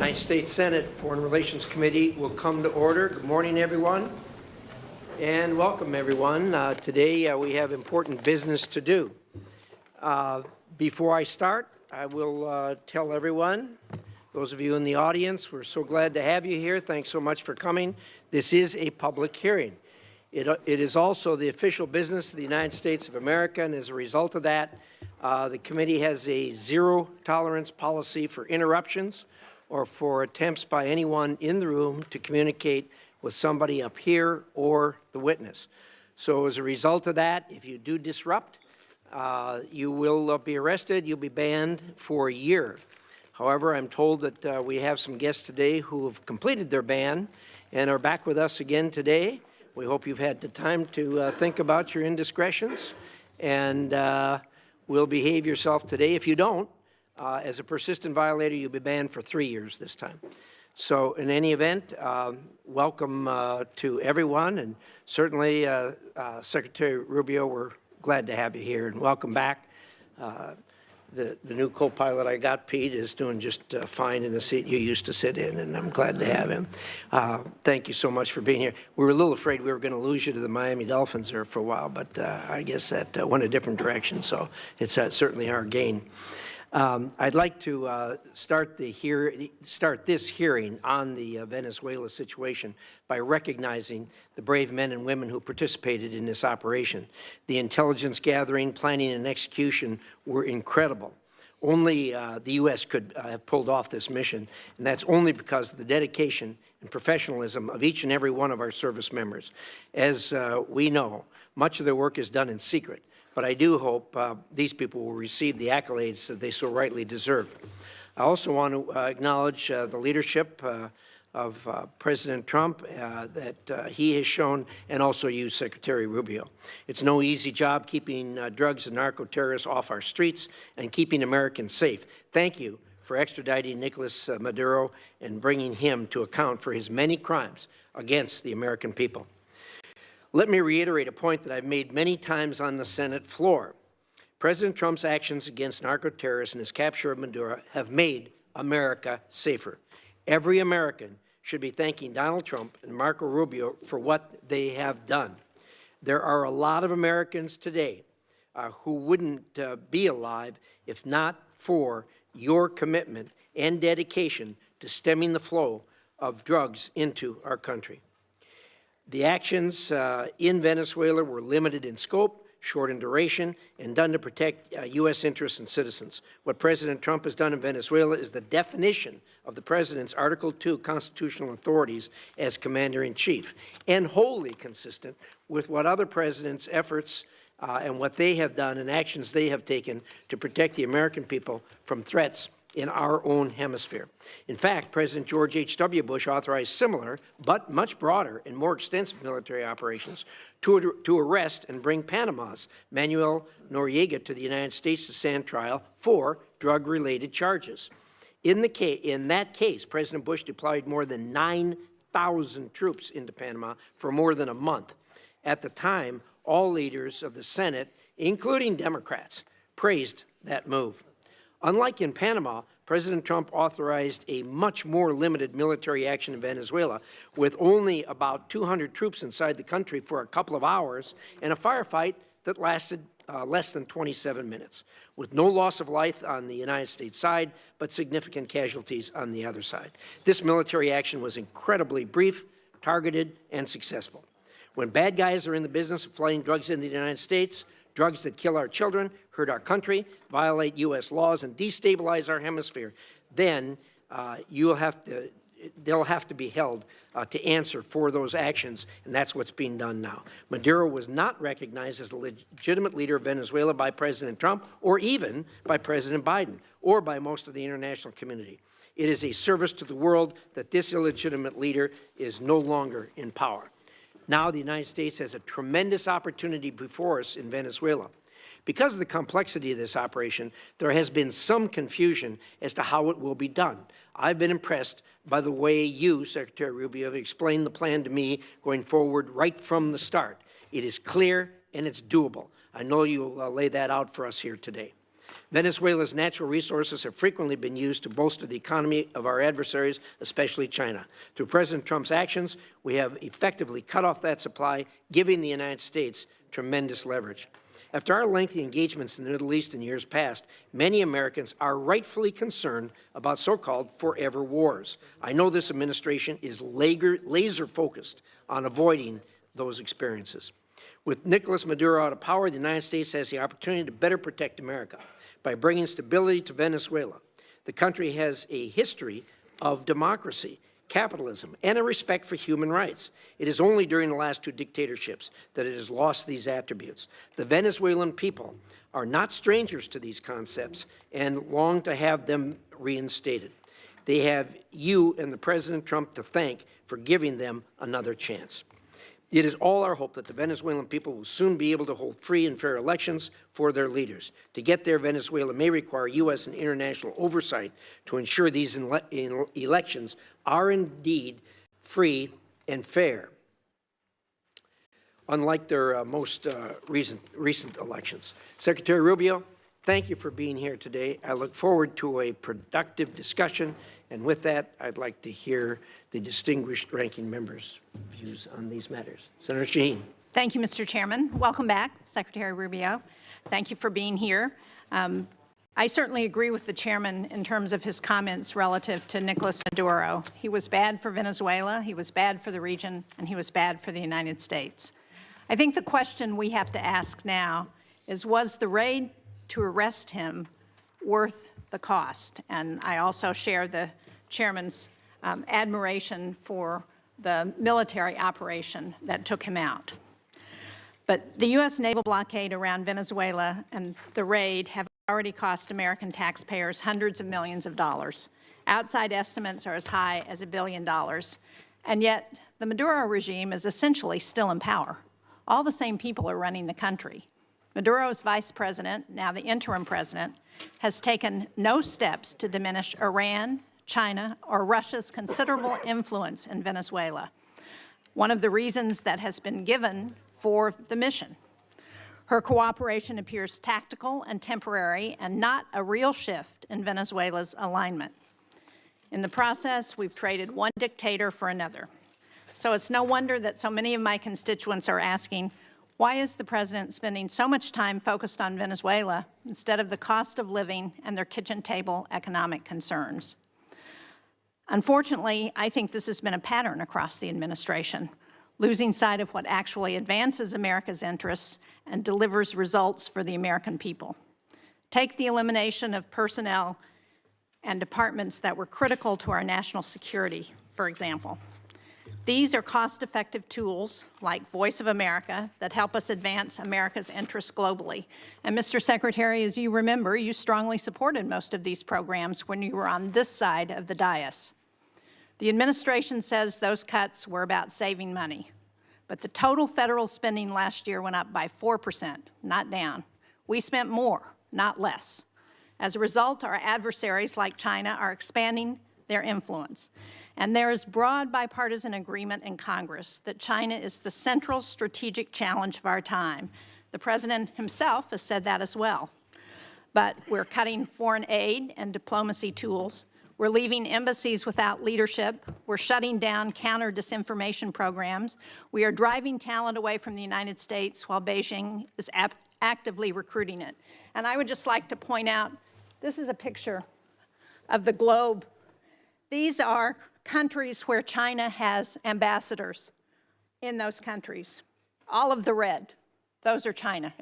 United States Senate Foreign Relations Committee will come to order. Good morning, everyone, and welcome, everyone. Today we have important business to do. Before I start, I will tell everyone, those of you in the audience, we're so glad to have you here. Thanks so much for coming. This is a public hearing. It is also the official business of the United States of America, and as a result of that, the committee has a zero-tolerance policy for interruptions or for attempts by anyone in the room to communicate with somebody up here or the witness. So as a result of that, if you do disrupt, you will be arrested. You'll be banned for a year. However, I'm told that we have some guests today who have completed their ban and are back with us again today. We hope you've had the time to think about your indiscretions and will behave yourself today. If you don't, as a persistent violator, you'll be banned for 3 years this time. So in any event, welcome to everyone, and certainly Secretary Rubio, we're glad to have you here, and welcome back. The new co-pilot I got, Pete, is doing just fine in the seat you used to sit in, and I'm glad to have him. Thank you so much for being here. We were a little afraid we were going to lose you to the Miami Dolphins there for a while, but I guess that went a different direction, so it's certainly our gain. I'd like to start this hearing on the Venezuela situation by recognizing the brave men and women who participated in this operation. The intelligence gathering, planning, and execution were incredible. Only the U.S. could have pulled off this mission, and that's only because of the dedication and professionalism of each and every one of our service members. As we know, much of their work is done in secret, but I do hope these people will receive the accolades that they so rightly deserve. I also want to acknowledge the leadership of President Trump that he has shown, and also you, Secretary Rubio. It's no easy job keeping drugs and narco-terrorists off our streets and keeping Americans safe. Thank you for extraditing Nicolas Maduro and bringing him to account for his many crimes against the American people. Let me reiterate a point that I've made many times on the Senate floor. President Trump's actions against narco-terrorists and his capture of Maduro have made America safer. Every American should be thanking Donald Trump and Marco Rubio for what they have done. There are a lot of Americans today who wouldn't be alive if not for your commitment and dedication to stemming the flow of drugs into our country. The actions in Venezuela were limited in scope, short in duration, and done to protect U.S. interests and citizens. What President Trump has done in Venezuela is the definition of the President's Article 2 constitutional authorities as Commander-in-Chief, and wholly consistent with what other presidents' efforts and what they have done and actions they have taken to protect the American people from threats in our own hemisphere. In fact, President George H.W. Bush authorized similar, but much broader and more extensive military operations to arrest and bring Panama's Manuel Noriega to the United States to stand trial for drug-related charges. In that case, President Bush deployed more than 9,000 troops into Panama for more than a month. At the time, all leaders of the Senate, including Democrats, praised that move. Unlike in Panama, President Trump authorized a much more limited military action in Venezuela, with only about 200 troops inside the country for a couple of hours and a firefight that lasted less than 27 minutes, with no loss of life on the United States side, but significant casualties on the other side. This military action was incredibly brief, targeted, and successful. When bad guys are in the business of flying drugs into the United States, drugs that kill our children, hurt our country, violate U.S. laws, and destabilize our hemisphere, then they'll have to be held to answer for those actions, and that's what's being done now. Maduro was not recognized as a legitimate leader of Venezuela by President Trump, or even by President Biden, or by most of the international community. It is a service to the world that this illegitimate leader is no longer in power. Now the United States has a tremendous opportunity before us in Venezuela. Because of the complexity of this operation, there has been some confusion as to how it will be done. I've been impressed by the way you, Secretary Rubio, have explained the plan to me going forward right from the start. It is clear and it's doable. I know you'll lay that out for us here today. Venezuela's natural resources have frequently been used to bolster the economy of our adversaries, especially China. Through President Trump's actions, we have effectively cut off that supply, giving the United States tremendous leverage. After our lengthy engagements in the Middle East in years past, many Americans are rightfully concerned about so-called forever wars. I know this administration is laser-focused on avoiding those experiences. With Nicolas Maduro out of power, the United States has the opportunity to better protect America by bringing stability to Venezuela. The country has a history of democracy, capitalism, and a respect for human rights. It is only during the last two dictatorships that it has lost these attributes. The Venezuelan people are not strangers to these concepts and long to have them reinstated. They have you and the President Trump to thank for giving them another chance. It is all our hope that the Venezuelan people will soon be able to hold free and fair elections for their leaders. To get there, Venezuela may require U.S. and international oversight to ensure these elections are indeed free and fair, unlike their most recent elections. Secretary Rubio, thank you for being here today. I look forward to a productive discussion. And with that, I'd like to hear the distinguished ranking member's views on these matters. Senator Shaheen. Thank you, Mr. Chairman. Welcome back, Secretary Rubio. Thank you for being here. I certainly agree with the chairman in terms of his comments relative to Nicolas Maduro. He was bad for Venezuela, he was bad for the region, and he was bad for the United States. I think the question we have to ask now is, was the raid to arrest him worth the cost? And I also share the chairman's admiration for the military operation that took him out. But the U.S. naval blockade around Venezuela and the raid have already cost American taxpayers hundreds of millions of dollars. Outside estimates are as high as $1 billion. And yet, the Maduro regime is essentially still in power. All the same people are running the country. Maduro's vice president, now the interim president, has taken no steps to diminish Iran, China, or Russia's considerable influence in Venezuela, one of the reasons that has been given for the mission. Her cooperation appears tactical and temporary and not a real shift in Venezuela's alignment. In the process, we've traded one dictator for another. So it's no wonder that so many of my constituents are asking, why is the president spending so much time focused on Venezuela instead of the cost of living and their kitchen table economic concerns? Unfortunately, I think this has been a pattern across the administration, losing sight of what actually advances America's interests and delivers results for the American people. Take the elimination of personnel and departments that were critical to our national security, for example. These are cost-effective tools like Voice of America that help us advance America's interests globally. And Mr. Secretary, as you remember, you strongly supported most of these programs when you were on this side of the dais. The administration says those cuts were about saving money, but the total federal spending last year went up by 4%, not down. We spent more, not less. As a result, our adversaries like China are expanding their influence. And there is broad bipartisan agreement in Congress that China is the central strategic challenge of our time. The president himself has said that as well. But we're cutting foreign aid and diplomacy tools. We're leaving embassies without leadership. We're shutting down counter-disinformation programs. We are driving talent away from the United States while Beijing is actively recruiting it. And I would just like to point out, this is a picture of the globe. These are countries where China has ambassadors in those countries. All of the red, those are China.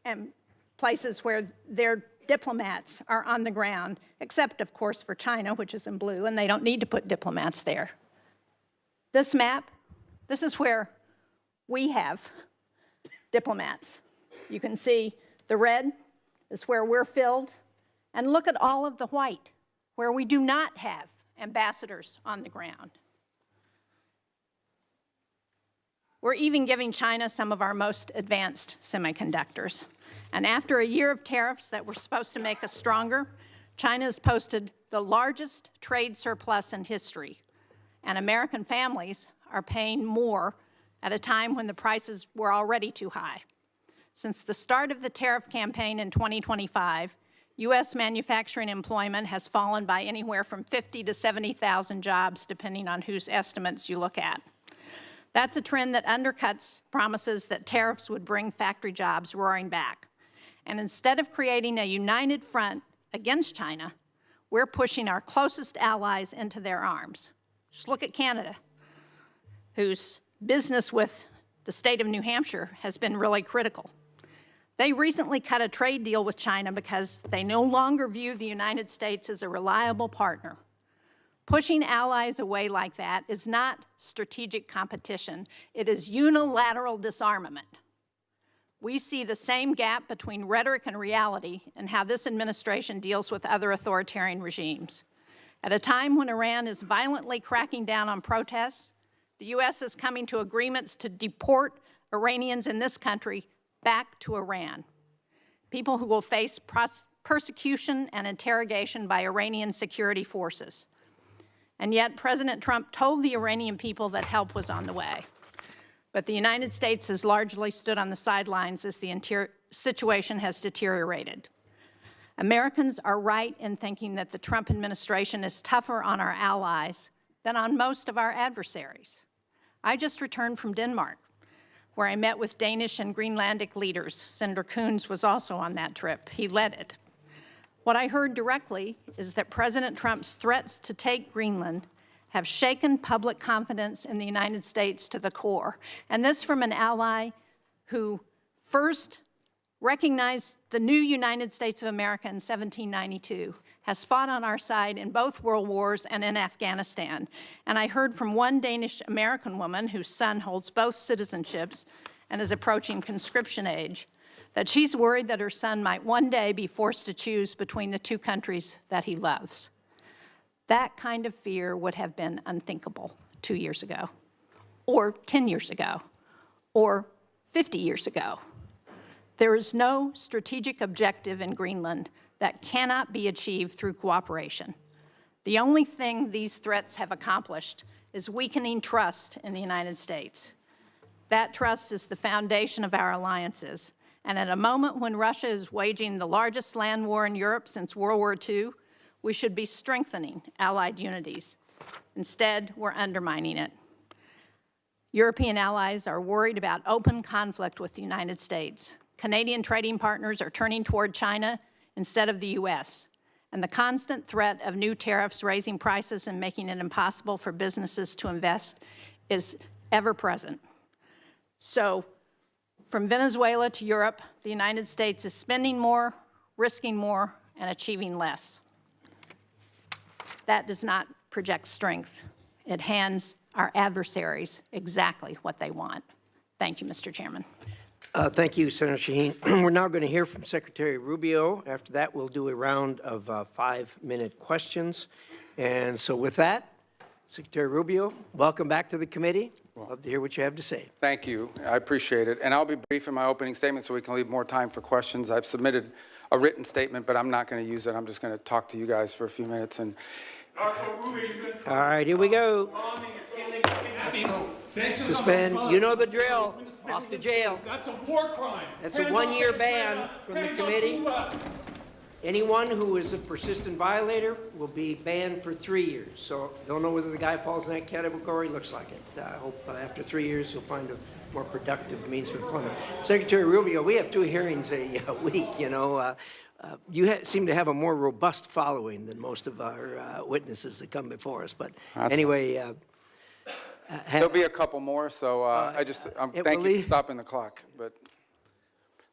And places where their diplomats are on the ground, except, of course, for China, which is in blue, and they don't need to put diplomats there. This map, this is where we have diplomats. You can see the red is where we're filled, and look at all of the white, where we do not have ambassadors on the ground. We're even giving China some of our most advanced semiconductors. And after a year of tariffs that were supposed to make us stronger, China has posted the largest trade surplus in history. And American families are paying more at a time when the prices were already too high. Since the start of the tariff campaign in 2025, U.S. manufacturing employment has fallen by anywhere from 50 to 70,000 jobs, depending on whose estimates you look at. That's a trend that undercuts promises that tariffs would bring factory jobs roaring back. And instead of creating a united front against China, we're pushing our closest allies into their arms. Just look at Canada, whose business with the state of New Hampshire has been really critical. They recently cut a trade deal with China because they no longer view the United States as a reliable partner. Pushing allies away like that is not strategic competition. It is unilateral disarmament. We see the same gap between rhetoric and reality in how this administration deals with other authoritarian regimes. At a time when Iran is violently cracking down on protests, the U.S. is coming to agreements to deport Iranians in this country back to Iran, people who will face persecution and interrogation by Iranian security forces. And yet President Trump told the Iranian people that help was on the way. But the United States has largely stood on the sidelines as the situation has deteriorated. Americans are right in thinking that the Trump administration is tougher on our allies than on most of our adversaries. I just returned from Denmark, where I met with Danish and Greenlandic leaders. Senator Coons was also on that trip. He led it. What I heard directly is that President Trump's threats to take Greenland have shaken public confidence in the United States to the core. And this from an ally who first recognized the new United States of America in 1792, has fought on our side in both world wars and in Afghanistan. And I heard from one Danish-American woman whose son holds both citizenships and is approaching conscription age, that she's worried that her son might one day be forced to choose between the two countries that he loves. That kind of fear would have been unthinkable 2 years ago, or 10 years ago, or 50 years ago. There is no strategic objective in Greenland that cannot be achieved through cooperation. The only thing these threats have accomplished is weakening trust in the United States. That trust is the foundation of our alliances. And at a moment when Russia is waging the largest land war in Europe since World War II, we should be strengthening allied unities. Instead, we're undermining it. European allies are worried about open conflict with the United States. Canadian trading partners are turning toward China instead of the U.S. And the constant threat of new tariffs raising prices and making it impossible for businesses to invest is ever present. So, from Venezuela to Europe, the United States is spending more, risking more, and achieving less. That does not project strength. It hands our adversaries exactly what they want. Thank you, Mr. Chairman. Thank you, Senator Shaheen. We're now going to hear from Secretary Rubio. After that, we'll do a round of 5-minute questions. And so with that, Secretary Rubio, welcome back to the committee. Love to hear what you have to say. Thank you. I appreciate it. And I'll be brief in my opening statement so we can leave more time for questions. I've submitted a written statement, but I'm not going to use it. I'm just going to talk to you guys for a few minutes. And all right, here we go. Suspend. You know the drill. Off to jail. That's a war crime. That's a one-year ban from the committee. Anyone who is a persistent violator will be banned for 3 years. So don't know whether the guy falls in that category. Looks like it. I hope after 3 years you'll find a more productive means of employment. Secretary Rubio, we have 2 hearings a week. You know, you seem to have a more robust following than most of our witnesses that come before us. But anyway. There'll be a couple more, so thank you for stopping the clock, but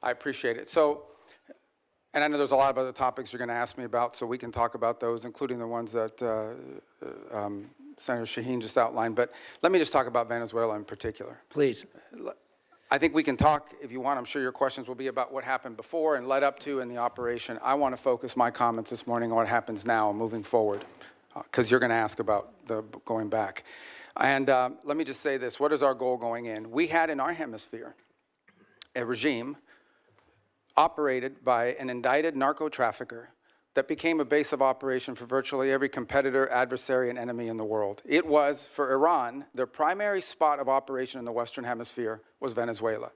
I appreciate it. So, and I know there's a lot of other topics you're going to ask me about, so we can talk about those, including the ones that Senator Shaheen just outlined. But let me just talk about Venezuela in particular. Please. I think we can talk, if you want. I'm sure your questions will be about what happened before and led up to in the operation. I want to focus my comments this morning on what happens now moving forward, because you're going to ask about the going back. And let me just say this. What is our goal going in? We had in our hemisphere a regime operated by an indicted narco-trafficker that became a base of operation for virtually every competitor, adversary, and enemy in the world. It was, for Iran, their primary spot of operation in the Western Hemisphere was Venezuela.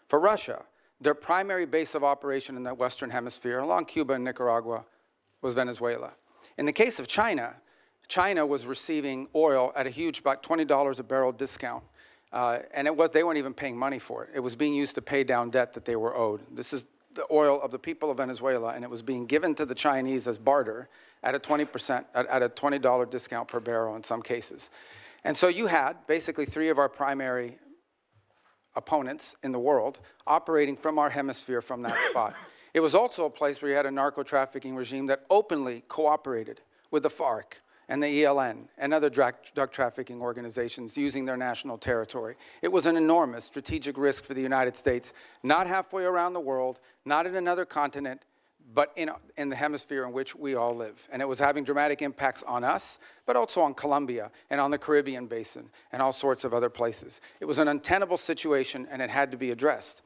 For Russia, their primary base of operation in the Western Hemisphere, along Cuba and Nicaragua, was Venezuela. In the case of China, China was receiving oil at a huge, about $20 a barrel discount. And they weren't even paying money for it. It was being used to pay down debt that they were owed. This is the oil of the people of Venezuela, and it was being given to the Chinese as barter at a 20%, at a $20 discount per barrel in some cases. And so you had basically three of our primary opponents in the world operating from our hemisphere from that spot. It was also a place where you had a narco-trafficking regime that openly cooperated with the FARC and the ELN and other drug trafficking organizations using their national territory. It was an enormous strategic risk for the United States, not halfway around the world, not in another continent, but in the hemisphere in which we all live. And it was having dramatic impacts on us, but also on Colombia and on the Caribbean basin and all sorts of other places. It was an untenable situation, and it had to be addressed.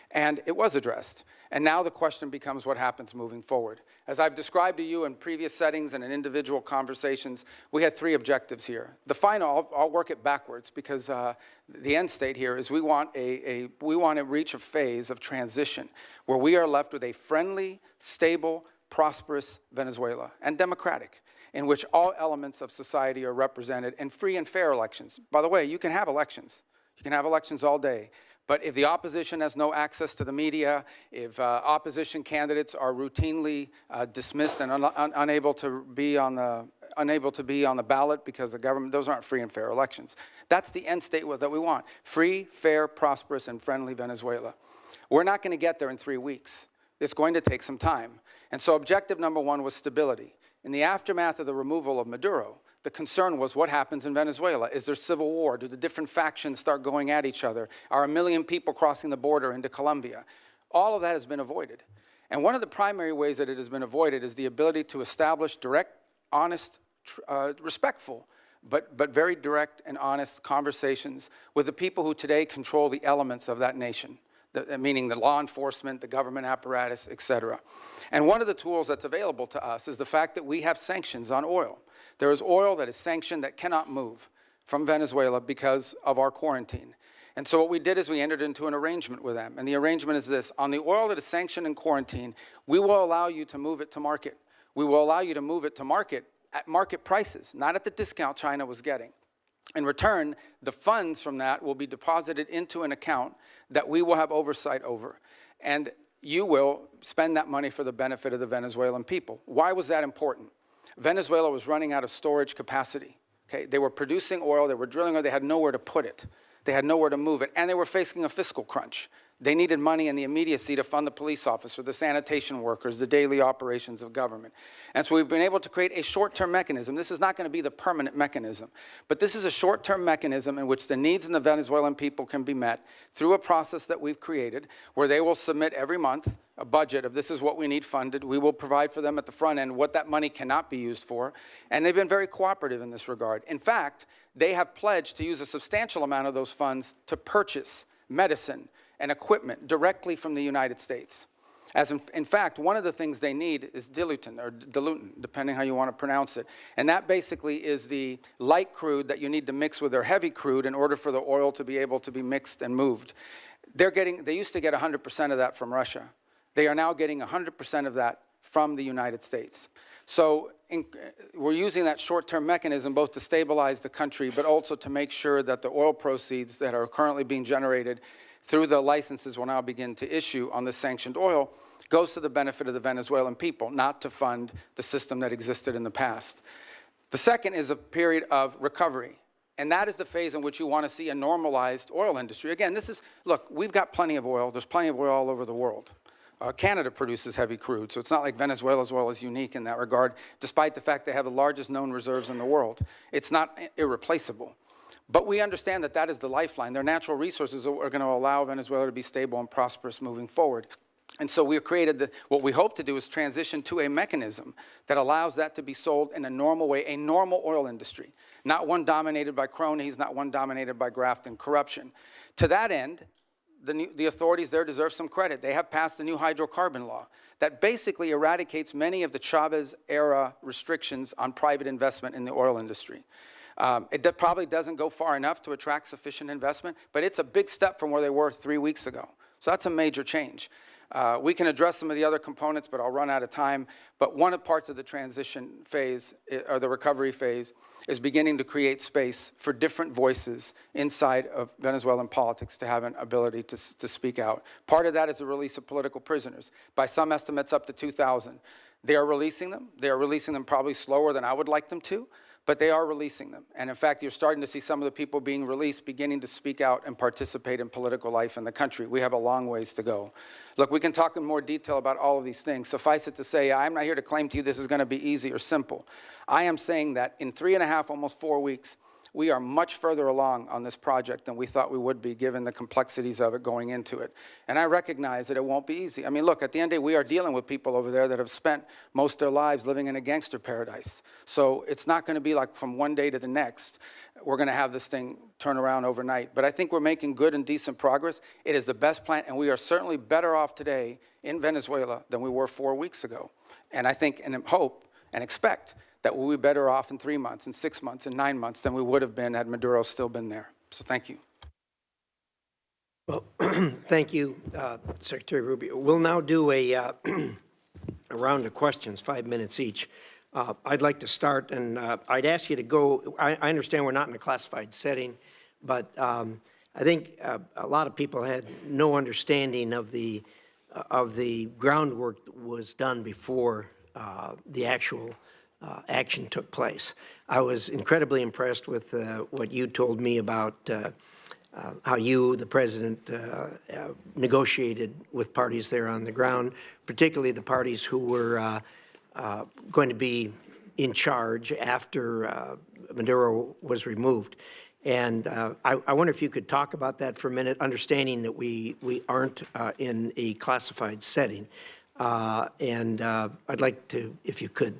And it was addressed. And now the question becomes what happens moving forward. As I've described to you in previous settings and in individual conversations, we had three objectives here. The final, I'll work it backwards, because the end state here is we want to reach a phase of transition where we are left with a friendly, stable, prosperous Venezuela, and democratic, in which all elements of society are represented, and free and fair elections. By the way, you can have elections. You can have elections all day. But if the opposition has no access to the media, if opposition candidates are routinely dismissed and unable to be on the ballot because the government, those aren't free and fair elections. That's the end state that we want: free, fair, prosperous, and friendly Venezuela. We're not going to get there in 3 weeks. It's going to take some time. And so objective number one was stability. In the aftermath of the removal of Maduro, the concern was what happens in Venezuela. Is there civil war? Do the different factions start going at each other? Are 1 million people crossing the border into Colombia? All of that has been avoided. And one of the primary ways that it has been avoided is the ability to establish direct, honest, respectful, but very direct and honest conversations with the people who today control the elements of that nation, meaning the law enforcement, the government apparatus, et cetera. And one of the tools that's available to us is the fact that we have sanctions on oil. There is oil that is sanctioned that cannot move from Venezuela because of our quarantine. And so what we did is we entered into an arrangement with them. And the arrangement is this: on the oil that is sanctioned and quarantined, we will allow you to move it to market. We will allow you to move it to market at market prices, not at the discount China was getting. In return, the funds from that will be deposited into an account that we will have oversight over. And you will spend that money for the benefit of the Venezuelan people. Why was that important? Venezuela was running out of storage capacity. Okay? They were producing oil, they were drilling oil, they had nowhere to put it. They had nowhere to move it, and they were facing a fiscal crunch. They needed money in the immediacy to fund the police officer, the sanitation workers, the daily operations of government. And so we've been able to create a short-term mechanism. This is not going to be the permanent mechanism, but this is a short-term mechanism in which the needs of the Venezuelan people can be met through a process that we've created, where they will submit every month a budget of this is what we need funded. We will provide for them at the front end what that money cannot be used for. And they've been very cooperative in this regard. In fact, they have pledged to use a substantial amount of those funds to purchase medicine and equipment directly from the United States. As in fact, one of the things they need is dilutin, or dilutin, depending how you want to pronounce it. And that basically is the light crude that you need to mix with their heavy crude in order for the oil to be able to be mixed and moved. They used to get 100% of that from Russia. They are now getting 100% of that from the United States. So we're using that short-term mechanism both to stabilize the country, but also to make sure that the oil proceeds that are currently being generated through the licenses we'll now begin to issue on the sanctioned oil goes to the benefit of the Venezuelan people, not to fund the system that existed in the past. The second is a period of recovery. And that is the phase in which you want to see a normalized oil industry. Again, look, we've got plenty of oil. There's plenty of oil all over the world. Canada produces heavy crude, so it's not like Venezuela's oil is unique in that regard, despite the fact they have the largest known reserves in the world. It's not irreplaceable. But we understand that that is the lifeline. Their natural resources are going to allow Venezuela to be stable and prosperous moving forward. And so we have created what we hope to do is transition to a mechanism that allows that to be sold in a normal way, a normal oil industry, not one dominated by cronies, not one dominated by graft and corruption. To that end, the authorities there deserve some credit. They have passed a new hydrocarbon law that basically eradicates many of the Chavez-era restrictions on private investment in the oil industry. It probably doesn't go far enough to attract sufficient investment, but it's a big step from where they were 3 weeks ago. So that's a major change. We can address some of the other components, but I'll run out of time. But one of the parts of the transition phase, or the recovery phase, is beginning to create space for different voices inside of Venezuelan politics to have an ability to speak out. Part of that is the release of political prisoners. By some estimates, up to 2,000. They are releasing them. They are releasing them probably slower than I would like them to, but they are releasing them. And in fact, you're starting to see some of the people being released beginning to speak out and participate in political life in the country. We have a long ways to go. Look, we can talk in more detail about all of these things. Suffice it to say, I'm not here to claim to you this is going to be easy or simple. I am saying that in 3.5, almost 4 weeks, we are much further along on this project than we thought we would be, given the complexities of it going into it. And I recognize that it won't be easy. I mean, look, at the end of the day, we are dealing with people over there that have spent most of their lives living in a gangster paradise. So it's not going to be like from one day to the next, we're going to have this thing turn around overnight. But I think we're making good and decent progress. It is the best plan, and we are certainly better off today in Venezuela than we were 4 weeks ago. And I think and hope and expect that we'll be better off in 3 months, in 6 months, in 9 months than we would have been had Maduro still been there. So thank you. Well, thank you, Secretary Rubio. We'll now do a round of questions, 5 minutes each. I'd like to start, and I'd ask you to go, I understand we're not in a classified setting, but I think a lot of people had no understanding of the groundwork that was done before the actual action took place. I was incredibly impressed with what you told me about how you, the President, negotiated with parties there on the ground, particularly the parties who were going to be in charge after Maduro was removed. And I wonder if you could talk about that for a minute, understanding that we aren't in a classified setting. And I'd like to, if you could,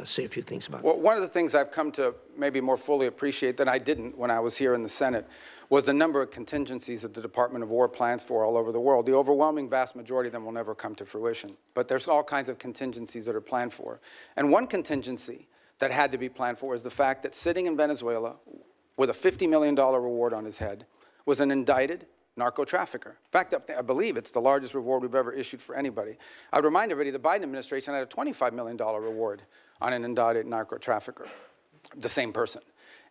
say a few things about it. Well, one of the things I've come to maybe more fully appreciate than I didn't when I was here in the Senate was the number of contingencies that the Department of War plans for all over the world. The overwhelming vast majority of them will never come to fruition. But there's all kinds of contingencies that are planned for. And one contingency that had to be planned for is the fact that sitting in Venezuela with a $50 million reward on his head was an indicted narco-trafficker. In fact, I believe it's the largest reward we've ever issued for anybody. I'd remind everybody the Biden administration had a $25 million reward on an indicted narco-trafficker, the same person.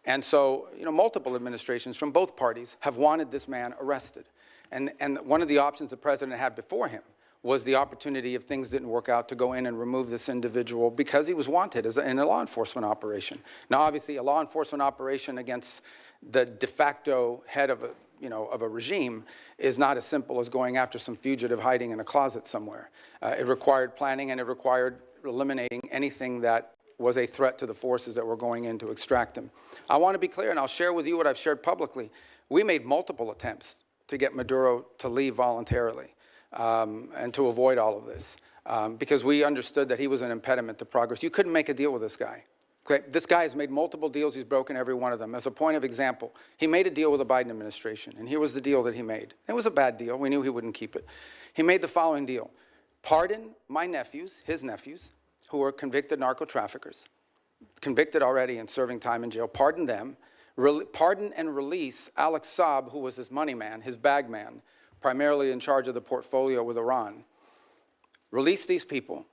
And so, multiple administrations from both parties have wanted this man arrested. And one of the options the president had before him was the opportunity, if things didn't work out, to go in and remove this individual because he was wanted in a law enforcement operation. Now, obviously, a law enforcement operation against the de facto head of a regime is not as simple as going after some fugitive hiding in a closet somewhere. It required planning, and it required eliminating anything that was a threat to the forces that were going in to extract him. I want to be clear, and I'll share with you what I've shared publicly. We made multiple attempts to get Maduro to leave voluntarily and to avoid all of this because we understood that he was an impediment to progress. You couldn't make a deal with this guy. Okay? This guy has made multiple deals. He's broken every one of them. As a point of example, he made a deal with the Biden administration, and here was the deal that he made. It was a bad deal. We knew he wouldn't keep it. He made the following deal. Pardon my nephews, his nephews, who were convicted narco-traffickers, convicted already and serving time in jail. Pardon them. Pardon and release Alex Saab, who was his money man, his bag man, primarily in charge of the portfolio with Iran. Release these people.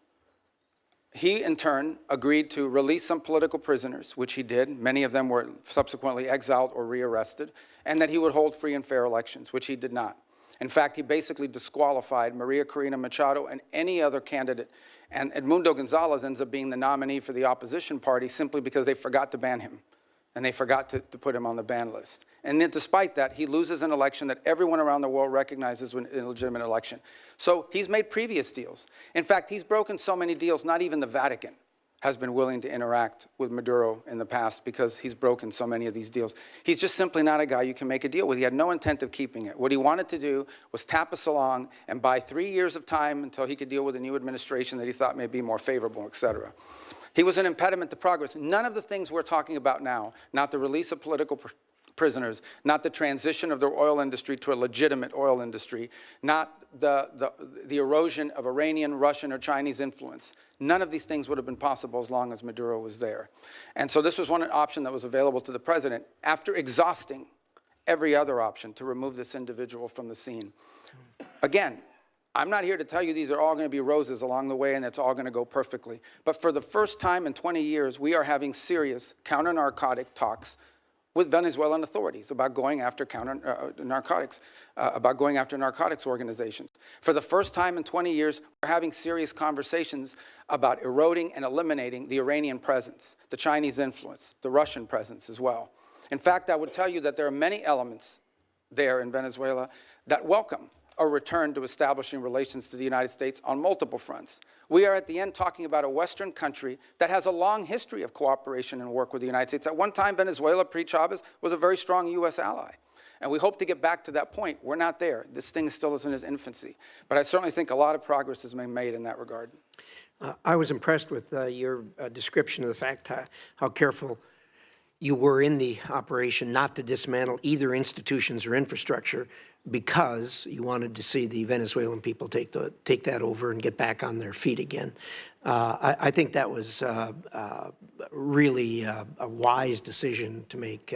He, in turn, agreed to release some political prisoners, which he did. Many of them were subsequently exiled or rearrested, and that he would hold free and fair elections, which he did not. In fact, he basically disqualified Maria Corina Machado and any other candidate. And Edmundo Gonzalez ends up being the nominee for the opposition party simply because they forgot to ban him. And they forgot to put him on the ban list. And then despite that, he loses an election that everyone around the world recognizes as an illegitimate election. So he's made previous deals. In fact, he's broken so many deals, not even the Vatican has been willing to interact with Maduro in the past because he's broken so many of these deals. He's just simply not a guy you can make a deal with. He had no intent of keeping it. What he wanted to do was tap us along and buy 3 years of time until he could deal with a new administration that he thought may be more favorable, et cetera. He was an impediment to progress. None of the things we're talking about now, not the release of political prisoners, not the transition of the oil industry to a legitimate oil industry, not the erosion of Iranian, Russian, or Chinese influence. None of these things would have been possible as long as Maduro was there. And so this was one option that was available to the president after exhausting every other option to remove this individual from the scene. Again, I'm not here to tell you these are all going to be roses along the way and it's all going to go perfectly. But for the first time in 20 years, we are having serious counter-narcotic talks with Venezuelan authorities about going after narcotics organizations. For the first time in 20 years, we're having serious conversations about eroding and eliminating the Iranian presence, the Chinese influence, the Russian presence as well. In fact, I would tell you that there are many elements there in Venezuela that welcome a return to establishing relations to the United States on multiple fronts. We are at the end talking about a Western country that has a long history of cooperation and work with the United States. At one time, Venezuela, pre-Chavez, was a very strong U.S. ally. And we hope to get back to that point. We're not there. This thing still is in its infancy. But I certainly think a lot of progress has been made in that regard. I was impressed with your description of the fact how careful you were in the operation not to dismantle either institutions or infrastructure because you wanted to see the Venezuelan people take that over and get back on their feet again. I think that was really a wise decision to make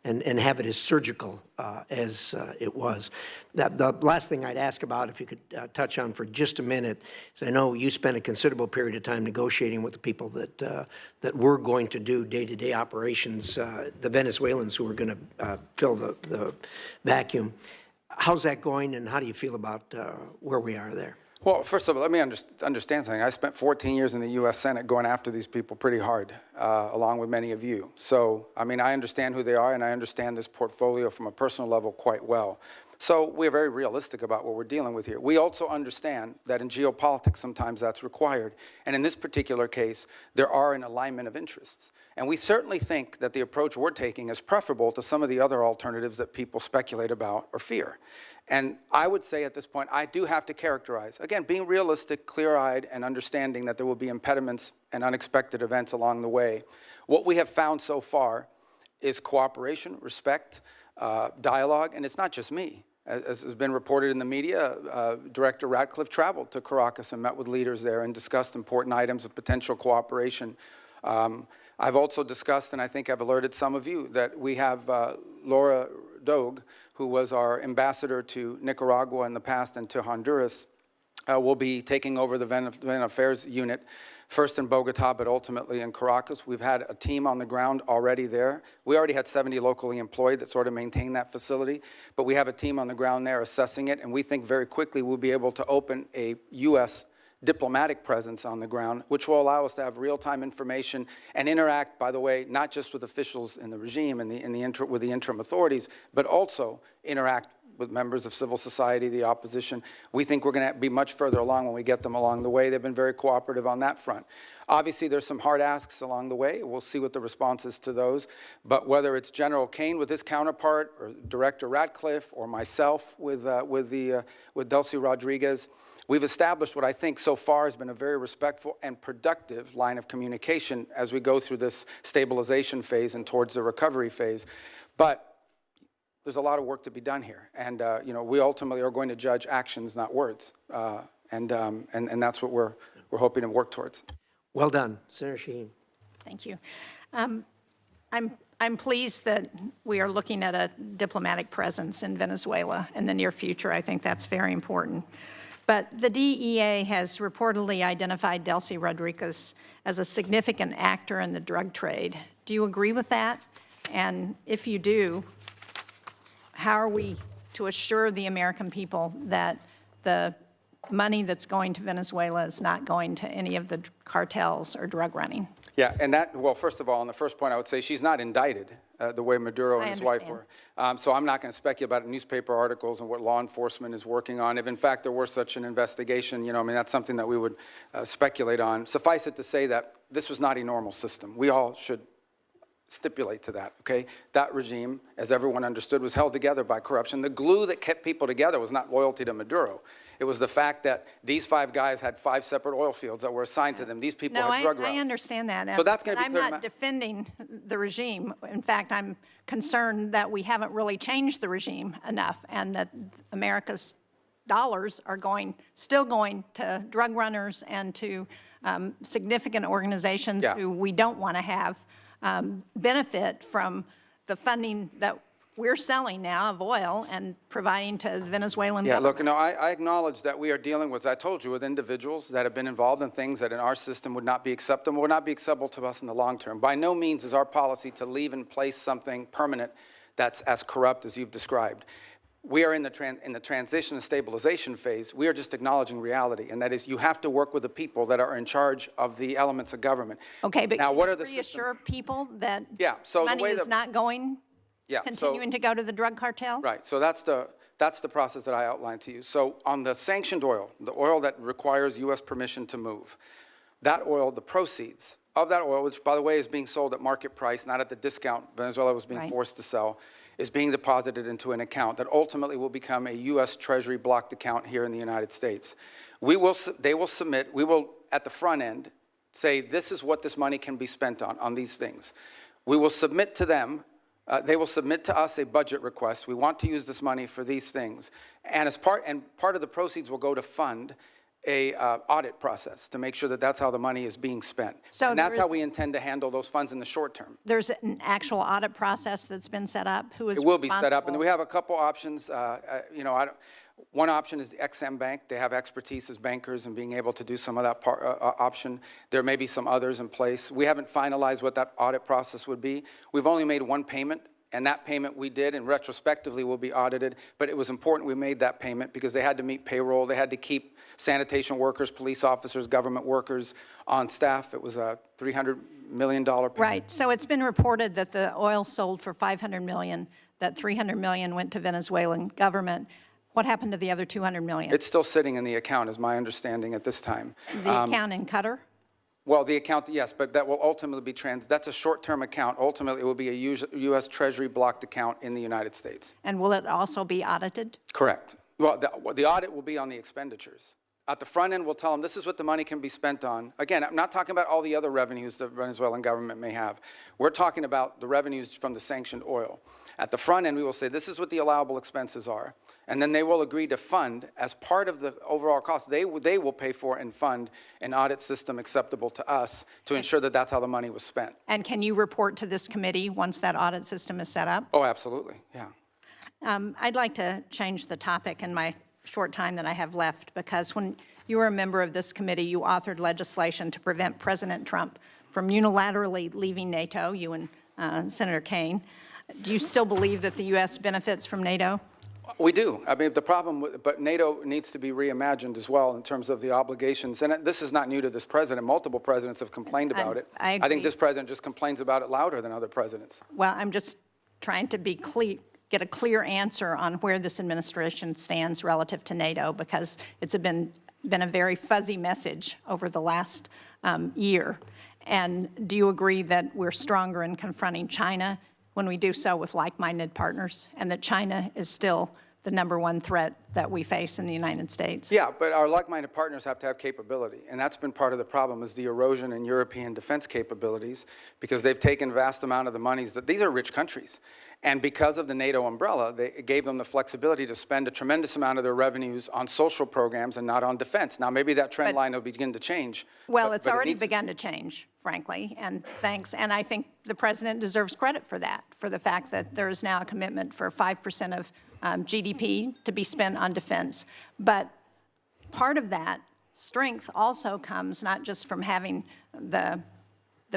and have it as surgical as it was. The last thing I'd ask about, if you could touch on for just a minute, is I know you spent a considerable period of time negotiating with the people that were going to do day-to-day operations, the Venezuelans who were going to fill the vacuum. How's that going, and how do you feel about where we are there? Well, first of all, let me understand something. I spent 14 years in the U.S. Senate going after these people pretty hard, along with many of you. So, I mean, I understand who they are, and I understand this portfolio from a personal level quite well. So we're very realistic about what we're dealing with here. We also understand that in geopolitics, sometimes that's required. And in this particular case, there are an alignment of interests. And we certainly think that the approach we're taking is preferable to some of the other alternatives that people speculate about or fear. And I would say at this point, I do have to characterize, again, being realistic, clear-eyed, and understanding that there will be impediments and unexpected events along the way. What we have found so far is cooperation, respect, dialogue, and it's not just me. As has been reported in the media, Director Ratcliffe traveled to Caracas and met with leaders there and discussed important items of potential cooperation. I've also discussed, and I think I've alerted some of you, that we have Laura Dogue, who was our ambassador to Nicaragua in the past and to Honduras, will be taking over the Venezuelan Affairs unit, first in Bogota, but ultimately in Caracas. We've had a team on the ground already there. We already had 70 locally employed that sort of maintain that facility, but we have a team on the ground there assessing it, and we think very quickly we'll be able to open a U.S. diplomatic presence on the ground, which will allow us to have real-time information and interact, by the way, not just with officials in the regime and with the interim authorities, but also interact with members of civil society, the opposition. We think we're going to be much further along when we get them along the way. They've been very cooperative on that front. Obviously, there's some hard asks along the way. We'll see what the response is to those. But whether it's General Kane with his counterpart, or Director Ratcliffe, or myself with Delcy Rodriguez, we've established what I think so far has been a very respectful and productive line of communication as we go through this stabilization phase and towards the recovery phase. But there's a lot of work to be done here, and you know, we ultimately are going to judge actions, not words, and that's what we're hoping to work towards. Well done, Senator Shaheen. Thank you. I'm pleased that we are looking at a diplomatic presence in Venezuela in the near future. I think that's very important. But the DEA has reportedly identified Delcy Rodriguez as a significant actor in the drug trade. Do you agree with that? And if you do, how are we to assure the American people that the money that's going to Venezuela is not going to any of the cartels or drug running? Yeah, and that, well, first of all, on the first point, I would say she's not indicted the way Maduro and his wife were. So I'm not going to speculate about newspaper articles and what law enforcement is working on. If, in fact, there were such an investigation, you know, I mean, that's something that we would speculate on. Suffice it to say that this was not a normal system. We all should stipulate to that, okay? That regime, as everyone understood, was held together by corruption. The glue that kept people together was not loyalty to Maduro. It was the fact that these 5 guys had 5 separate oil fields that were assigned to them. These people had drug routes. I understand that. So that's going to be I'm not defending the regime. In fact, I'm concerned that we haven't really changed the regime enough, and that America's dollars are still going to drug runners and to significant organizations who we don't want to have benefit from the funding that we're selling now of oil and providing to the Venezuelan Yeah, government. look, no, I acknowledge that we are dealing with, I told you, with individuals that have been involved in things that in our system would not be acceptable to us in the long term. By no means is our policy to leave in place something permanent that's as corrupt as you've described. We are in the transition and stabilization phase. We are just acknowledging reality, and that is you have to work with the people that are in charge of the elements of government. Okay, but now, can what you are the reassure systems? people that Yeah, so the money way is that- not going, Yeah, continuing to go to the drug cartels? Right, so that's the process that I outlined to you. So on the sanctioned oil, the oil that requires U.S. permission to move, that oil, the proceeds of that oil, which by the way is being sold at market price, not at the discount Venezuela was being Right. forced to sell, is being deposited into an account that ultimately will become a U.S. Treasury blocked account here in the United States. They will submit, we will at the front end say this is what this money can be spent on these things. We will submit to them. They will submit to us a budget request. We want to use this money for these things. And part of the proceeds will go to fund a audit process to make sure that that's how the money is being spent. So and that's there how is- we intend to handle those funds in the short term. There's an actual audit process that's been set up? Who is It will be set up, and responsible? we have a couple options. One option is the XM Bank. They have expertise as bankers in being able to do some of that option. There may be some others in place. We haven't finalized what that audit process would be. We've only made one payment, and that payment we did, and retrospectively will be audited, but it was important we made that payment because they had to meet payroll. They had to keep sanitation workers, police officers, government workers on staff. It was a $300 million payment. Right, so it's been reported that the oil sold for $500 million, that $300 million went to Venezuelan government. What happened to the other $200 million? It's still sitting in the account, is my understanding at this time. The account in Qatar? Well, the account, yes, but that will ultimately be that's a short-term account. Ultimately, it will be a U.S. Treasury blocked account in the United States. And will it also be audited? Correct. Well, the audit will be on the expenditures. At the front end, we'll tell them this is what the money can be spent on. Again, I'm not talking about all the other revenues the Venezuelan government may have. We're talking about the revenues from the sanctioned oil. At the front end, we will say this is what the allowable expenses are. And then they will agree to fund, as part of the overall cost, they will pay for and fund an audit system acceptable to us to ensure that that's how the money was spent. And can you report to this committee once that audit system is set up? Oh, absolutely, yeah. I'd like to change the topic in my short time that I have left, because when you were a member of this committee, you authored legislation to prevent President Trump from unilaterally leaving NATO, you and Senator Kaine. Do you still believe that the U.S. benefits from NATO? We do. I mean, the problem, but NATO needs to be reimagined as well in terms of the obligations. And this is not new to this president. Multiple presidents have complained about it. I agree. think this president just complains about it louder than other presidents. Well, I'm just trying to be clear, get a clear answer on where this administration stands relative to NATO, because it's been a very fuzzy message over the last year. And do you agree that we're stronger in confronting China when we do so with like-minded partners, and that China is still the #1 threat that we face in the United States? Yeah, but our like-minded partners have to have capability, and that's been part of the problem is the erosion in European defense capabilities, because they've taken vast amount of the monies that these are rich countries. And because of the NATO umbrella, it gave them the flexibility to spend a tremendous amount of their revenues on social programs and not on defense. Now, maybe that trend line will begin to change. Well, but it's it already needs begun to change, frankly, and thanks. And I think the president deserves credit for that, for the fact that there is now a commitment for 5% of GDP to be spent on defense. But part of that strength also comes not just from having the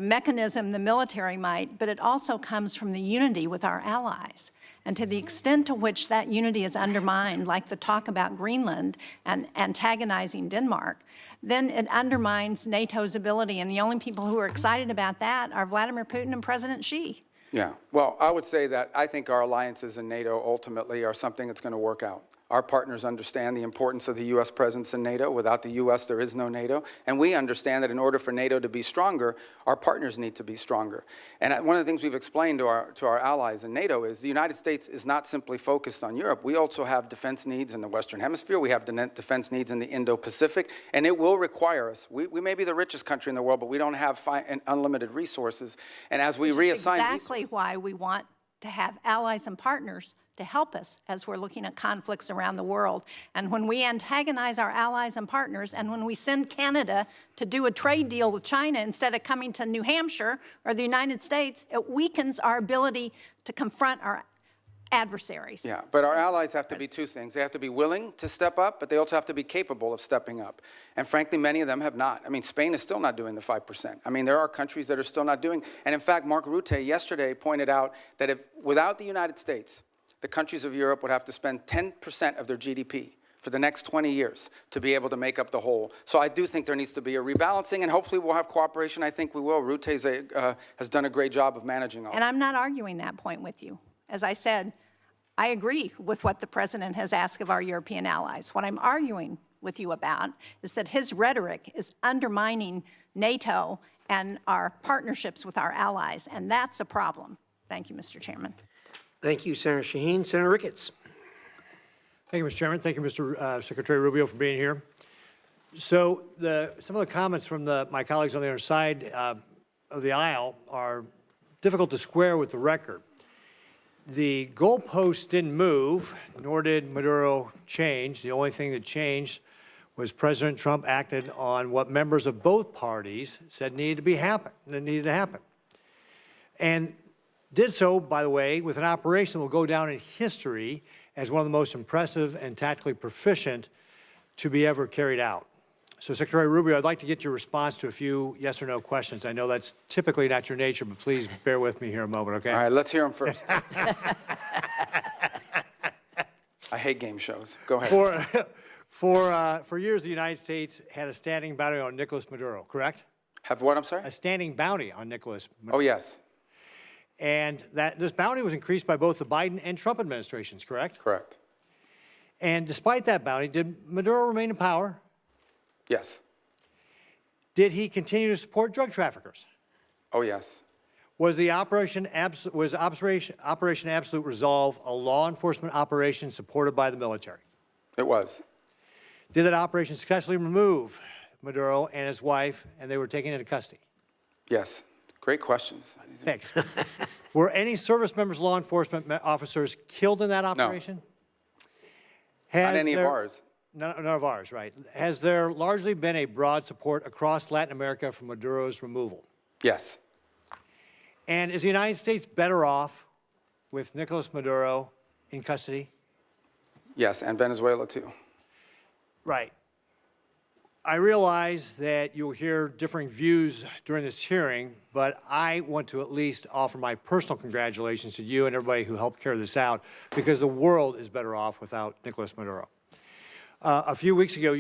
mechanism, the military might, but it also comes from the unity with our allies. And to the extent to which that unity is undermined, like the talk about Greenland and antagonizing Denmark, then it undermines NATO's ability. And the only people who are excited about that are Vladimir Putin and President Xi. Yeah, well, I would say that I think our alliances in NATO ultimately are something that's going to work out. Our partners understand the importance of the U.S. presence in NATO. Without the U.S., there is no NATO. And we understand that in order for NATO to be stronger, our partners need to be stronger. And one of the things we've explained to our allies in NATO is the United States is not simply focused on Europe. We also have defense needs in the Western Hemisphere. We have defense needs in the Indo-Pacific. And it will require us. We may be the richest country in the world, but we don't have unlimited resources. And as we reassign Exactly why we want to have allies and partners to help us as we're looking at conflicts around the world. And when we antagonize our allies and partners, and when we send Canada to do a trade deal with China instead of coming to New Hampshire or the United States, it weakens our ability to confront our adversaries. Yeah, but our allies have to be two things. They have to be willing to step up, but they also have to be capable of stepping up. And frankly, many of them have not. I mean, Spain is still not doing the 5%. I mean, there are countries that are still not doing. And in fact, Mark Rutte yesterday pointed out that if without the United States, the countries of Europe would have to spend 10% of their GDP for the next 20 years to be able to make up the whole. So I do think there needs to be a rebalancing, and hopefully we'll have cooperation. I think we will. Rutte has done a great job of managing all. And I'm not arguing that point with you. As I said, I agree with what the President has asked of our European allies. What I'm arguing with you about is that his rhetoric is undermining NATO and our partnerships with our allies, and that's a problem. Thank you, Mr. Chairman. Thank you, Senator Shaheen. Senator Ricketts. Thank you, Mr. Chairman. Thank you, Mr. Secretary Rubio, for being here. So some of the comments from my colleagues on the other side of the aisle are difficult to square with the record. The goalposts didn't move, nor did Maduro change. The only thing that changed was President Trump acted on what members of both parties said needed to happen. And did so, by the way, with an operation that will go down in history as one of the most impressive and tactically proficient to be ever carried out. So, Secretary Rubio, I'd like to get your response to a few yes or no questions. I know that's typically not your nature, but please bear with me here a moment, okay? All right, let's hear them first. I hate game shows. Go ahead. For years, the United States had a standing bounty on Nicolas Maduro, correct? Have what, I'm sorry? A standing bounty on Nicolas Maduro. Oh, yes. And this bounty was increased by both the Biden and Trump administrations, correct? Correct. And despite that bounty, did Maduro remain in power? Yes. Did he continue to support drug traffickers? Oh, yes. Was Operation Absolute Resolve a law enforcement operation supported by the military? It was. Did that operation successfully remove Maduro and his wife, and they were taken into custody? Yes. Great questions. Thanks. Were any service members, law enforcement officers killed in that operation? Not any of ours. None of ours, right. Has there largely been a broad support across Latin America for Maduro's removal? Yes. And is the United States better off with Nicolas Maduro in custody? Yes, and Venezuela too. Right. I realize that you'll hear differing views during this hearing, but I want to at least offer my personal congratulations to you and everybody who helped carry this out, because the world is better off without Nicolas Maduro. A few weeks ago,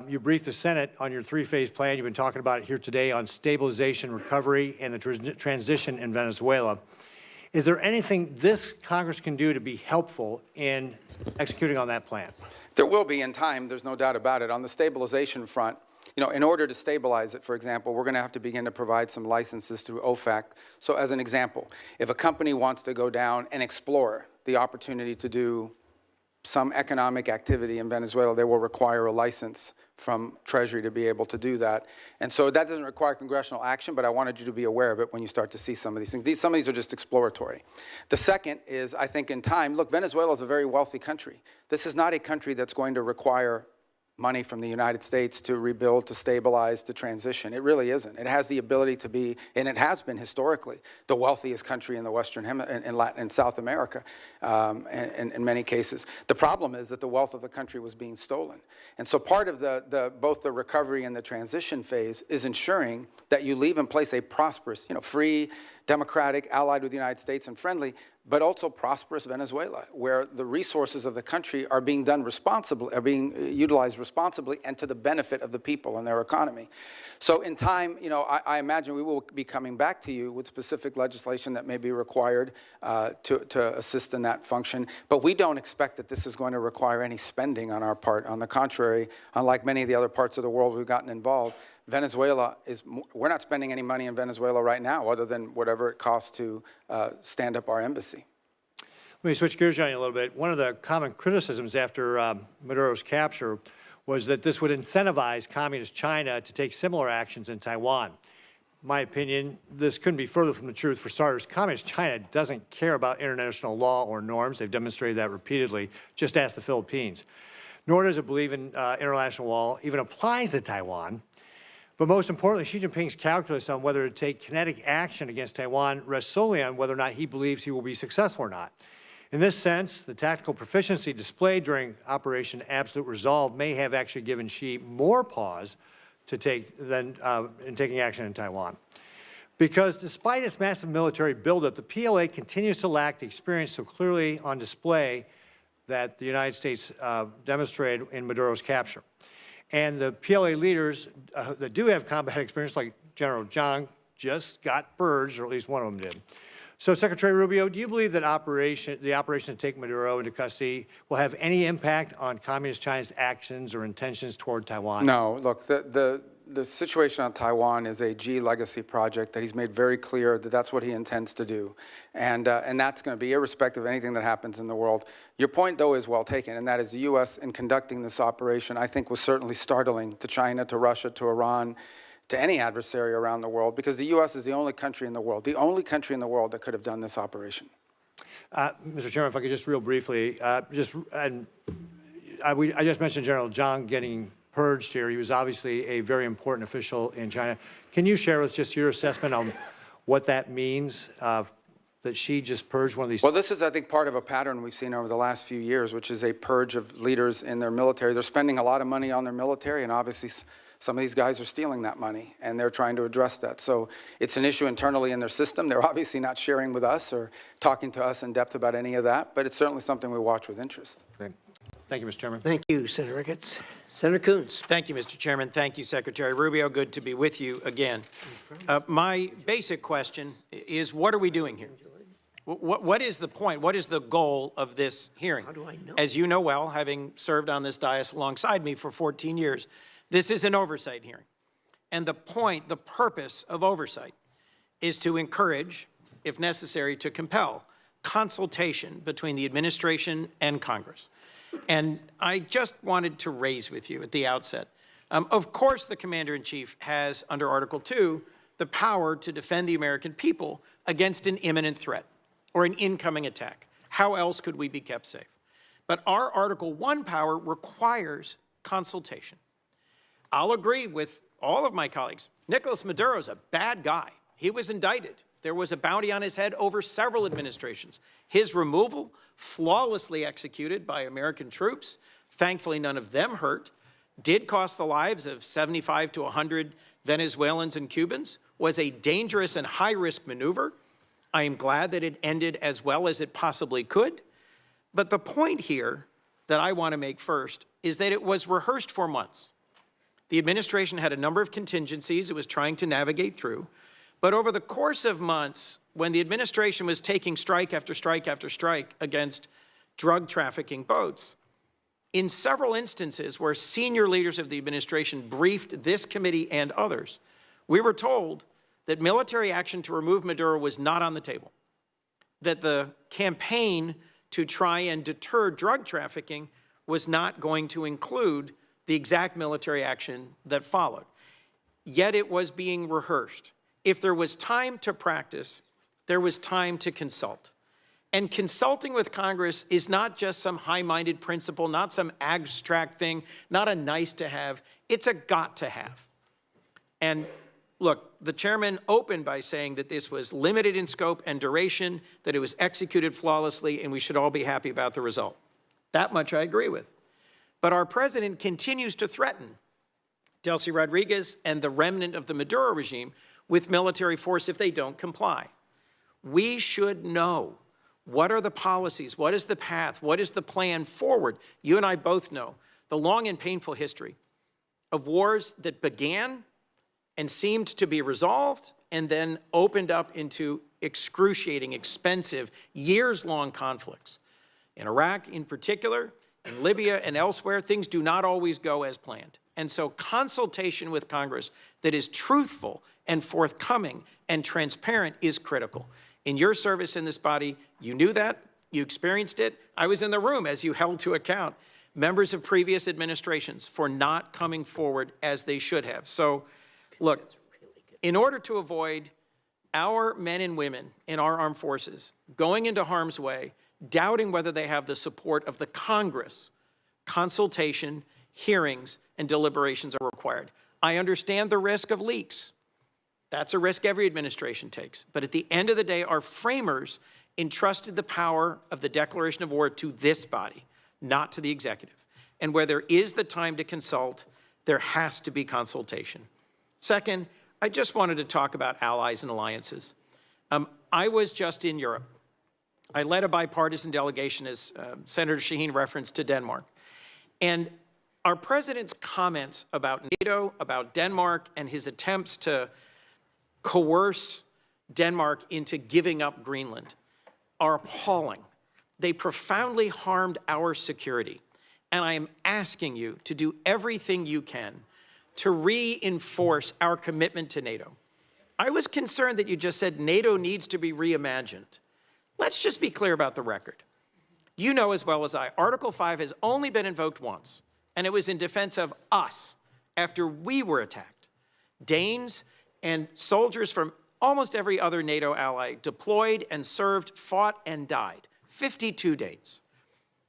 you briefed the Senate on your three-phase plan. You've been talking about it here today on stabilization, recovery, and the transition in Venezuela. Is there anything this Congress can do to be helpful in executing on that plan? There will be in time, there's no doubt about it. On the stabilization front, you know, in order to stabilize it, for example, we're going to have to begin to provide some licenses through OFAC. So as an example, if a company wants to go down and explore the opportunity to do some economic activity in Venezuela, they will require a license from Treasury to be able to do that. And so that doesn't require congressional action, but I wanted you to be aware of it when you start to see some of these things. Some of these are just exploratory. The second is, I think in time, look, Venezuela is a very wealthy country. This is not a country that's going to require money from the United States to rebuild, to stabilize, to transition. It really isn't. It has the ability to be, and it has been historically, the wealthiest country in the Western in Latin and South America, in many cases. The problem is that the wealth of the country was being stolen. And so part of both the recovery and the transition phase is ensuring that you leave in place a prosperous, free, democratic, allied with the United States and friendly, but also prosperous Venezuela, where the resources of the country are being done responsibly, are being utilized responsibly and to the benefit of the people and their economy. So in time, I imagine we will be coming back to you with specific legislation that may be required to assist in that function. But we don't expect that this is going to require any spending on our part. On the contrary, unlike many of the other parts of the world we've gotten involved, Venezuela we're not spending any money in Venezuela right now other than whatever it costs to stand up our embassy. Let me switch gears on you a little bit. One of the common criticisms after Maduro's capture was that this would incentivize communist China to take similar actions in Taiwan. In my opinion, this couldn't be further from the truth. For starters, communist China doesn't care about international law or norms. They've demonstrated that repeatedly. Just ask the Philippines. Nor does it believe in international law even applies to Taiwan. But most importantly, Xi Jinping's calculus on whether to take kinetic action against Taiwan rests solely on whether or not he believes he will be successful or not. In this sense, the tactical proficiency displayed during Operation Absolute Resolve may have actually given Xi more pause to in taking action in Taiwan. Because despite its massive military buildup, the PLA continues to lack the experience so clearly on display that the United States demonstrated in Maduro's capture. And the PLA leaders that do have combat experience, like General Zhang, just got purged, or at least one of them did. So, Secretary Rubio, do you believe that the operation to take Maduro into custody will have any impact on Communist China's actions or intentions toward Taiwan? No, look, the situation on Taiwan is a Xi legacy project that he's made very clear that that's what he intends to do. And that's going to be irrespective of anything that happens in the world. Your point, though, is well taken, and that is the U.S. in conducting this operation, I think, was certainly startling to China, to Russia, to Iran, to any adversary around the world, because the U.S. is the only country in the world that could have done this operation. Mr. Chairman, if I could just real briefly, I just mentioned General Zhang getting purged here. He was obviously a very important official in China. Can you share with us just your assessment on what that means, that Xi just purged one of these? Well, this is, I think, part of a pattern we've seen over the last few years, which is a purge of leaders in their military. They're spending a lot of money on their military, and obviously some of these guys are stealing that money, and they're trying to address that. So it's an issue internally in their system. They're obviously not sharing with us or talking to us in depth about any of that, but it's certainly something we watch with interest. Okay. Thank you, Mr. Chairman. Thank you, Senator Ricketts. Senator Coons. Thank you, Mr. Chairman. Thank you, Secretary Rubio. Good to be with you again. My basic question is, what are we doing here? What is the point? What is the goal of this hearing? How do I know? As you know well, having served on this dais alongside me for 14 years, this is an oversight hearing. And the purpose of oversight is to encourage, if necessary, to compel consultation between the administration and Congress. And I just wanted to raise with you at the outset, of course the Commander-in-Chief has, under Article 2, the power to defend the American people against an imminent threat or an incoming attack. How else could we be kept safe? But our Article 1 power requires consultation. I'll agree with all of my colleagues. Nicolas Maduro's a bad guy. He was indicted. There was a bounty on his head over several administrations. His removal, flawlessly executed by American troops, thankfully none of them hurt, did cost the lives of 75 to 100 Venezuelans and Cubans, was a dangerous and high-risk maneuver. I am glad that it ended as well as it possibly could. But the point here that I want to make first is that it was rehearsed for months. The administration had a number of contingencies it was trying to navigate through. But over the course of months, when the administration was taking strike after strike after strike against drug trafficking boats, in several instances where senior leaders of the administration briefed this committee and others, we were told that military action to remove Maduro was not on the table, that the campaign to try and deter drug trafficking was not going to include the exact military action that followed. Yet it was being rehearsed. If there was time to practice, there was time to consult. And consulting with Congress is not just some high-minded principle, not some abstract thing, not a nice to have, it's a got to have. And look, the chairman opened by saying that this was limited in scope and duration, that it was executed flawlessly, and we should all be happy about the result. That much I agree with. But our president continues to threaten Delcy Rodriguez and the remnant of the Maduro regime with military force if they don't comply. We should know what are the policies, what is the path, what is the plan forward. You and I both know the long and painful history of wars that began and seemed to be resolved and then opened up into excruciating, expensive, years-long conflicts. In Iraq in particular, in Libya and elsewhere, things do not always go as planned. And so consultation with Congress that is truthful and forthcoming and transparent is critical. In your service in this body, you knew that, you experienced it. I was in the room as you held to account members of previous administrations for not coming forward as they should have. So, look, in order to avoid our men and women in our armed forces going into harm's way, doubting whether they have the support of the Congress, consultation, hearings, and deliberations are required. I understand the risk of leaks. That's a risk every administration takes. But at the end of the day, our framers entrusted the power of the declaration of war to this body, not to the executive. And where there is the time to consult, there has to be consultation. Second, I just wanted to talk about allies and alliances. I was just in Europe. I led a bipartisan delegation, as Senator Shaheen referenced, to Denmark. And our president's comments about NATO, about Denmark, and his attempts to coerce Denmark into giving up Greenland are appalling. They profoundly harmed our security. And I am asking you to do everything you can to reinforce our commitment to NATO. I was concerned that you just said NATO needs to be reimagined. Let's just be clear about the record. You know as well as I, Article 5 has only been invoked once, and it was in defense of us after we were attacked. Danes and soldiers from almost every other NATO ally deployed and served, fought and died. 52 Danes.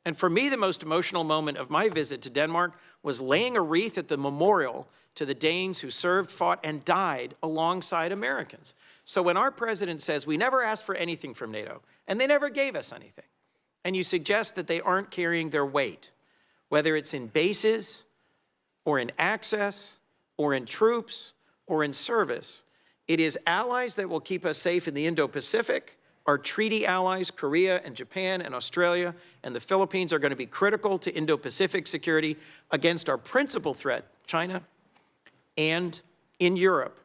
And for me, the most emotional moment of my visit to Denmark was laying a wreath at the memorial to the Danes who served, fought, and died alongside Americans. So when our president says we never asked for anything from NATO, and they never gave us anything, and you suggest that they aren't carrying their weight, whether it's in bases, or in access, or in troops, or in service, it is allies that will keep us safe in the Indo-Pacific. Our treaty allies, Korea and Japan and Australia and the Philippines, are going to be critical to Indo-Pacific security against our principal threat, China. And in Europe,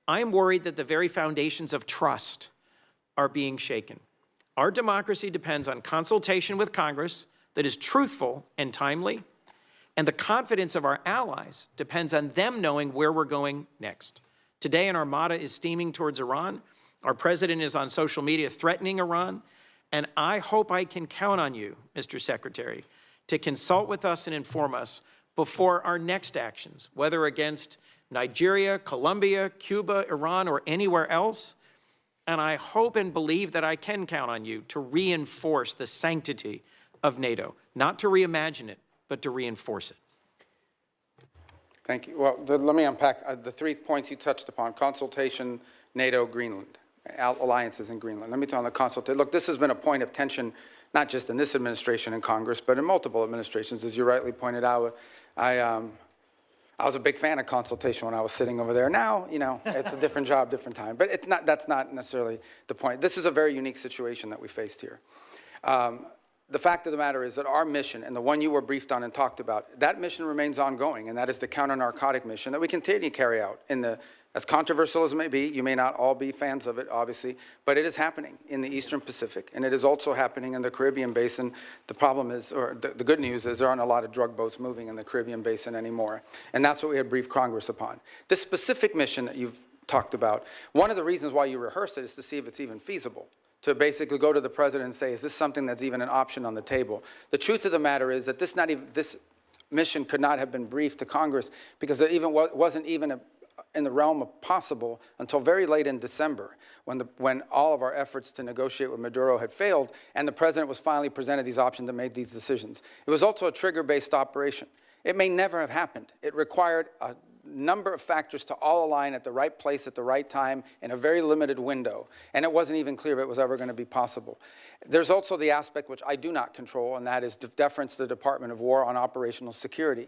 I'm worried that the very foundations of trust are being shaken. Our democracy depends on consultation with Congress that is truthful and timely, and the confidence of our allies depends on them knowing where we're going next. Today, an armada is steaming towards Iran. Our president is on social media threatening Iran, and I hope I can count on you, Mr. Secretary, to consult with us and inform us before our next actions, whether against Nigeria, Colombia, Cuba, Iran, or anywhere else. And I hope and believe that I can count on you to reinforce the sanctity of NATO, not to reimagine it, but to reinforce it. Thank you. Well, let me unpack the 3 points you touched upon: consultation, NATO, Greenland, alliances in Greenland. Let me tell you on the consultation. Look, this has been a point of tension, not just in this administration and Congress, but in multiple administrations. As you rightly pointed out, I was a big fan of consultation when I was sitting over there. Now, you know, it's a different job, different time. But it's not, that's not necessarily the point. This is a very unique situation that we faced here. The fact of the matter is that our mission, and the one you were briefed on and talked about, that mission remains ongoing, and that is the counter-narcotic mission that we continue to carry out in the, as controversial as it may be. You may not all be fans of it, obviously, but it is happening in the Eastern Pacific, and it is also happening in the Caribbean Basin. The problem is, or the good news is, there aren't a lot of drug boats moving in the Caribbean Basin anymore, and that's what we had briefed Congress upon. This specific mission that you've talked about, one of the reasons why you rehearse it is to see if it's even feasible, to basically go to the president and say, is this something that's even an option on the table? The truth of the matter is that this mission could not have been briefed to Congress because it wasn't even in the realm of possible until very late in December, when all of our efforts to negotiate with Maduro had failed, and the president was finally presented these options and made these decisions. It was also a trigger-based operation. It may never have happened. It required a number of factors to all align at the right place at the right time in a very limited window, and it wasn't even clear if it was ever going to be possible. There's also the aspect which I do not control, and that is deference to the Department of War on operational security.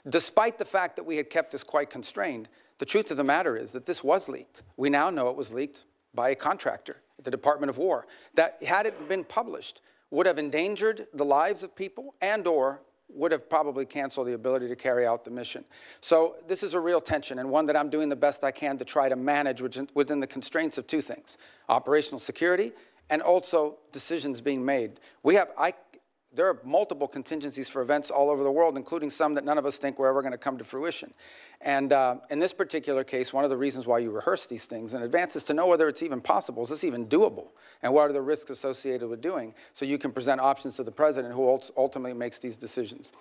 Despite the fact that we had kept this quite constrained, the truth of the matter is that this was leaked. We now know it was leaked by a contractor at the Department of War that, had it been published, would have endangered the lives of people and/or would have probably canceled the ability to carry out the mission. So this is a real tension, and one that I'm doing the best I can to try to manage within the constraints of two things: operational security and also decisions being made. There are multiple contingencies for events all over the world, including some that none of us think were ever going to come to fruition. And in this particular case, one of the reasons why you rehearse these things in advance is to know whether it's even possible. Is this even doable? And what are the risks associated with doing? So you can present options to the president, who ultimately makes these decisions.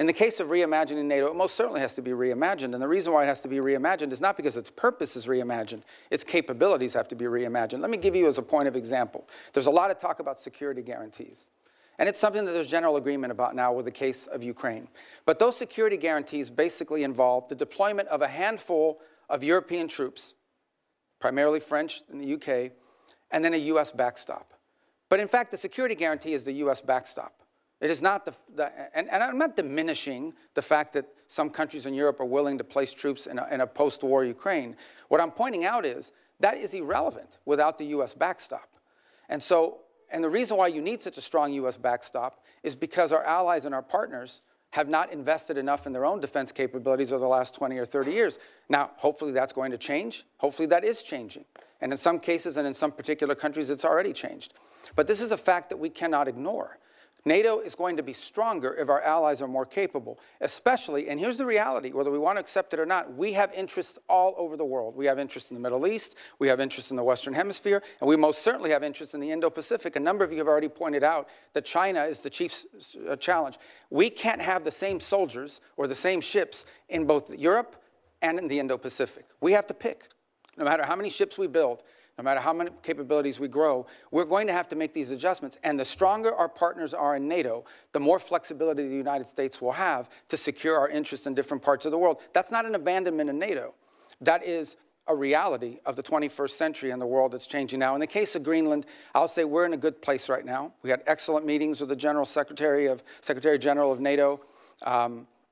In the case of reimagining NATO, it most certainly has to be reimagined. And the reason why it has to be reimagined is not because its purpose is reimagined. Its capabilities have to be reimagined. Let me give you as a point of example. There's a lot of talk about security guarantees. And it's something that there's general agreement about now with the case of Ukraine. But those security guarantees basically involve the deployment of a handful of European troops, primarily French in the UK, and then a US backstop. But in fact, the security guarantee is the U.S. backstop. It is not and I'm not diminishing the fact that some countries in Europe are willing to place troops in a post-war Ukraine. What I'm pointing out is that is irrelevant without the U.S. backstop. And the reason why you need such a strong U.S. backstop is because our allies and our partners have not invested enough in their own defense capabilities over the last 20 or 30 years. Now, hopefully that's going to change. Hopefully that is changing. And in some cases and in some particular countries, it's already changed. But this is a fact that we cannot ignore. NATO is going to be stronger if our allies are more capable, especially, and here's the reality, whether we want to accept it or not, we have interests all over the world. We have interests in the Middle East, we have interests in the Western Hemisphere, and we most certainly have interests in the Indo-Pacific. A number of you have already pointed out that China is the chief challenge. We can't have the same soldiers or the same ships in both Europe and in the Indo-Pacific. We have to pick. No matter how many ships we build, no matter how many capabilities we grow, we're going to have to make these adjustments. And the stronger our partners are in NATO, the more flexibility the United States will have to secure our interests in different parts of the world. That's not an abandonment of NATO. That is a reality of the 21st century and the world that's changing now. In the case of Greenland, I'll say we're in a good place right now. We had excellent meetings with the Secretary General of NATO.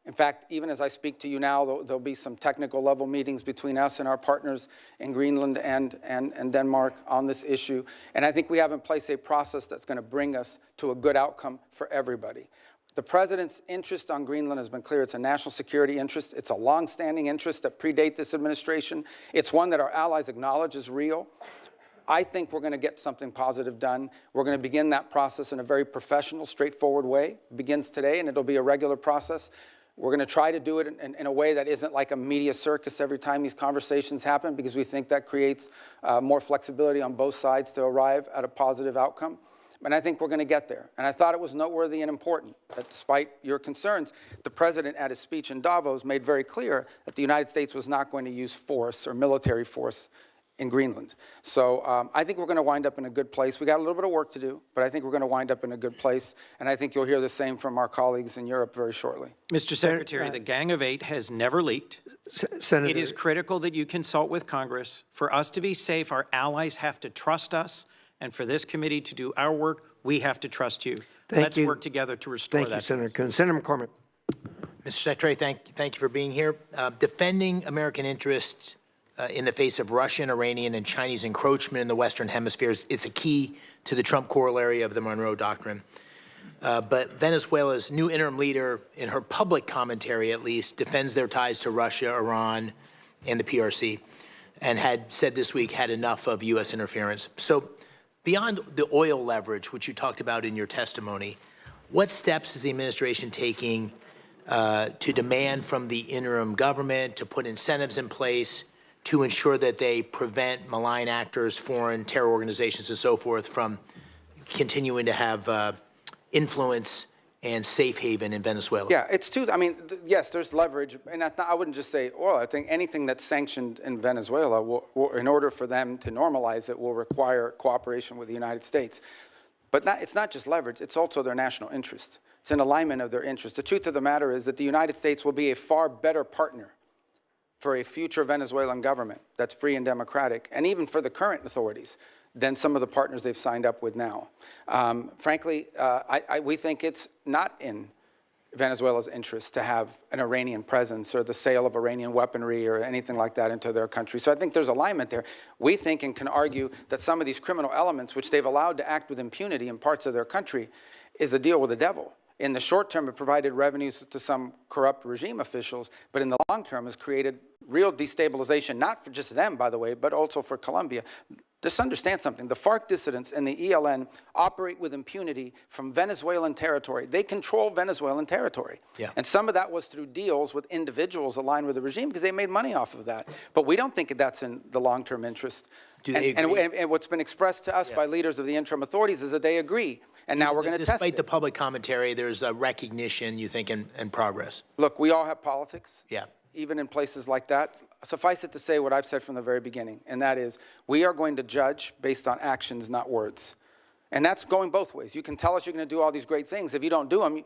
In fact, even as I speak to you now, there'll be some technical level meetings between us and our partners in Greenland and Denmark on this issue. And I think we have in place a process that's going to bring us to a good outcome for everybody. The President's interest on Greenland has been clear. It's a national security interest. It's a long-standing interest that predates this administration. It's one that our allies acknowledge is real. I think we're going to get something positive done. We're going to begin that process in a very professional, straightforward way. It begins today, and it'll be a regular process. We're going to try to do it in a way that isn't like a media circus every time these conversations happen, because we think that creates more flexibility on both sides to arrive at a positive outcome. And I think we're going to get there. And I thought it was noteworthy and important that despite your concerns, the President at his speech in Davos made very clear that the United States was not going to use force or military force in Greenland. So I think we're going to wind up in a good place. We got a little bit of work to do, but I think we're going to wind up in a good place. And I think you'll hear the same from our colleagues in Europe very shortly. Mr. Secretary, the Gang of Eight has never leaked. Senator, It is critical that you consult with Congress. For us to be safe, our allies have to trust us. And for this committee to do our work, we have to trust you. Let's work together to restore that. Thank you, Senator Coons. Senator McCormick. Mr. Secretary, thank you for being here. Defending American interests in the face of Russian, Iranian, and Chinese encroachment in the Western hemispheres, it's a key to the Trump corollary of the Monroe Doctrine. But Venezuela's new interim leader, in her public commentary at least, defends their ties to Russia, Iran, and the PRC, and had said this week had enough of U.S. interference. So beyond the oil leverage, which you talked about in your testimony, what steps is the administration taking to demand from the interim government to put incentives in place to ensure that they prevent malign actors, foreign terror organizations, and so forth from continuing to have influence and safe haven in Venezuela? Yeah, it's two. I mean, yes, there's leverage, and I wouldn't just say oil. I think anything that's sanctioned in Venezuela, will, in order for them to normalize it, will require cooperation with the United States. But it's not just leverage, it's also their national interest. It's an alignment of their interest. The truth of the matter is that the United States will be a far better partner for a future Venezuelan government that's free and democratic, and even for the current authorities, than some of the partners they've signed up with now. Frankly, we think it's not in Venezuela's interest to have an Iranian presence or the sale of Iranian weaponry or anything like that into their country. So I think there's alignment there. We think and can argue that some of these criminal elements, which they've allowed to act with impunity in parts of their country, is a deal with the devil. In the short term, it provided revenues to some corrupt regime officials, but in the long term has created real destabilization, not for just them, by the way, but also for Colombia. Just understand something. The FARC dissidents and the ELN operate with impunity from Venezuelan territory. They control Venezuelan territory. Yeah. And some of that was through deals with individuals aligned with the regime because they made money off of that. But we don't think that's in the long-term interest. Do they agree? And what's been expressed to us by leaders of the interim authorities is that they agree. And now we're going to test it. Despite the public commentary, there's a recognition, you think, and progress. Look, we all have politics. Yeah. Even in places like that. Suffice it to say what I've said from the very beginning, and that is we are going to judge based on actions, not words. And that's going both ways. You can tell us you're going to do all these great things. If you don't do them, you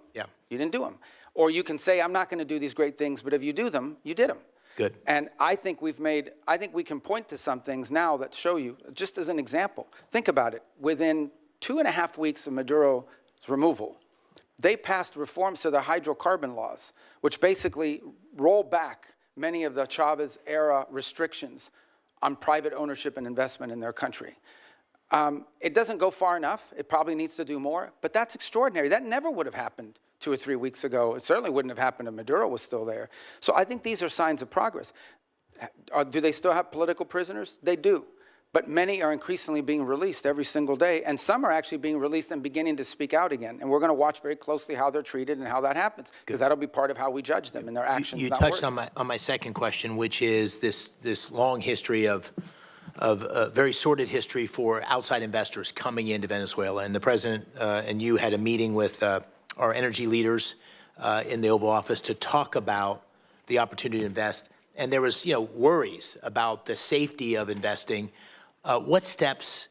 didn't do them. Or you can say, I'm not going to do these great things, but if you do them, you did them. Good. And I think we can point to some things now that show you, just as an example. Think about it. Within 2.5 weeks of Maduro's removal, they passed reforms to the hydrocarbon laws, which basically roll back many of the Chavez-era restrictions on private ownership and investment in their country. It doesn't go far enough. It probably needs to do more, but that's extraordinary. That never would have happened 2 or 3 weeks ago. It certainly wouldn't have happened if Maduro was still there. So I think these are signs of progress. Do they still have political prisoners? They do. But many are increasingly being released every single day, and some are actually being released and beginning to speak out again. And we're going to watch very closely how they're treated and how that happens, because that'll be part of how we judge them and their actions. You touched on my second question, which is this long history of a very sordid history for outside investors coming into Venezuela. And the president and you had a meeting with our energy leaders in the Oval Office to talk about the opportunity to invest. And there was, worries about the safety of investing. What steps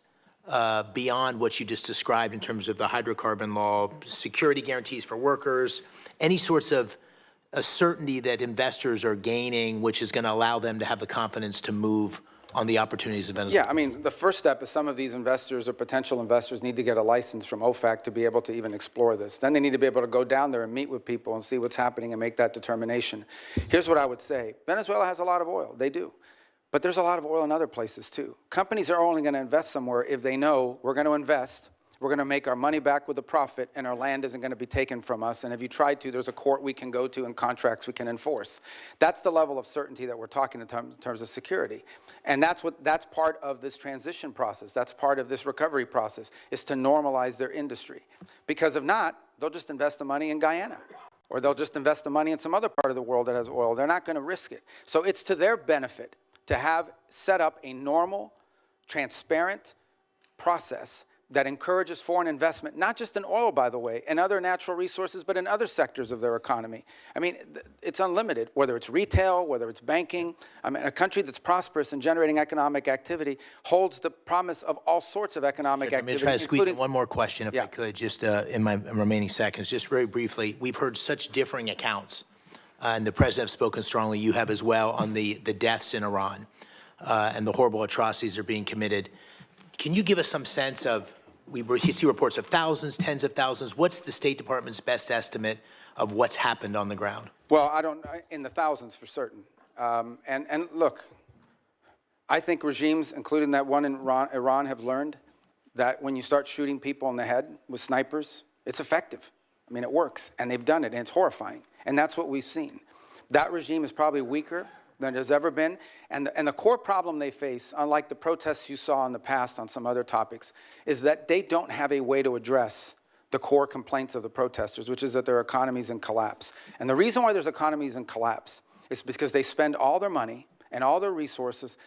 beyond what you just described in terms of the hydrocarbon law, security guarantees for workers, any sorts of certainty that investors are gaining, which is going to allow them to have the confidence to move on the opportunities of Venezuela? Yeah, I mean, the first step is some of these investors or potential investors need to get a license from OFAC to be able to even explore this. Then they need to be able to go down there and meet with people and see what's happening and make that determination. Here's what I would say. Venezuela has a lot of oil. They do. But there's a lot of oil in other places, too. Companies are only going to invest somewhere if they know we're going to invest, we're going to make our money back with a profit, and our land isn't going to be taken from us. And if you try to, there's a court we can go to and contracts we can enforce. That's the level of certainty that we're talking in terms of security. And that's part of this transition process. That's part of this recovery process, is to normalize their industry. Because if not, they'll just invest the money in Guyana, or they'll just invest the money in some other part of the world that has oil. They're not going to risk it. So it's to their benefit to have set up a normal, transparent process that encourages foreign investment, not just in oil, by the way, and other natural resources, but in other sectors of their economy. I mean, it's unlimited, whether it's retail, whether it's banking. I mean, a country that's prosperous and generating economic activity holds the promise of all sorts of economic activity. I'm going to try to squeeze in one more question, if I could, just in my remaining seconds. Just very briefly, we've heard such differing accounts, and the president has spoken strongly, you have as well, on the deaths in Iran and the horrible atrocities that are being committed. Can you give us some sense of, we see reports of thousands, tens of thousands. What's the State Department's best estimate of what's happened on the ground? Well, in the thousands for certain. And look, I think regimes, including that one in Iran, have learned that when you start shooting people in the head with snipers, it's effective. I mean, it works, and they've done it, and it's horrifying. And that's what we've seen. That regime is probably weaker than it has ever been. And the core problem they face, unlike the protests you saw in the past on some other topics, is that they don't have a way to address the core complaints of the protesters, which is that their economy's in collapse. And the reason why there's economies in collapse is because they spend all their money and all their resources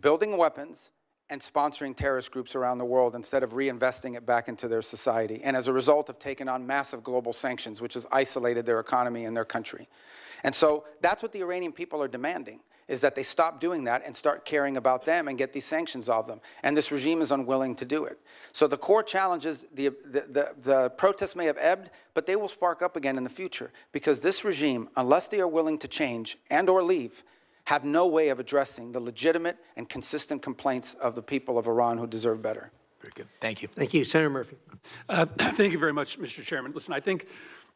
building weapons and sponsoring terrorist groups around the world instead of reinvesting it back into their society. And as a result, have taken on massive global sanctions, which has isolated their economy and their country. And so that's what the Iranian people are demanding, is that they stop doing that and start caring about them and get these sanctions off them. And this regime is unwilling to do it. So the core challenge is the protests may have ebbed, but they will spark up again in the future, because this regime, unless they are willing to change and or leave, have no way of addressing the legitimate and consistent complaints of the people of Iran who deserve better. Very good. Thank you. Thank you. Senator Murphy. Thank you very much, Mr. Chairman. Listen, I think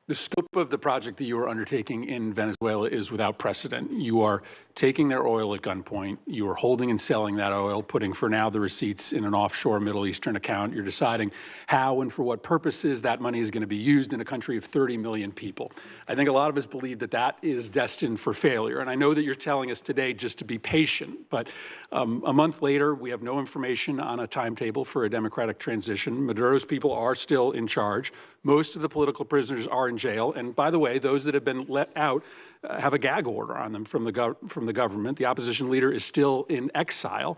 the scope of the project that you are undertaking in Venezuela is without precedent. You are taking their oil at gunpoint. You are holding and selling that oil, putting for now the receipts in an offshore Middle Eastern account. You're deciding how and for what purposes that money is going to be used in a country of 30 million people. I think a lot of us believe that that is destined for failure. And I know that you're telling us today just to be patient, but a month later, we have no information on a timetable for a democratic transition. Maduro's people are still in charge. Most of the political prisoners are in jail. And by the way, those that have been let out have a gag order on them from the government. The opposition leader is still in exile.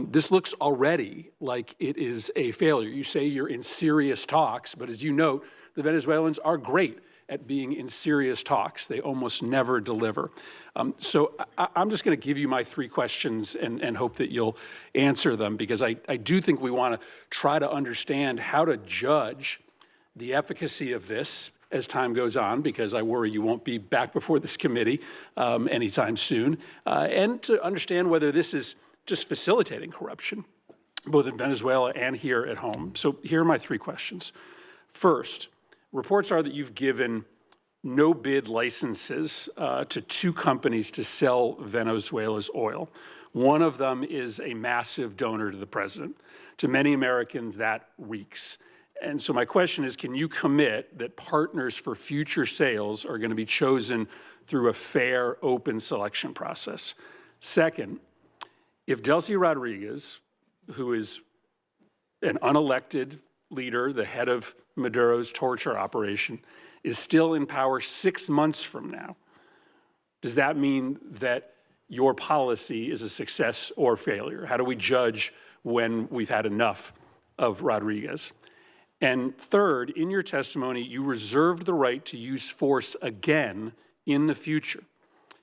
This looks already like it is a failure. You say you're in serious talks, but as you note, the Venezuelans are great at being in serious talks. They almost never deliver. So I'm just going to give you my three questions and hope that you'll answer them, because I do think we want to try to understand how to judge the efficacy of this as time goes on, because I worry you won't be back before this committee anytime soon, and to understand whether this is just facilitating corruption. both in Venezuela and here at home. So here are my three questions. First, reports are that you've given no-bid licenses to two companies to sell Venezuela's oil. One of them is a massive donor to the president. To many Americans, that reeks. And so my question is, can you commit that partners for future sales are going to be chosen through a fair, open selection process? Second, if Delcy Rodriguez, who is an unelected leader, the head of Maduro's torture operation, is still in power 6 months from now, does that mean that your policy is a success or failure? How do we judge when we've had enough of Rodriguez? And third, in your testimony, you reserved the right to use force again in the future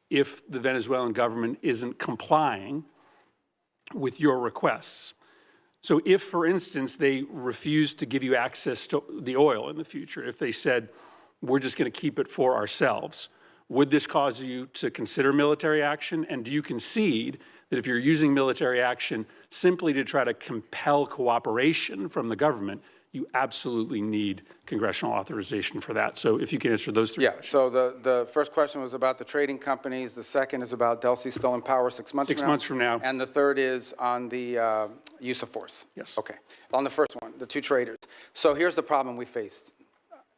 if the Venezuelan government isn't complying with your requests. So if, for instance, they refused to give you access to the oil in the future, if they said, we're just going to keep it for ourselves, would this cause you to consider military action? And do you concede that if you're using military action simply to try to compel cooperation from the government, you absolutely need congressional authorization for that? So if you can answer those three questions. So the first question was about the trading companies. The second is about Delcy still in power 6 months from now. 6 months from now. And the third is on the use of force. Yes. Okay. On the first one, the two traders. So here's the problem we faced.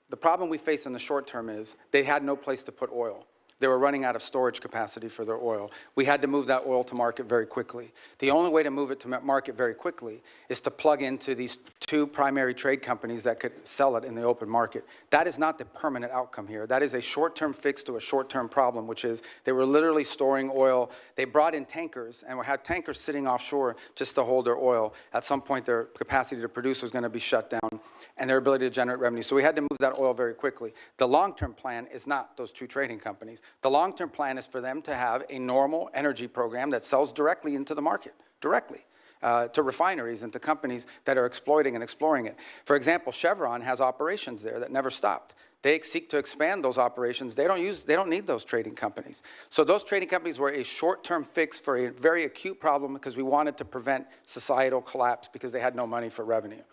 The problem we faced in the short term is they had no place to put oil. They were running out of storage capacity for their oil. We had to move that oil to market very quickly. The only way to move it to market very quickly is to plug into these two primary trade companies that could sell it in the open market. That is not the permanent outcome here. That is a short-term fix to a short-term problem, which is they were literally storing oil. They brought in tankers and had tankers sitting offshore just to hold their oil. At some point, their capacity to produce was going to be shut down and their ability to generate revenue. So we had to move that oil very quickly. The long-term plan is not those two trading companies. The long-term plan is for them to have a normal energy program that sells directly into the market, directly, to refineries and to companies that are exploiting and exploring it. For example, Chevron has operations there that never stopped. They seek to expand those operations. They don't need those trading companies. So those trading companies were a short-term fix for a very acute problem because we wanted to prevent societal collapse because they had no money for revenue.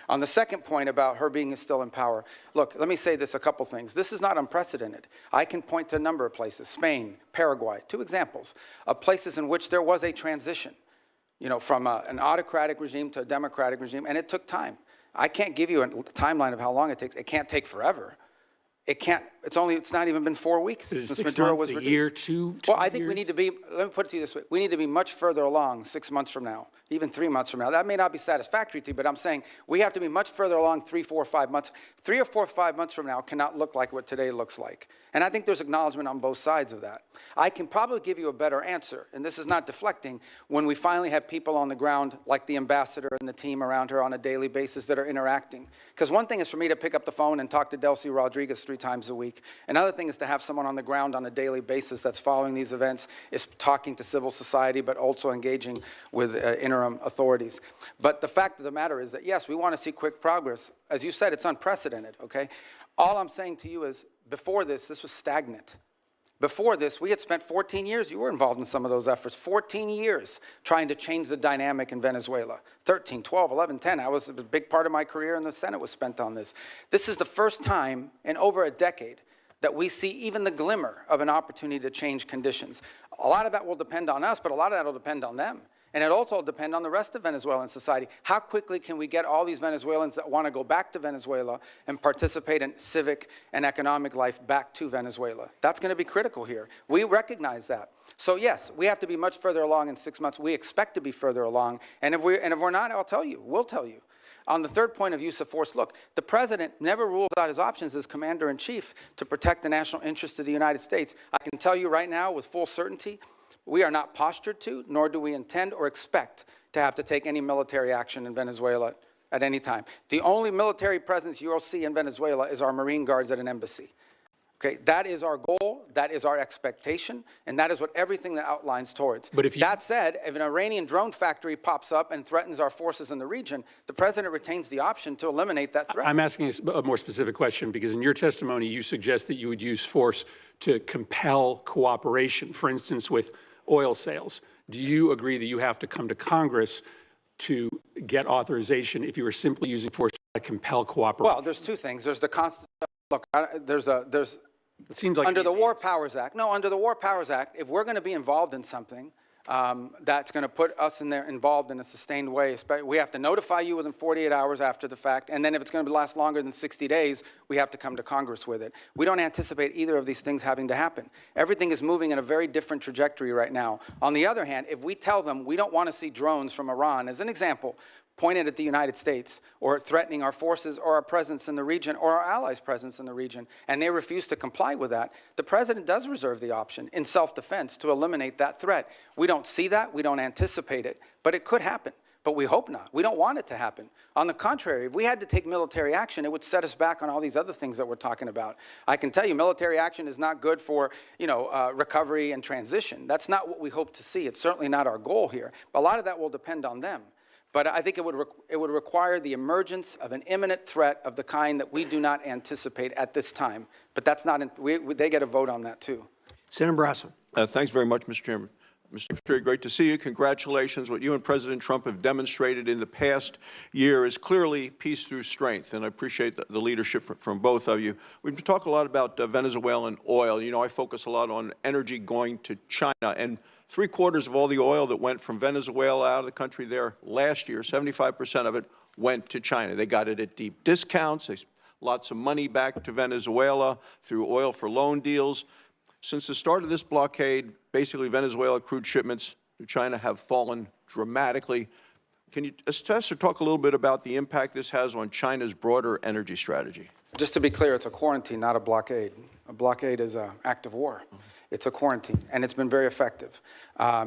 On the second point about her being still in power, look, let me say this, a couple things. This is not unprecedented. I can point to a number of places, Spain, Paraguay, two examples of places in which there was a transition, from an autocratic regime to a democratic regime, and it took time. I can't give you a timeline of how long it takes. It can't take forever. It's not even been 4 weeks since Maduro was reduced. A year, two Well, I think years? we need to be, let me put it to you this way, we need to be much further along 6 months from now, even 3 months from now. That may not be satisfactory to you, but I'm saying we have to be much further along 3, 4, 5 months. 3 or 4, 5 months from now cannot look like what today looks like. And I think there's acknowledgement on both sides of that. I can probably give you a better answer, and this is not deflecting, when we finally have people on the ground like the ambassador and the team around her on a daily basis that are interacting. Because one thing is for me to pick up the phone and talk to Delcy Rodriguez 3 times a week. Another thing is to have someone on the ground on a daily basis that's following these events, is talking to civil society, but also engaging with interim authorities. But the fact of the matter is that, yes, we want to see quick progress. As you said, it's unprecedented, okay? All I'm saying to you is, before this was stagnant. Before this, we had spent 14 years, you were involved in some of those efforts, 14 years trying to change the dynamic in Venezuela. 13, 12, 11, 10, it was a big part of my career in the Senate was spent on this. This is the first time in over a decade that we see even the glimmer of an opportunity to change conditions. A lot of that will depend on us, but a lot of that will depend on them. And it also will depend on the rest of Venezuelan society. How quickly can we get all these Venezuelans that want to go back to Venezuela and participate in civic and economic life back to Venezuela? That's going to be critical here. We recognize that. So yes, we have to be much further along in 6 months. We expect to be further along. And if we're not, I'll tell you, we'll tell you. On the third point of use of force, look, the president never ruled out his options as commander-in-chief to protect the national interest of the United States. I can tell you right now with full certainty, we are not postured to, nor do we intend or expect to have to take any military action in Venezuela at any time. The only military presence you will see in Venezuela is our Marine Guards at an embassy. Okay, that is our goal, that is our expectation, and that is what everything that outlines towards. But if you... That said, if an Iranian drone factory pops up and threatens our forces in the region, the president retains the option to eliminate that threat. I'm asking a more specific question because in your testimony, you suggest that you would use force to compel cooperation, for instance, with oil sales. Do you agree that you have to come to Congress to get authorization if you were simply using force to compel cooperation? Well, there's two things. There's the look, there's It seems like under an the easy War answer. Powers Act. No, under the War Powers Act, if we're going to be involved in something that's going to put us involved in a sustained way, we have to notify you within 48 hours after the fact, and then if it's going to last longer than 60 days, we have to come to Congress with it. We don't anticipate either of these things having to happen. Everything is moving in a very different trajectory right now. On the other hand, if we tell them we don't want to see drones from Iran, as an example, pointed at the United States or threatening our forces or our presence in the region or our allies' presence in the region, and they refuse to comply with that, the president does reserve the option in self-defense to eliminate that threat. We don't see that, we don't anticipate it, but it could happen. But we hope not. We don't want it to happen. On the contrary, if we had to take military action, it would set us back on all these other things that we're talking about. I can tell you military action is not good for, recovery and transition. That's not what we hope to see. It's certainly not our goal here. But a lot of that will depend on them. But I think it would require the emergence of an imminent threat of the kind that we do not anticipate at this time. But that's not, they get a vote on that too. Senator Brasso. Thanks very much, Mr. Chairman. Mr. Secretary, great to see you. Congratulations. What you and President Trump have demonstrated in the past year is clearly peace through strength, and I appreciate the leadership from both of you. We've been talking a lot about Venezuelan oil. You know, I focus a lot on energy going to China, and 3/4 of all the oil that went from Venezuela out of the country there last year, 75% of it went to China. They got it at deep discounts. Lots of money back to Venezuela through oil for loan deals. Since the start of this blockade, basically Venezuela crude shipments to China have fallen dramatically. Can you assess or talk a little bit about the impact this has on China's broader energy strategy? Just to be clear, it's a quarantine, not a blockade. A blockade is an act of war. It's a quarantine, and it's been very effective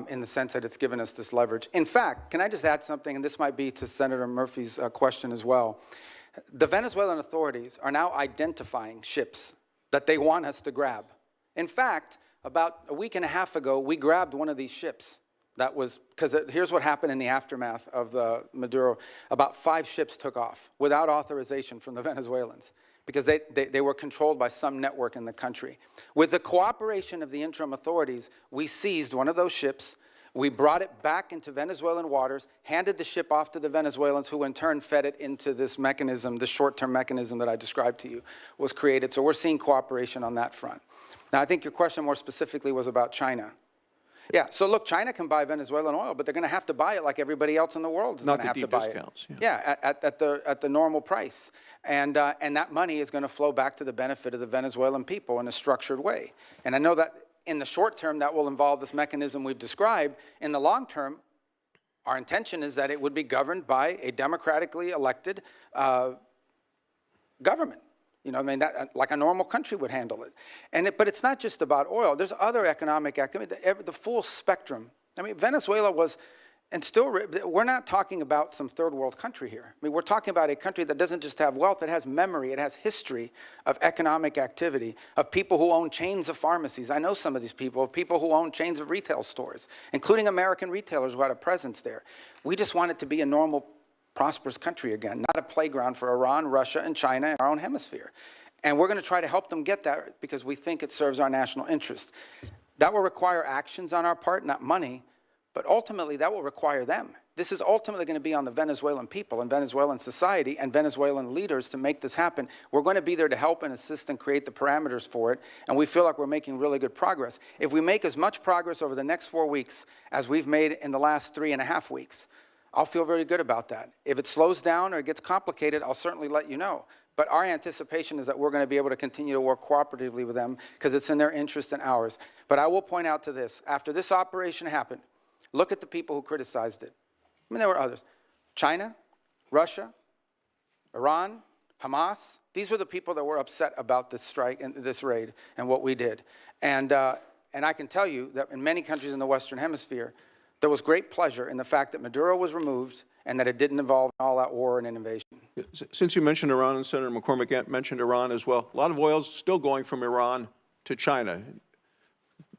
in the sense that it's given us this leverage. In fact, can I just add something, and this might be to Senator Murphy's question as well. The Venezuelan authorities are now identifying ships that they want us to grab. In fact, about a week and a half ago, we grabbed one of these ships. That was, because here's what happened in the aftermath of the Maduro. About 5 ships took off without authorization from the Venezuelans because they were controlled by some network in the country. With the cooperation of the interim authorities, we seized one of those ships. We brought it back into Venezuelan waters, handed the ship off to the Venezuelans, who in turn fed it into this mechanism, this short-term mechanism that I described to you was created. So we're seeing cooperation on that front. Now, I think your question more specifically was about China. Yeah, so look, China can buy Venezuelan oil, but they're going to have to buy it like everybody else in the world is going to have to buy it. Not the deep discounts. Yeah, at the normal price. And that money is going to flow back to the benefit of the Venezuelan people in a structured way. And I know that in the short term, that will involve this mechanism we've described. In the long term, our intention is that it would be governed by a democratically elected government. You know, I mean, like a normal country would handle it. But it's not just about oil. There's other economic activity, the full spectrum. I mean, Venezuela was, and still, we're not talking about some third world country here. I mean, we're talking about a country that doesn't just have wealth, it has memory, it has history of economic activity, of people who own chains of pharmacies. I know some of these people who own chains of retail stores, including American retailers who had a presence there. We just want it to be a normal, prosperous country again, not a playground for Iran, Russia, and China in our own hemisphere. And we're going to try to help them get that because we think it serves our national interest. That will require actions on our part, not money, but ultimately that will require them. This is ultimately going to be on the Venezuelan people and Venezuelan society and Venezuelan leaders to make this happen. We're going to be there to help and assist and create the parameters for it, and we feel like we're making really good progress. If we make as much progress over the next 4 weeks as we've made in the last 3.5 weeks, I'll feel very good about that. If it slows down or it gets complicated, I'll certainly let you know. But our anticipation is that we're going to be able to continue to work cooperatively with them because it's in their interest and ours. But I will point out to this. After this operation happened, look at the people who criticized it. I mean, there were others. China, Russia, Iran, Hamas. These were the people that were upset about this strike and this raid and what we did. And I can tell you that in many countries in the Western Hemisphere, there was great pleasure in the fact that Maduro was removed and that it didn't involve all that war and an invasion. Since you mentioned Iran, and Senator McCormick mentioned Iran as well, a lot of oil is still going from Iran to China.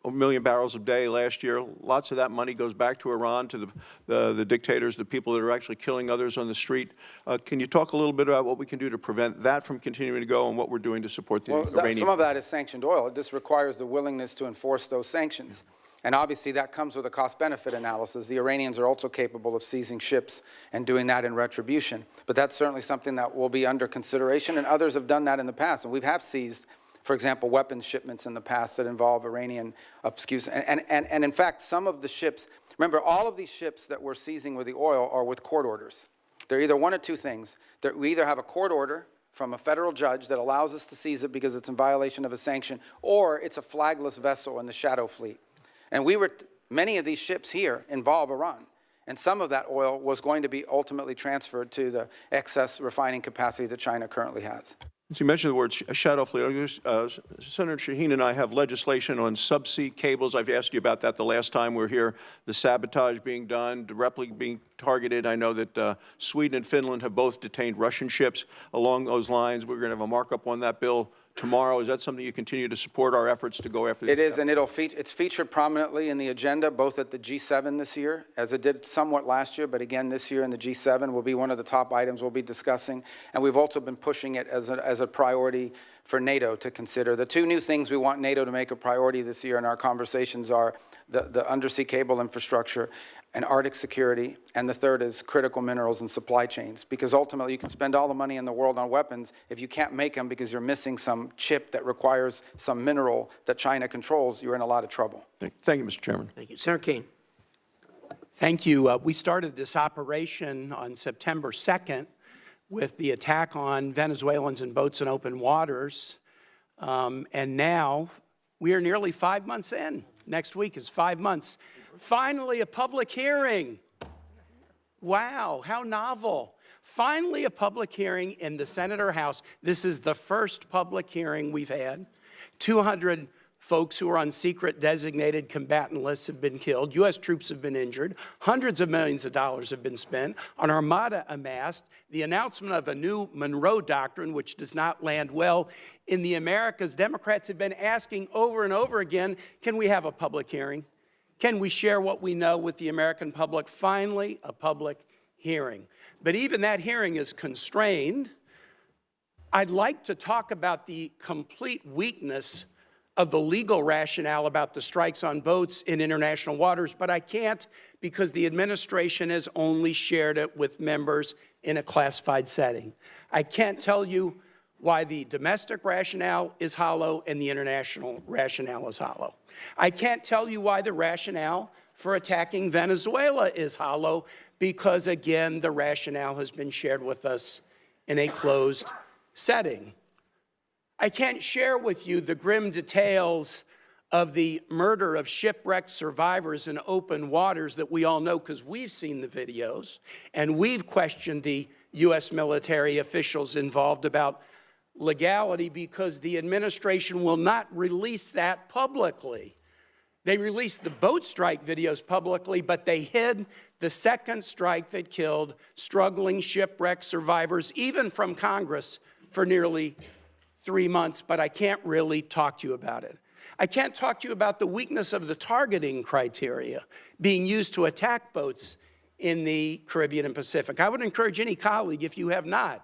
1 million barrels a day last year. Lots of that money goes back to Iran, to the dictators, the people that are actually killing others on the street. Can you talk a little bit about what we can do to prevent that from continuing to go and what we're doing to support the Iranian? Some of that is sanctioned oil. It just requires the willingness to enforce those sanctions. And obviously, that comes with a cost-benefit analysis. The Iranians are also capable of seizing ships and doing that in retribution. But that's certainly something that will be under consideration, and others have done that in the past. And we have seized, for example, weapons shipments in the past that involve Iranian excuse. And in fact, some of the ships, remember, all of these ships that we're seizing with the oil are with court orders. They're either one of two things. We either have a court order from a federal judge that allows us to seize it because it's in violation of a sanction, or it's a flagless vessel in the shadow fleet. And many of these ships here involve Iran. And some of that oil was going to be ultimately transferred to the excess refining capacity that China currently has. Since you mentioned the word shadow fleet, Senator Shaheen and I have legislation on subsea cables. I've asked you about that the last time we were here. The sabotage being done, directly being targeted. I know that Sweden and Finland have both detained Russian ships along those lines. We're going to have a markup on that bill tomorrow. Is that something you continue to support our efforts to go after? It is, and it's featured prominently in the agenda, both at the G7 this year, as it did somewhat last year, but again this year in the G7 will be one of the top items we'll be discussing. And we've also been pushing it as a priority for NATO to consider. The two new things we want NATO to make a priority this year in our conversations are the undersea cable infrastructure and Arctic security, and the third is critical minerals and supply chains, because ultimately you can spend all the money in the world on weapons. If you can't make them because you're missing some chip that requires some mineral that China controls, you're in a lot of trouble. Thank you, Mr. Chairman. Thank you. Senator Kaine. Thank you. We started this operation on September 2nd with the attack on Venezuelans and boats in open waters. And now we are nearly 5 months in. Next week is 5 months. Finally, a public hearing. Wow, how novel. Finally, a public hearing in the Senate or House. This is the first public hearing we've had. 200 folks who are on secret designated combatant lists have been killed. U.S. troops have been injured. Hundreds of millions of dollars have been spent. An armada amassed. The announcement of a new Monroe Doctrine, which does not land well in the Americas. Democrats have been asking over and over again, can we have a public hearing? Can we share what we know with the American public? Finally, a public hearing. But even that hearing is constrained. I'd like to talk about the complete weakness of the legal rationale about the strikes on boats in international waters, but I can't because the administration has only shared it with members in a classified setting. I can't tell you why the domestic rationale is hollow and the international rationale is hollow. I can't tell you why the rationale for attacking Venezuela is hollow because, again, the rationale has been shared with us in a closed setting. I can't share with you the grim details of the murder of shipwrecked survivors in open waters that we all know because we've seen the videos and we've questioned the U.S. military officials involved about legality because the administration will not release that publicly. They released the boat strike videos publicly, but they hid the second strike that killed struggling shipwreck survivors, even from Congress, for nearly 3 months, but I can't really talk to you about it. I can't talk to you about the weakness of the targeting criteria being used to attack boats in the Caribbean and Pacific. I would encourage any colleague, if you have not,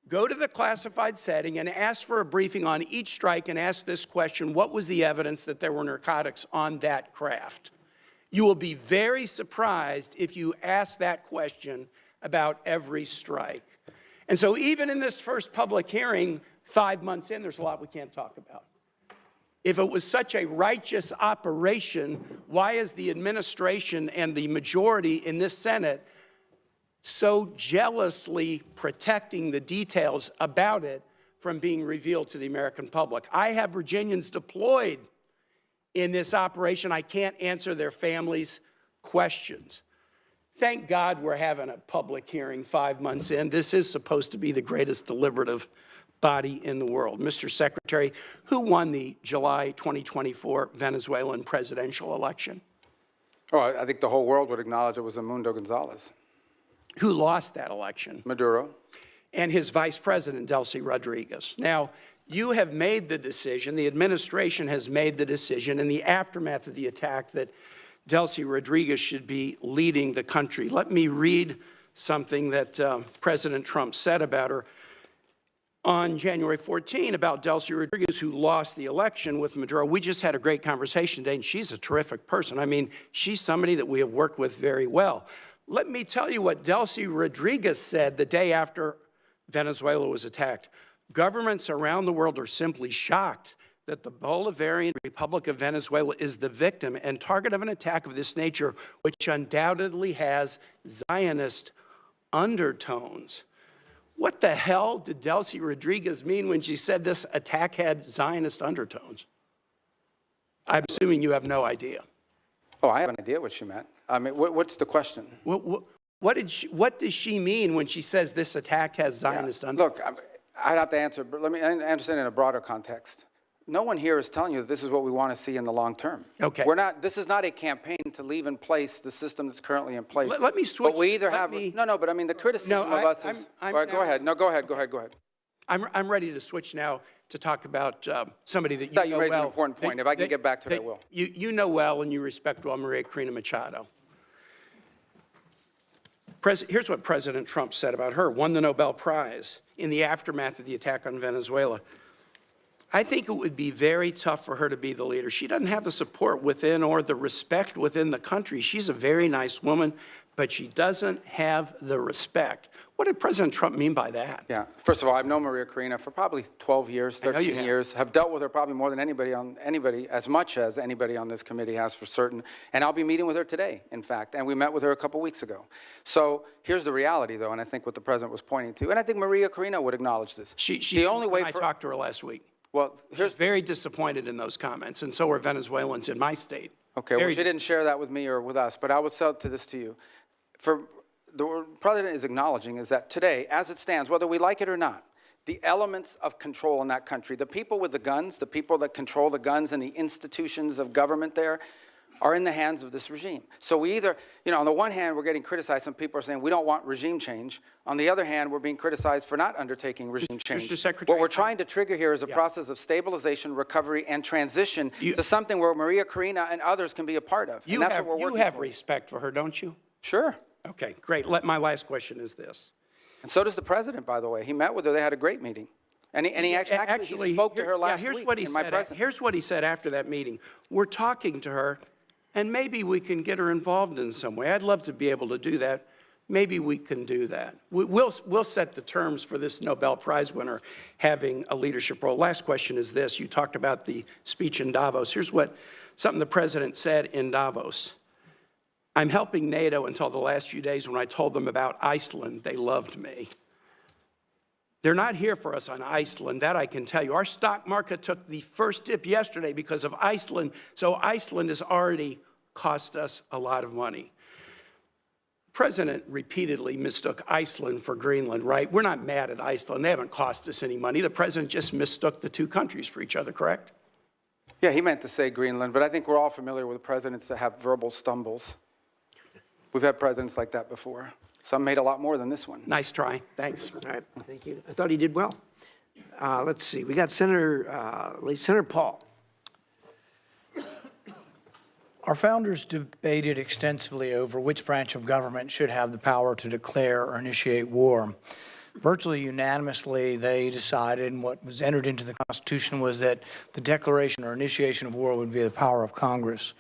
go to the classified setting and ask for a briefing on each strike and ask this question: what was the evidence that there were narcotics on that craft? You will be very surprised if you ask that question about every strike. And so even in this first public hearing, 5 months in, there's a lot we can't talk about. If it was such a righteous operation, why is the administration and the majority in this Senate so jealously protecting the details about it from being revealed to the American public? I have Virginians deployed in this operation. I can't answer their families' questions. Thank God we're having a public hearing 5 months in. This is supposed to be the greatest deliberative body in the world. Mr. Secretary, who won the July 2024 Venezuelan presidential election? Oh, I think the whole world would acknowledge it was Edmundo Gonzalez. Who lost that election? Maduro. And his vice president, Delcy Rodriguez. Now, you have made the decision, the administration has made the decision in the aftermath of the attack that Delcy Rodriguez should be leading the country. Let me read something that President Trump said about her. on January 14 about Delcy Rodriguez, who lost the election with Maduro. We just had a great conversation today, and she's a terrific person. I mean, she's somebody that we have worked with very well. Let me tell you what Delcy Rodriguez said the day after Venezuela was attacked. Governments around the world are simply shocked that the Bolivarian Republic of Venezuela is the victim and target of an attack of this nature, which undoubtedly has Zionist undertones. What the hell did Delcy Rodriguez mean when she said this attack had Zionist undertones? I'm assuming you have no idea. Oh, I have an idea what she meant. I mean, what's the question? What does she mean when she says this attack has Zionist undertones? Look, I'd have to answer, but let me understand in a broader context. No one here is telling you that this is what we want to see in the long term. Okay. This is not a campaign to leave in place the system that's currently in place. Let me switch. But we either have, no, but I mean, the criticism of us is, all right, go ahead. No, go ahead. I'm ready to switch now to talk about somebody that you know well. You raised an important point. If I can get back to it, I will. You know well and you respect well Maria Corina Machado. Here's what President Trump said about her, won the Nobel Prize in the aftermath of the attack on Venezuela. I think it would be very tough for her to be the leader. She doesn't have the support within or the respect within the country. She's a very nice woman, but she doesn't have the respect. What did President Trump mean by that? Yeah. First of all, I've known Maria Corina for probably 12 years, 13 years. Have dealt with her probably more than anybody, as much as anybody on this committee has for certain. And I'll be meeting with her today, in fact. And we met with her a couple weeks ago. So here's the reality, though, and I think what the president was pointing to. And I think Maria Corina would acknowledge this. The only way I talked to her last week. Well, she's very disappointed in those comments, and so are Venezuelans in my state. Okay, well, she didn't share that with me or with us, but I would sell this to you. The president is acknowledging is that today, as it stands, whether we like it or not, the elements of control in that country, the people with the guns, the people that control the guns and the institutions of government there, are in the hands of this regime. So we either, on the one hand, we're getting criticized. Some people are saying we don't want regime change. On the other hand, we're being criticized for not undertaking regime change. Mr. Secretary, what we're trying to trigger here is a process of stabilization, recovery, and transition to something where Maria Corina and others can be a part of. You have respect for her, don't you? Sure. Okay, great. My last question is this. And so does the president, by the way. He met with her. They had a great meeting. And he actually spoke to her last week in my presence. Here's what he said after that meeting. We're talking to her, and maybe we can get her involved in some way. I'd love to be able to do that. Maybe we can do that. We'll set the terms for this Nobel Prize winner having a leadership role. Last question is this. You talked about the speech in Davos. Here's something the president said in Davos. I'm helping NATO until the last few days. When I told them about Iceland, they loved me. They're not here for us on Iceland, that I can tell you. Our stock market took the first dip yesterday because of Iceland, so Iceland has already cost us a lot of money. The president repeatedly mistook Iceland for Greenland, right? We're not mad at Iceland. They haven't cost us any money. The president just mistook the two countries for each other, correct? Yeah, he meant to say Greenland, but I think we're all familiar with presidents that have verbal stumbles. We've had presidents like that before. Some made a lot more than this one. Nice try. Thanks. All right, thank you. I thought he did well. Let's see, we got Senator Paul. Our founders debated extensively over which branch of government should have the power to declare or initiate war. Virtually unanimously, they decided, and what was entered into the Constitution was that the declaration or initiation of war would be the power of Congress.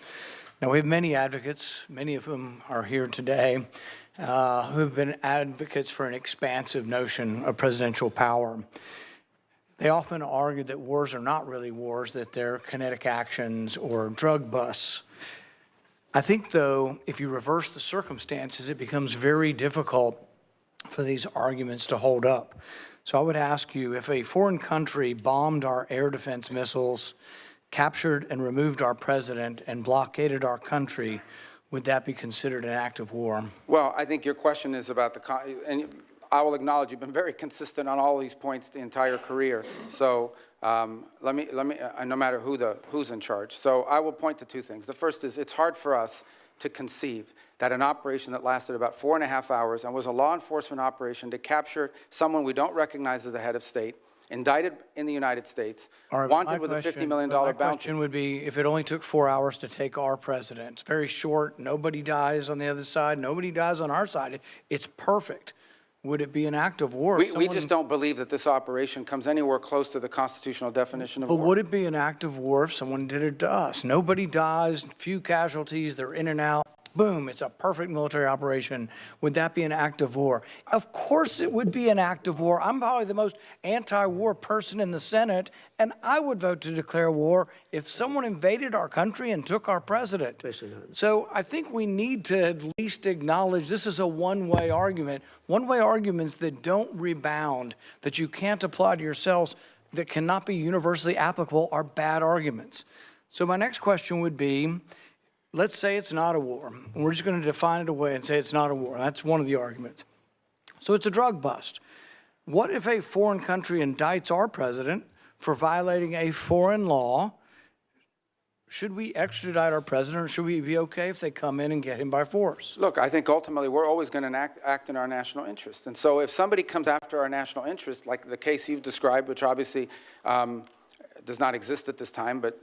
Now, we have many advocates, many of whom are here today, who have been advocates for an expansive notion of presidential power. They often argue that wars are not really wars, that they're kinetic actions or drug busts. I think, though, if you reverse the circumstances, it becomes very difficult for these arguments to hold up. So I would ask you, if a foreign country bombed our air defense missiles, captured and removed our president, and blockaded our country, would that be considered an act of war? Well, I think your question is about and I will acknowledge you've been very consistent on all these points the entire career. So let me, no matter who's in charge. So I will point to two things. The first is it's hard for us to conceive that an operation that lasted about 4.5 hours and was a law enforcement operation to capture someone we don't recognize as a head of state, indicted in the United States, wanted with a $50 million bounty. My question would be, if it only took 4 hours to take our president, it's very short, nobody dies on the other side, nobody dies on our side, it's perfect. would it be an act of war? We just don't believe that this operation comes anywhere close to the constitutional definition of But war. would it be an act of war if someone did it to us? Nobody dies, few casualties, they're in and out. Boom, it's a perfect military operation. Would that be an act of war? Of course it would be an act of war. I'm probably the most anti-war person in the Senate, and I would vote to declare war if someone invaded our country and took our president. So I think we need to at least acknowledge this is a one-way argument. One-way arguments that don't rebound, that you can't apply to yourselves, that cannot be universally applicable are bad arguments. So my next question would be, let's say it's not a war. And we're just going to define it away and say it's not a war. That's one of the arguments. So it's a drug bust. What if a foreign country indicts our president for violating a foreign law? Should we extradite our president, or should we be okay if they come in and get him by force? Look, I think ultimately we're always going to act in our national interest. And so if somebody comes after our national interest, like the case you've described, which obviously does not exist at this time, but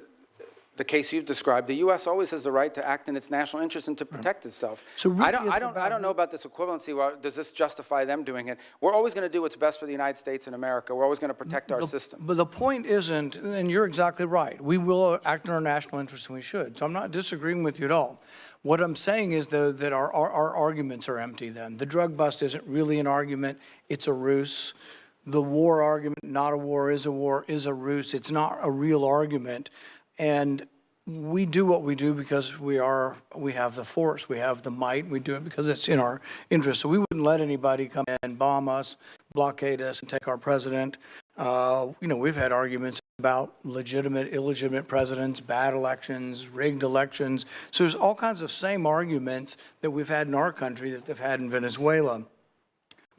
the case you've described, the U.S. always has the right to act in its national interest and to protect itself. So really I don't know about this equivalency. Well, does this justify them doing it? We're always going to do what's best for the United States and America. We're always going to protect our system. But the point isn't, and you're exactly right, we will act in our national interest and we should. So I'm not disagreeing with you at all. What I'm saying is, though, that our arguments are empty then. The drug bust isn't really an argument. It's a ruse. The war argument, not a war, is a ruse. It's not a real argument. And we do what we do because we have the force, we have the might, we do it because it's in our interest. So we wouldn't let anybody come in and bomb us, blockade us, and take our president. We've had arguments about legitimate, illegitimate presidents, bad elections, rigged elections. So there's all kinds of same arguments that we've had in our country that they've had in Venezuela.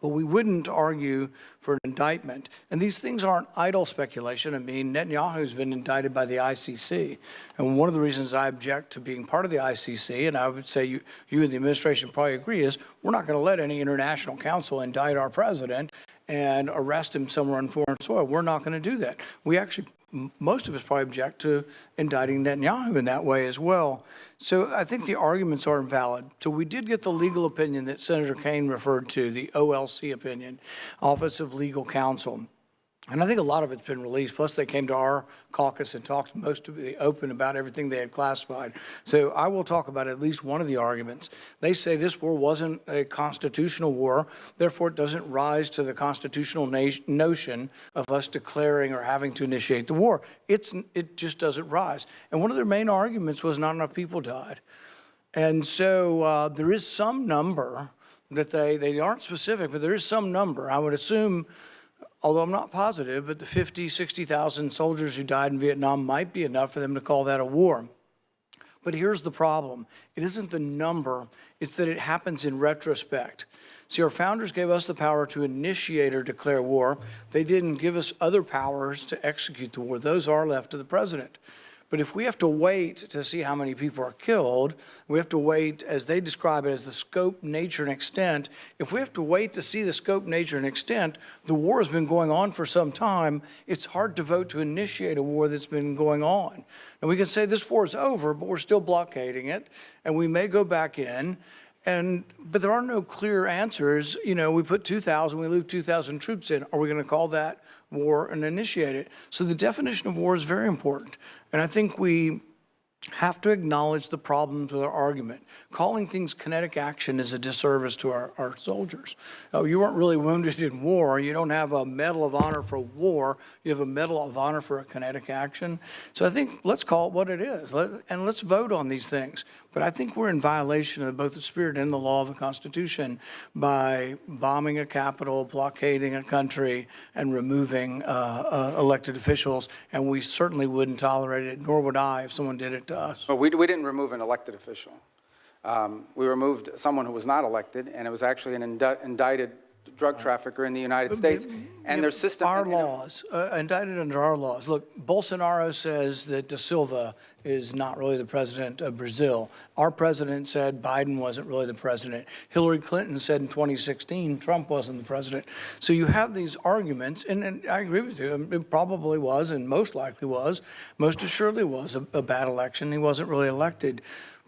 But we wouldn't argue for an indictment. And these things aren't idle speculation. I mean, Netanyahu's been indicted by the ICC. And one of the reasons I object to being part of the ICC, and I would say you and the administration probably agree, is we're not going to let any international council indict our president and arrest him somewhere on foreign soil. We're not going to do that. We actually, most of us probably object to indicting Netanyahu in that way as well. So I think the arguments are invalid. So we did get the legal opinion that Senator Kaine referred to, the OLC opinion, Office of Legal Counsel. And I think a lot of it's been released. Plus, they came to our caucus and talked most of the open about everything they had classified. So I will talk about at least one of the arguments. They say this war wasn't a constitutional war, therefore it doesn't rise to the constitutional notion of us declaring or having to initiate the war. It just doesn't rise. And one of their main arguments was not enough people died. And so there is some number that they aren't specific, but there is some number. I would assume, although I'm not positive, but the 50, 60,000 soldiers who died in Vietnam might be enough for them to call that a war. But here's the problem. It isn't the number, it's that it happens in retrospect. See, our founders gave us the power to initiate or declare war. They didn't give us other powers to execute the war. Those are left to the president. But if we have to wait to see how many people are killed, we have to wait, as they describe it, as the scope, nature, and extent. If we have to wait to see the scope, nature, and extent, the war has been going on for some time. It's hard to vote to initiate a war that's been going on. And we can say this war is over, but we're still blockading it, and we may go back in. But there are no clear answers. You know, we put 2,000, we leave 2,000 troops in. Are we going to call that war and initiate it? So the definition of war is very important. And I think we have to acknowledge the problems with our argument. Calling things kinetic action is a disservice to our soldiers. Oh, you weren't really wounded in war. You don't have a Medal of Honor for war. You have a Medal of Honor for a kinetic action. So I think let's call it what it is, and let's vote on these things. But I think we're in violation of both the spirit and the law of the Constitution by bombing a capital, blockading a country, and removing elected officials. And we certainly wouldn't tolerate it, nor would I if someone did it to us. Well, we didn't remove an elected official. We removed someone who was not elected, and it was actually an indicted drug trafficker in the United States. And their system— Our laws, indicted under our laws. Look, Bolsonaro says that Da Silva is not really the president of Brazil. Our president said Biden wasn't really the president. Hillary Clinton said in 2016 Trump wasn't the president. So you have these arguments, and I agree with you. It probably was, and most likely was, most assuredly was a bad election. He wasn't really elected.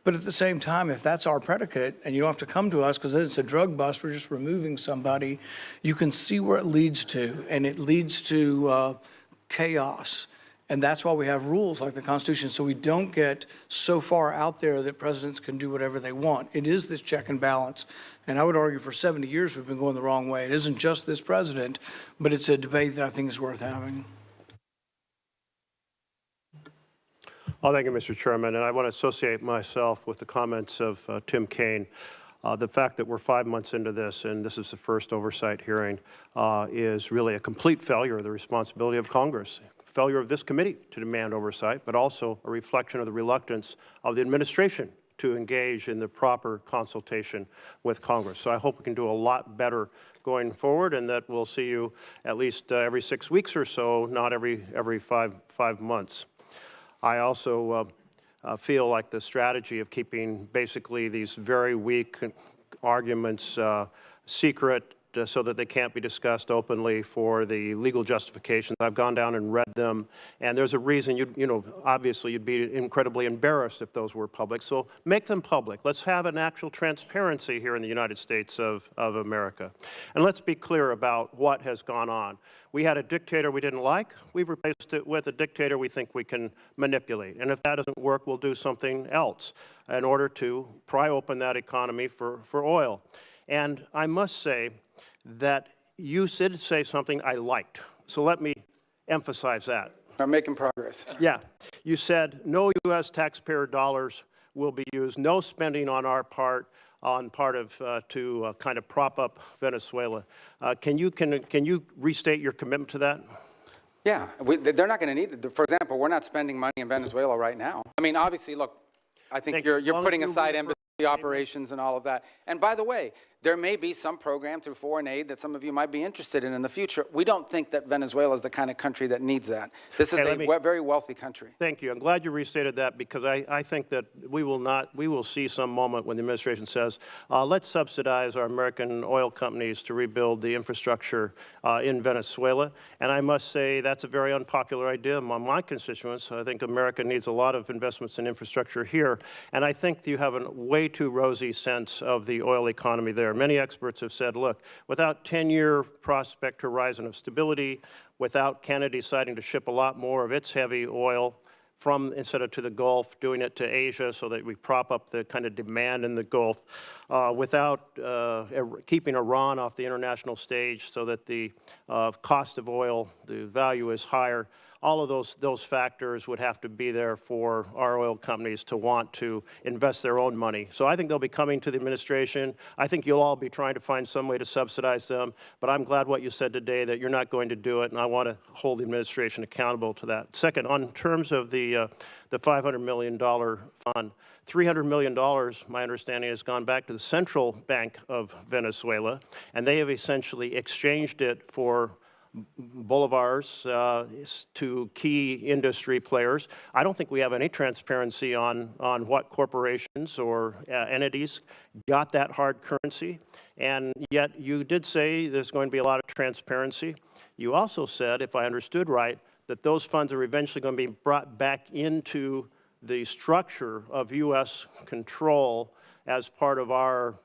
But at the same time, if that's our predicate, and you don't have to come to us because it's a drug bust, we're just removing somebody, you can see where it leads to, and it leads to chaos. And that's why we have rules like the Constitution, so we don't get so far out there that presidents can do whatever they want. It is this check and balance. And I would argue for 70 years we've been going the wrong way. It isn't just this president, but it's a debate that I think is worth having. Oh, thank you, Mr. Chairman. And I want to associate myself with the comments of Tim Kaine. The fact that we're 5 months into this, and this is the first oversight hearing, is really a complete failure of the responsibility of Congress, failure of this committee to demand oversight, but also a reflection of the reluctance of the administration to engage in the proper consultation with Congress. So I hope we can do a lot better going forward, and that we'll see you at least every 6 weeks or so, not every five months. I also feel like the strategy of keeping basically these very weak arguments secret so that they can't be discussed openly for the legal justifications. I've gone down and read them, and there's a reason, obviously you'd be incredibly embarrassed if those were public, so make them public. Let's have an actual transparency here in the United States of America. And let's be clear about what has gone on. We had a dictator we didn't like. We've replaced it with a dictator we think we can manipulate. And if that doesn't work, we'll do something else in order to pry open that economy for oil. And I must say that you did say something I liked. So let me emphasize that. I'm making progress. Yeah. You said no U.S. taxpayer dollars will be used, no spending on our part, to kind of prop up Venezuela. Can you restate your commitment to that? Yeah, they're not going to need it. For example, we're not spending money in Venezuela right now. I mean, obviously, look, I think you're putting aside embassy operations and all of that. And by the way, there may be some program through foreign aid that some of you might be interested in the future. We don't think that Venezuela is the kind of country that needs that. This is a very wealthy country. Thank you. I'm glad you restated that, because I think that we will see some moment when the administration says, let's subsidize our American oil companies to rebuild the infrastructure in Venezuela. And I must say that's a very unpopular idea among my constituents. I think America needs a lot of investments in infrastructure here. And I think you have a way too rosy sense of the oil economy there. Many experts have said, look, without 10-year prospect horizon of stability, without Canada deciding to ship a lot more of its heavy oil instead of to the Gulf, doing it to Asia so that we prop up the kind of demand in the Gulf, without keeping Iran off the international stage so that the cost of oil, the value is higher. All of those factors would have to be there for our oil companies to want to invest their own money. So I think they'll be coming to the administration. I think you'll all be trying to find some way to subsidize them. But I'm glad what you said today, that you're not going to do it, and I want to hold the administration accountable to that. Second, on terms of the $500 million fund, $300 million, my understanding, has gone back to the Central Bank of Venezuela, and they have essentially exchanged it for bolivars to key industry players. I don't think we have any transparency on what corporations or entities got that hard currency, and yet you did say there's going to be a lot of transparency. You also said, if I understood right, that those funds are eventually going to be brought back into the structure of U.S. control as part of our,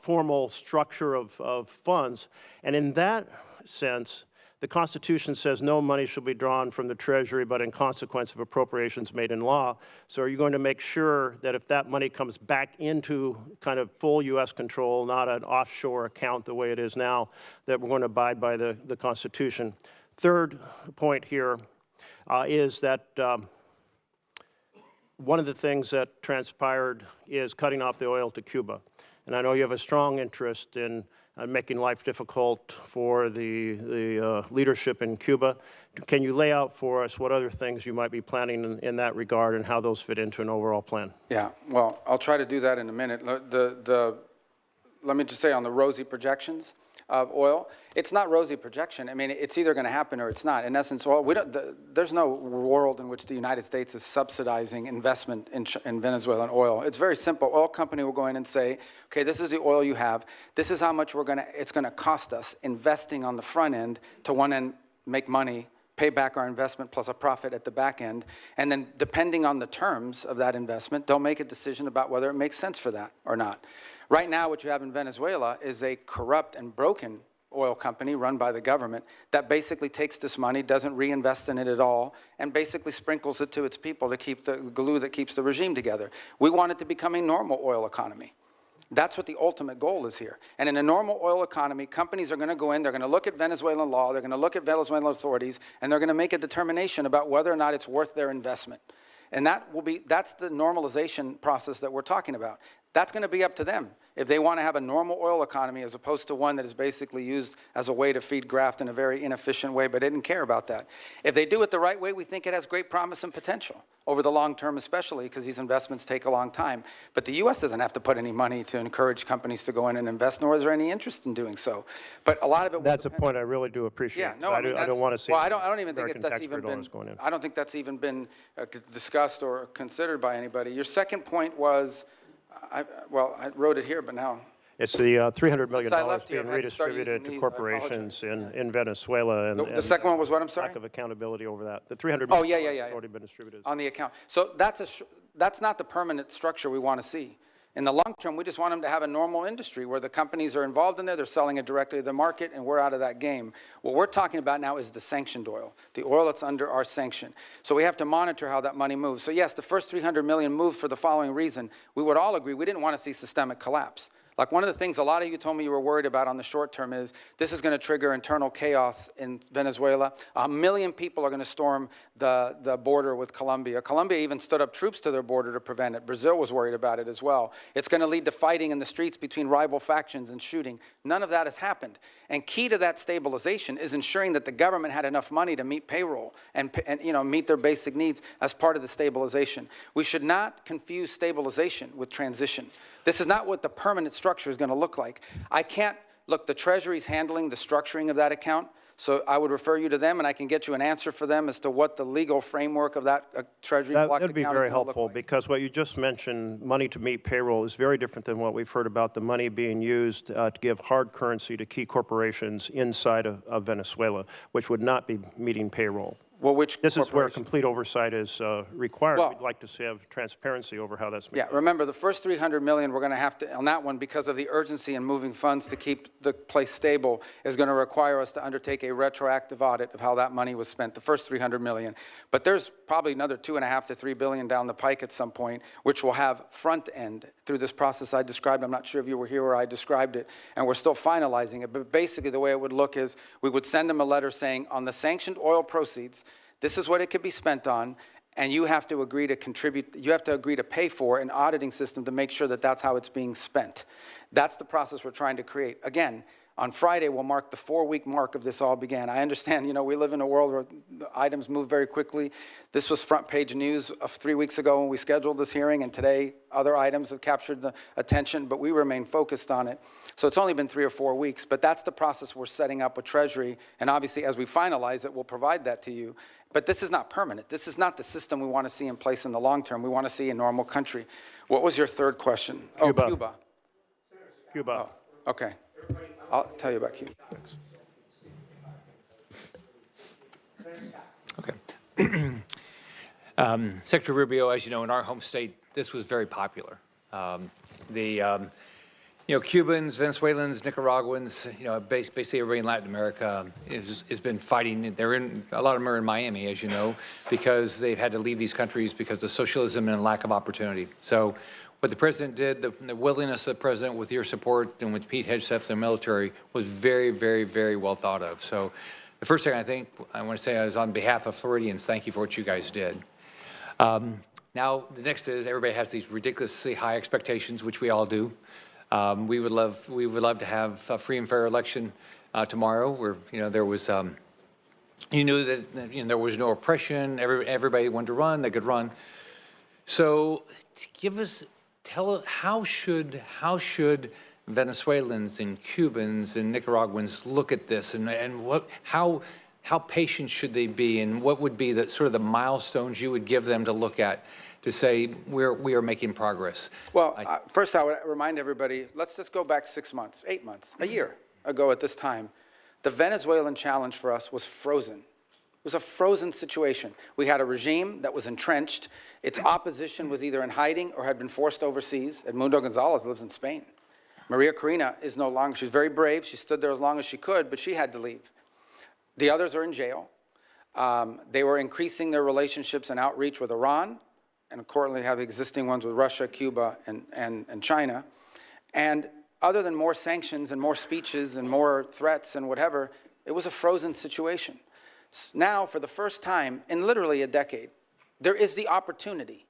formal structure of funds. And in that sense, the Constitution says no money shall be drawn from the Treasury but in consequence of appropriations made in law. So are you going to make sure that if that money comes back into kind of full U.S. control, not an offshore account the way it is now, that we're going to abide by the Constitution? Third point here is that one of the things that transpired is cutting off the oil to Cuba. And I know you have a strong interest in making life difficult for the leadership in Cuba. Can you lay out for us what other things you might be planning in that regard and how those fit into an overall plan? Yeah, well, I'll try to do that in a minute. Let me just say on the rosy projections of oil, it's not rosy projection. I mean, it's either going to happen or it's not. In essence, oil, there's no world in which the United States is subsidizing investment in Venezuelan oil. It's very simple. Oil company will go in and say, okay, this is the oil you have. This is how much it's going to cost us investing on the front end to one end make money, pay back our investment plus a profit at the back end, and then depending on the terms of that investment, they'll make a decision about whether it makes sense for that or not. Right now, what you have in Venezuela is a corrupt and broken oil company run by the government that basically takes this money, doesn't reinvest in it at all, and basically sprinkles it to its people to keep the glue that keeps the regime together. We want it to become a normal oil economy. That's what the ultimate goal is here. And in a normal oil economy, companies are going to go in, they're going to look at Venezuelan law, they're going to look at Venezuelan authorities, and they're going to make a determination about whether or not it's worth their investment. And that's the normalization process that we're talking about. That's going to be up to them if they want to have a normal oil economy as opposed to one that is basically used as a way to feed graft in a very inefficient way, but they didn't care about that. If they do it the right way, we think it has great promise and potential over the long term, especially because these investments take a long time. But the U.S. doesn't have to put any money to encourage companies to go in and invest, nor is there any interest in doing so. But a lot of it. That's a point I really do appreciate. Yeah, no, I don't want to see. Well, I don't even think American that's even taxpayer been. dollars going in. I don't think that's even been discussed or considered by anybody. Your second point was, I wrote it here, but now. It's the $300 million Since I left here, being I've had to start redistributed using to these. I corporations in Venezuela. And The second one was what, I'm sorry? lack of accountability over that. The $300 million Oh, yeah. has already been distributed. On the account. So that's not the permanent structure we want to see. In the long term, we just want them to have a normal industry where the companies are involved in there, they're selling it directly to the market, and we're out of that game. What we're talking about now is the sanctioned oil, the oil that's under our sanction. So we have to monitor how that money moves. So yes, the first $300 million moved for the following reason. We would all agree we didn't want to see systemic collapse. Like one of the things a lot of you told me you were worried about on the short term is this is going to trigger internal chaos in Venezuela. 1 million people are going to storm the border with Colombia. Colombia even stood up troops to their border to prevent it. Brazil was worried about it as well. It's going to lead to fighting in the streets between rival factions and shooting. None of that has happened. And key to that stabilization is ensuring that the government had enough money to meet payroll and meet their basic needs as part of the stabilization. We should not confuse stabilization with transition. This is not what the permanent structure is going to look like. Look, the Treasury's handling the structuring of that account, so I would refer you to them, and I can get you an answer for them as to what the legal framework of that Treasury blocked account is going to look like. That would be very helpful, because what you just mentioned, money to meet payroll, is very different than what we've heard about the money being used to give hard currency to key corporations inside of Venezuela, which would not be meeting payroll. Well, This is where complete oversight is required. Well, we'd like to have transparency over how that's being Yeah, remember, the first $300 million we're going to have to, on that one, because of the urgency in moving funds to keep the place stable, is going to require us to undertake a retroactive audit of how that money was spent, the first $300 million. But there's probably another $2.5 to $3 billion down the pike at some point, which will have front end through this process I described. I'm not sure if you were here or I described it, and we're still finalizing it. But basically, the way it would look is we would send them a letter saying, on the sanctioned oil proceeds, this is what it could be spent on, and you have to agree to contribute, you have to agree to pay for an auditing system to make sure that that's how it's being spent. That's the process we're trying to create. Again, on Friday, we'll mark the 4-week mark of this all began. I understand, we live in a world where the items move very quickly. This was front page news of 3 weeks ago when we scheduled this hearing, and today other items have captured the attention, but we remain focused on it. So it's only been 3 or 4 weeks, but that's the process we're setting up with Treasury, and obviously as we finalize it, we'll provide that to you. But this is not permanent. This is not the system we want to see in place in the long term. We want to see a normal country. What was your third question? Cuba. Oh, Cuba. Cuba. Oh, okay. I'll tell you about Cuba. Okay. Secretary Rubio, as you know, in our home state, this was very popular. Cubans, Venezuelans, Nicaraguans, basically everybody in Latin America has been fighting. A lot of them are in Miami, as you know, because they've had to leave these countries because of socialism and lack of opportunity. So what the president did, the willingness of the president with your support and with Pete Hegseth's and military was very, very, very well thought of. So the first thing I want to say is on behalf of Floridians, thank you for what you guys did. Now, the next is everybody has these ridiculously high expectations, which we all do. We would love to have a free and fair election tomorrow, where there was you knew that there was no oppression. Everybody wanted to run; they could run. So, tell us how should Venezuelans and Cubans and Nicaraguans look at this, and how patient should they be, and what would be the milestones you would give them to look at to say we are making progress? Well, first I would remind everybody, let's just go back 6 months, 8 months, a year ago at this time. The Venezuelan challenge for us was frozen. It was a frozen situation. We had a regime that was entrenched. Its opposition was either in hiding or had been forced overseas. Edmundo Gonzalez lives in Spain. Maria Corina is no longer, she's very brave. She stood there as long as she could, but she had to leave. The others are in jail. They were increasing their relationships and outreach with Iran, and currently have existing ones with Russia, Cuba, and China. And other than more sanctions and more speeches and more threats and whatever, it was a frozen situation. Now, for the first time in literally a decade, there is the opportunity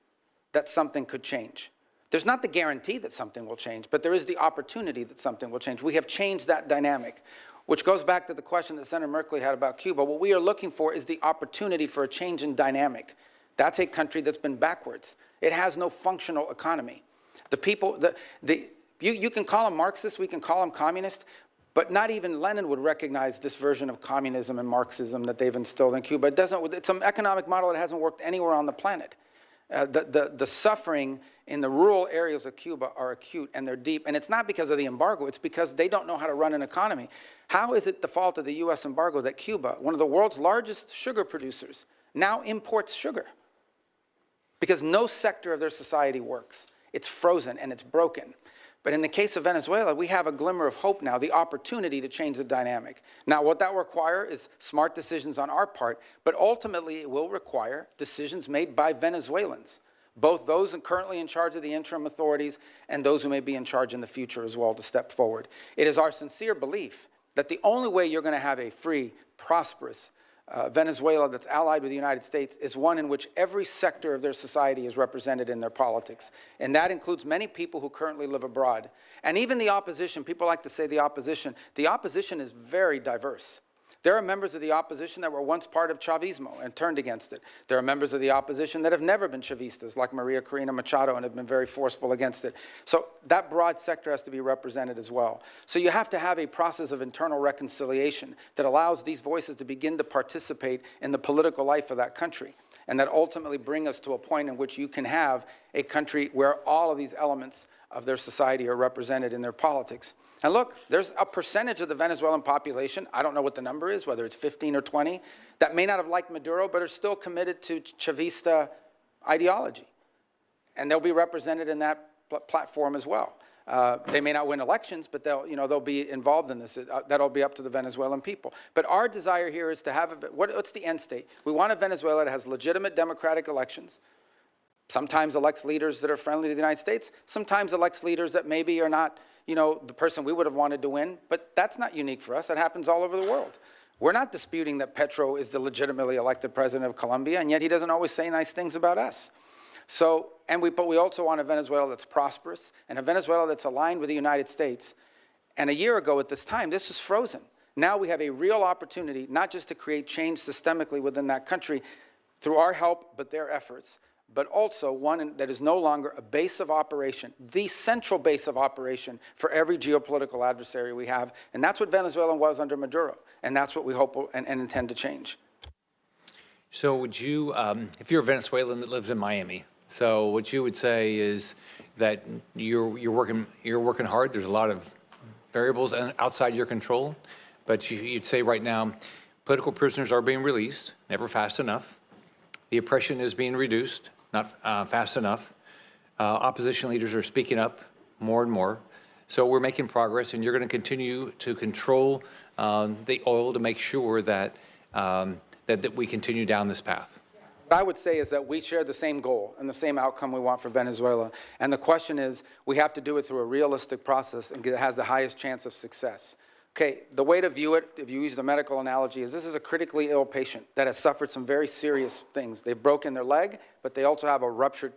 that something could change. There's not the guarantee that something will change, but there is the opportunity that something will change. We have changed that dynamic, which goes back to the question that Senator Merkley had about Cuba. What we are looking for is the opportunity for a change in dynamic. That's a country that's been backwards. It has no functional economy. The people, you can call them Marxist, we can call them communist, but not even Lenin would recognize this version of communism and Marxism that they've instilled in Cuba. It's an economic model that hasn't worked anywhere on the planet. The suffering in the rural areas of Cuba are acute and they're deep. And it's not because of the embargo, it's because they don't know how to run an economy. How is it the fault of the US embargo that Cuba, one of the world's largest sugar producers, now imports sugar? Because no sector of their society works. It's frozen and it's broken. But in the case of Venezuela, we have a glimmer of hope now, the opportunity to change the dynamic. Now, what that will require is smart decisions on our part, but ultimately it will require decisions made by Venezuelans, both those currently in charge of the interim authorities and those who may be in charge in the future as well to step forward. It is our sincere belief that the only way you're going to have a free, prosperous Venezuela that's allied with the United States is one in which every sector of their society is represented in their politics. And that includes many people who currently live abroad. And even the opposition, people like to say the opposition is very diverse. There are members of the opposition that were once part of Chavismo and turned against it. There are members of the opposition that have never been Chavistas, like Maria Corina Machado, and have been very forceful against it. So that broad sector has to be represented as well. So you have to have a process of internal reconciliation that allows these voices to begin to participate in the political life of that country, and that ultimately bring us to a point in which you can have a country where all of these elements of their society are represented in their politics. And look, there's a percentage of the Venezuelan population, I don't know what the number is, whether it's 15 or 20, that may not have liked Maduro, but are still committed to Chavista ideology. And they'll be represented in that platform as well. They may not win elections, but they'll be involved in this. That'll be up to the Venezuelan people. But our desire here is to have, what's the end state? We want a Venezuela that has legitimate democratic elections, sometimes elects leaders that are friendly to the United States, sometimes elects leaders that maybe are not the person we would have wanted to win, but that's not unique for us. That happens all over the world. We're not disputing that Petro is the legitimately elected president of Colombia, and yet he doesn't always say nice things about us. So, but we also want a Venezuela that's prosperous and a Venezuela that's aligned with the United States. And a year ago at this time, this was frozen. Now we have a real opportunity, not just to create change systemically within that country through our help, but their efforts, but also one that is no longer a base of operation, the central base of operation for every geopolitical adversary we have. And that's what Venezuela was under Maduro. And that's what we hope and intend to change. So would you, if you're a Venezuelan that lives in Miami, so what you would say is that you're working hard. There's a lot of variables outside your control, but you'd say right now, political prisoners are being released, never fast enough. The oppression is being reduced, not fast enough. Opposition leaders are speaking up more and more. So we're making progress, and you're going to continue to control the oil to make sure that, that we continue down this path. What I would say is that we share the same goal and the same outcome we want for Venezuela. And the question is, we have to do it through a realistic process and it has the highest chance of success. Okay, the way to view it, if you use the medical analogy, is this is a critically ill patient that has suffered some very serious things. They've broken their leg, but they also have a ruptured,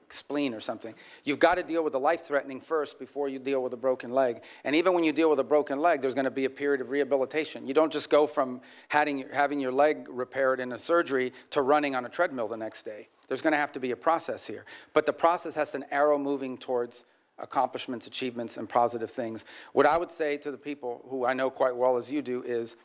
spleen or something. You've got to deal with the life-threatening first before you deal with a broken leg. And even when you deal with a broken leg, there's going to be a period of rehabilitation. You don't just go from having your leg repaired in a surgery to running on a treadmill the next day. There's going to have to be a process here. But the process has an arrow moving towards accomplishments, achievements, and positive things. What I would say to the people who I know quite well as you do is,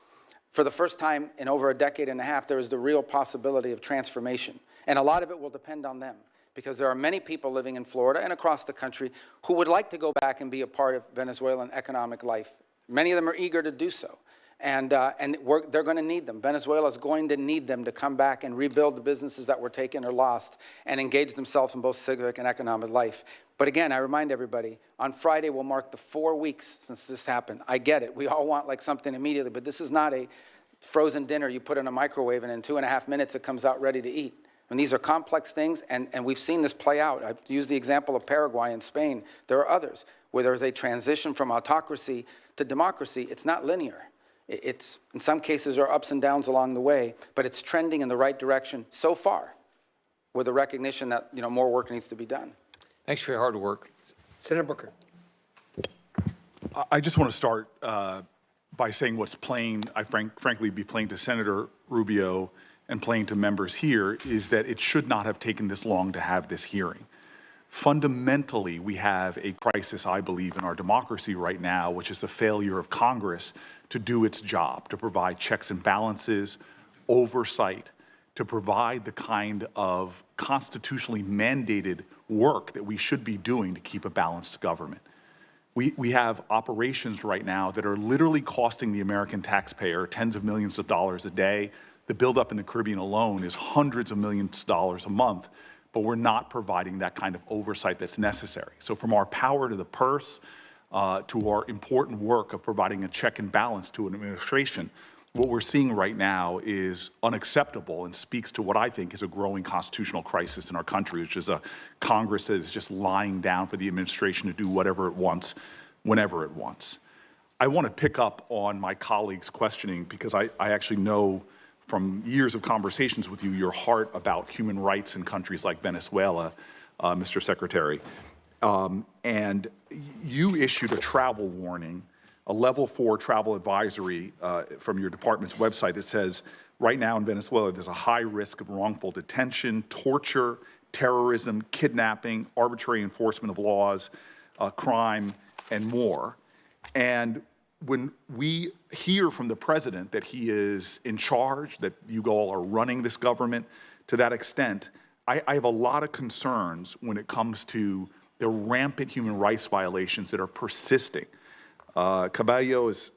for the first time in over a decade and a half, there is the real possibility of transformation. And a lot of it will depend on them, because there are many people living in Florida and across the country who would like to go back and be a part of Venezuelan economic life. Many of them are eager to do so. They're going to need them. Venezuela is going to need them to come back and rebuild the businesses that were taken or lost and engage themselves in both civic and economic life. But again, I remind everybody, on Friday will mark the 4 weeks since this happened. I get it. We all want like something immediately, but this is not a frozen dinner you put in a microwave and in 2.5 minutes it comes out ready to eat. And these are complex things, and we've seen this play out. I've used the example of Paraguay and Spain. There are others where there's a transition from autocracy to democracy. It's not linear. It's, in some cases, there are ups and downs along the way, but it's trending in the right direction so far, with a recognition that more work needs to be done. Thanks for your hard work. Senator Booker. I just want to start by saying what's plain, frankly, be plain to Senator Rubio and plain to members here, is that it should not have taken this long to have this hearing. Fundamentally, we have a crisis, I believe, in our democracy right now, which is a failure of Congress to do its job, to provide checks and balances, oversight, to provide the kind of constitutionally mandated work that we should be doing to keep a balanced government. We have operations right now that are literally costing the American taxpayer tens of millions of dollars a day. The buildup in the Caribbean alone is hundreds of millions of dollars a month, but we're not providing that kind of oversight that's necessary. So from our power to the purse, to our important work of providing a check and balance to an administration, what we're seeing right now is unacceptable and speaks to what I think is a growing constitutional crisis in our country, which is a Congress that is just lying down for the administration to do whatever it wants, whenever it wants. I want to pick up on my colleague's questioning because I actually know from years of conversations with you your heart about human rights in countries like Venezuela, Mr. Secretary. And you issued a travel warning, a level 4 travel advisory from your department's website that says, right now in Venezuela, there's a high risk of wrongful detention, torture, terrorism, kidnapping, arbitrary enforcement of laws, crime, and more. And when we hear from the president that he is in charge, that you all are running this government to that extent, I have a lot of concerns when it comes to the rampant human rights violations that are persisting. Cabello is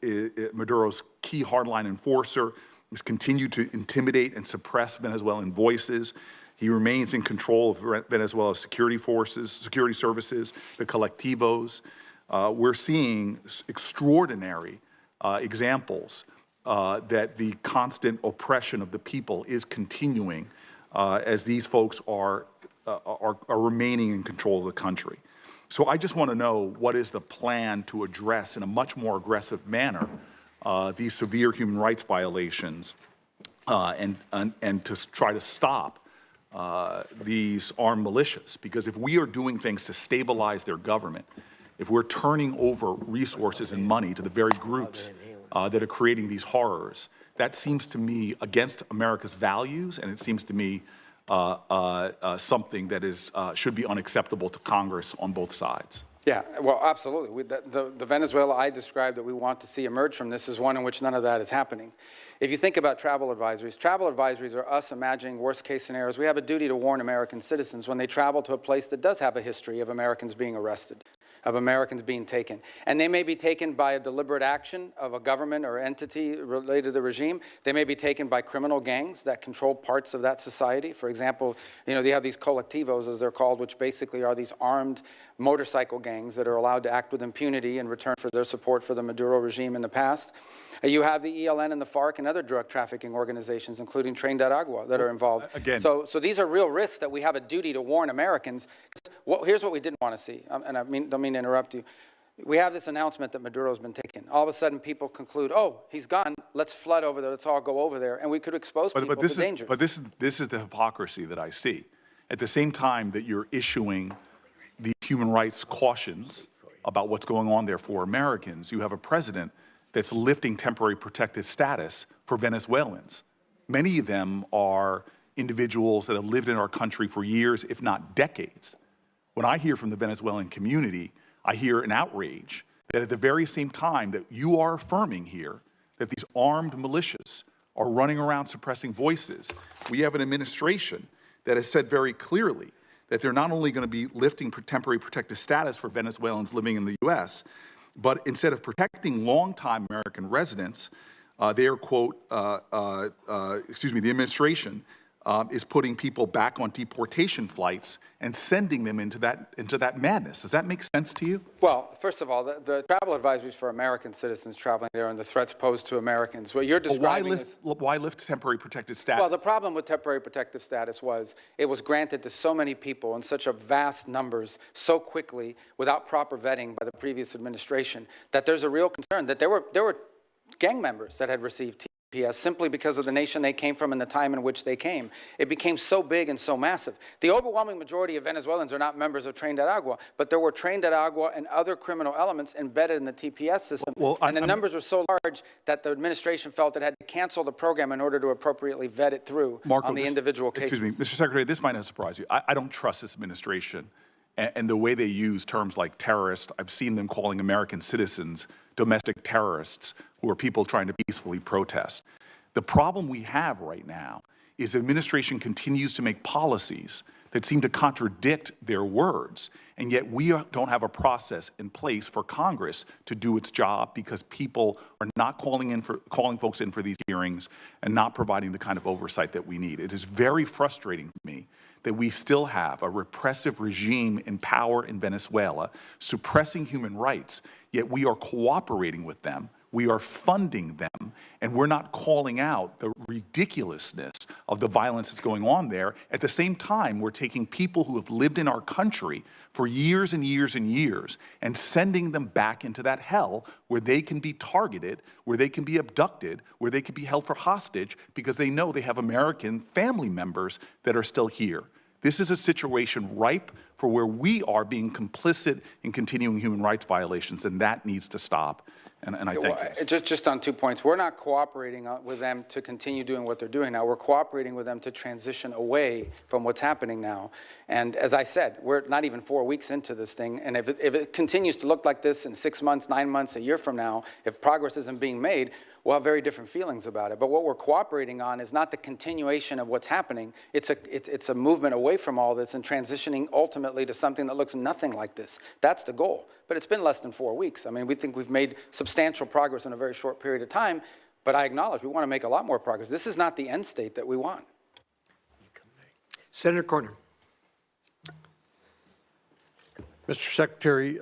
Maduro's key hardline enforcer. He's continued to intimidate and suppress Venezuelan voices. He remains in control of Venezuela's security forces, security services, the colectivos. We're seeing extraordinary examples that the constant oppression of the people is continuing as these folks are remaining in control of the country. So I just want to know what is the plan to address in a much more aggressive manner these severe human rights violations and to try to stop these armed militias. Because if we are doing things to stabilize their government, if we're turning over resources and money to the very groups that are creating these horrors, that seems to me against America's values, and it seems to me something that is should be unacceptable to Congress on both sides. Yeah, well, absolutely. The Venezuela I described that we want to see emerge from this is one in which none of that is happening. If you think about travel advisories are us imagining worst-case scenarios. We have a duty to warn American citizens when they travel to a place that does have a history of Americans being arrested, of Americans being taken. And they may be taken by a deliberate action of a government or entity related to the regime. They may be taken by criminal gangs that control parts of that society. For example, you have these colectivos, as they're called, which basically are these armed motorcycle gangs that are allowed to act with impunity in return for their support for the Maduro regime in the past. You have the ELN and the FARC and other drug trafficking organizations, including Tren de Aragua, that are involved. Again. So these are real risks that we have a duty to warn Americans. Here's what we didn't want to see, and I don't mean to interrupt you. We have this announcement that Maduro's been taken. All of a sudden, people conclude, oh, he's gone, let's flood over there, let's all go over there, and we could expose people to danger. But this is the hypocrisy that I see. At the same time that you're issuing the human rights cautions about what's going on there for Americans, you have a president that's lifting temporary protected status for Venezuelans. Many of them are individuals that have lived in our country for years, if not decades. When I hear from the Venezuelan community, I hear an outrage that at the very same time that you are affirming here that these armed militias are running around suppressing voices, we have an administration that has said very clearly that they're not only going to be lifting temporary protected status for Venezuelans living in the U.S., but instead of protecting longtime American residents, their quote, the administration is putting people back on deportation flights and sending them into that madness. Does that make sense to you? Well, first of all, the travel advisories for American citizens traveling there and the threats posed to Americans, what you're describing is... Why lift temporary protected status? Well, the problem with temporary protective status was it was granted to so many people in such a vast numbers so quickly without proper vetting by the previous administration that there's a real concern that there were gang members that had received TPS simply because of the nation they came from and the time in which they came. It became so big and so massive. The overwhelming majority of Venezuelans are not members of Trained at Agua, but there were Trained at Agua and other criminal elements embedded in the TPS system. And the numbers were so large that the administration felt it had to cancel the program in order to appropriately vet it through on the individual cases. Excuse me, Mr. Secretary, this might not surprise you. I don't trust this administration and the way they use terms like terrorist. I've seen them calling American citizens domestic terrorists who are people trying to peacefully protest. The problem we have right now is the administration continues to make policies that seem to contradict their words, and yet we don't have a process in place for Congress to do its job because people are not calling folks in for these hearings and not providing the kind of oversight that we need. It is very frustrating to me that we still have a repressive regime in power in Venezuela, suppressing human rights, yet we are cooperating with them, we are funding them, and we're not calling out the ridiculousness of the violence that's going on there. At the same time, we're taking people who have lived in our country for years and years and years and sending them back into that hell where they can be targeted, where they can be abducted, where they can be held for hostage because they know they have American family members that are still here. This is a situation ripe for where we are being complicit in continuing human rights violations, and that needs to stop. And I thank you. Just on 2 points. We're not cooperating with them to continue doing what they're doing now. We're cooperating with them to transition away from what's happening now. And as I said, we're not even 4 weeks into this thing. And if it continues to look like this in 6 months, 9 months, a year from now, if progress isn't being made, we'll have very different feelings about it. But what we're cooperating on is not the continuation of what's happening. It's a movement away from all this and transitioning ultimately to something that looks nothing like this. That's the goal. But it's been less than 4 weeks. I mean, we think we've made substantial progress in a very short period of time, but I acknowledge we want to make a lot more progress. This is not the end state that we want. Senator Corner. Mr. Secretary,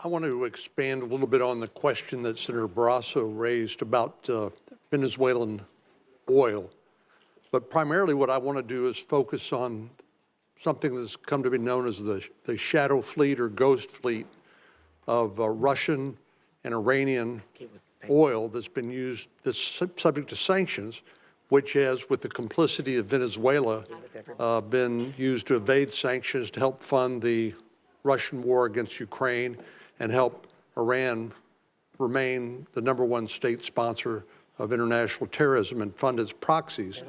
I want to expand a little bit on the question that Senator Barrasso raised about Venezuelan oil. But primarily what I want to do is focus on something that's come to be known as the shadow fleet or ghost fleet of Russian and Iranian oil that's been used, that's subject to sanctions, which has, with the complicity of Venezuela, been used to evade sanctions to help fund the Russian war against Ukraine and help Iran remain the #1 state sponsor of international terrorism and fund its proxies,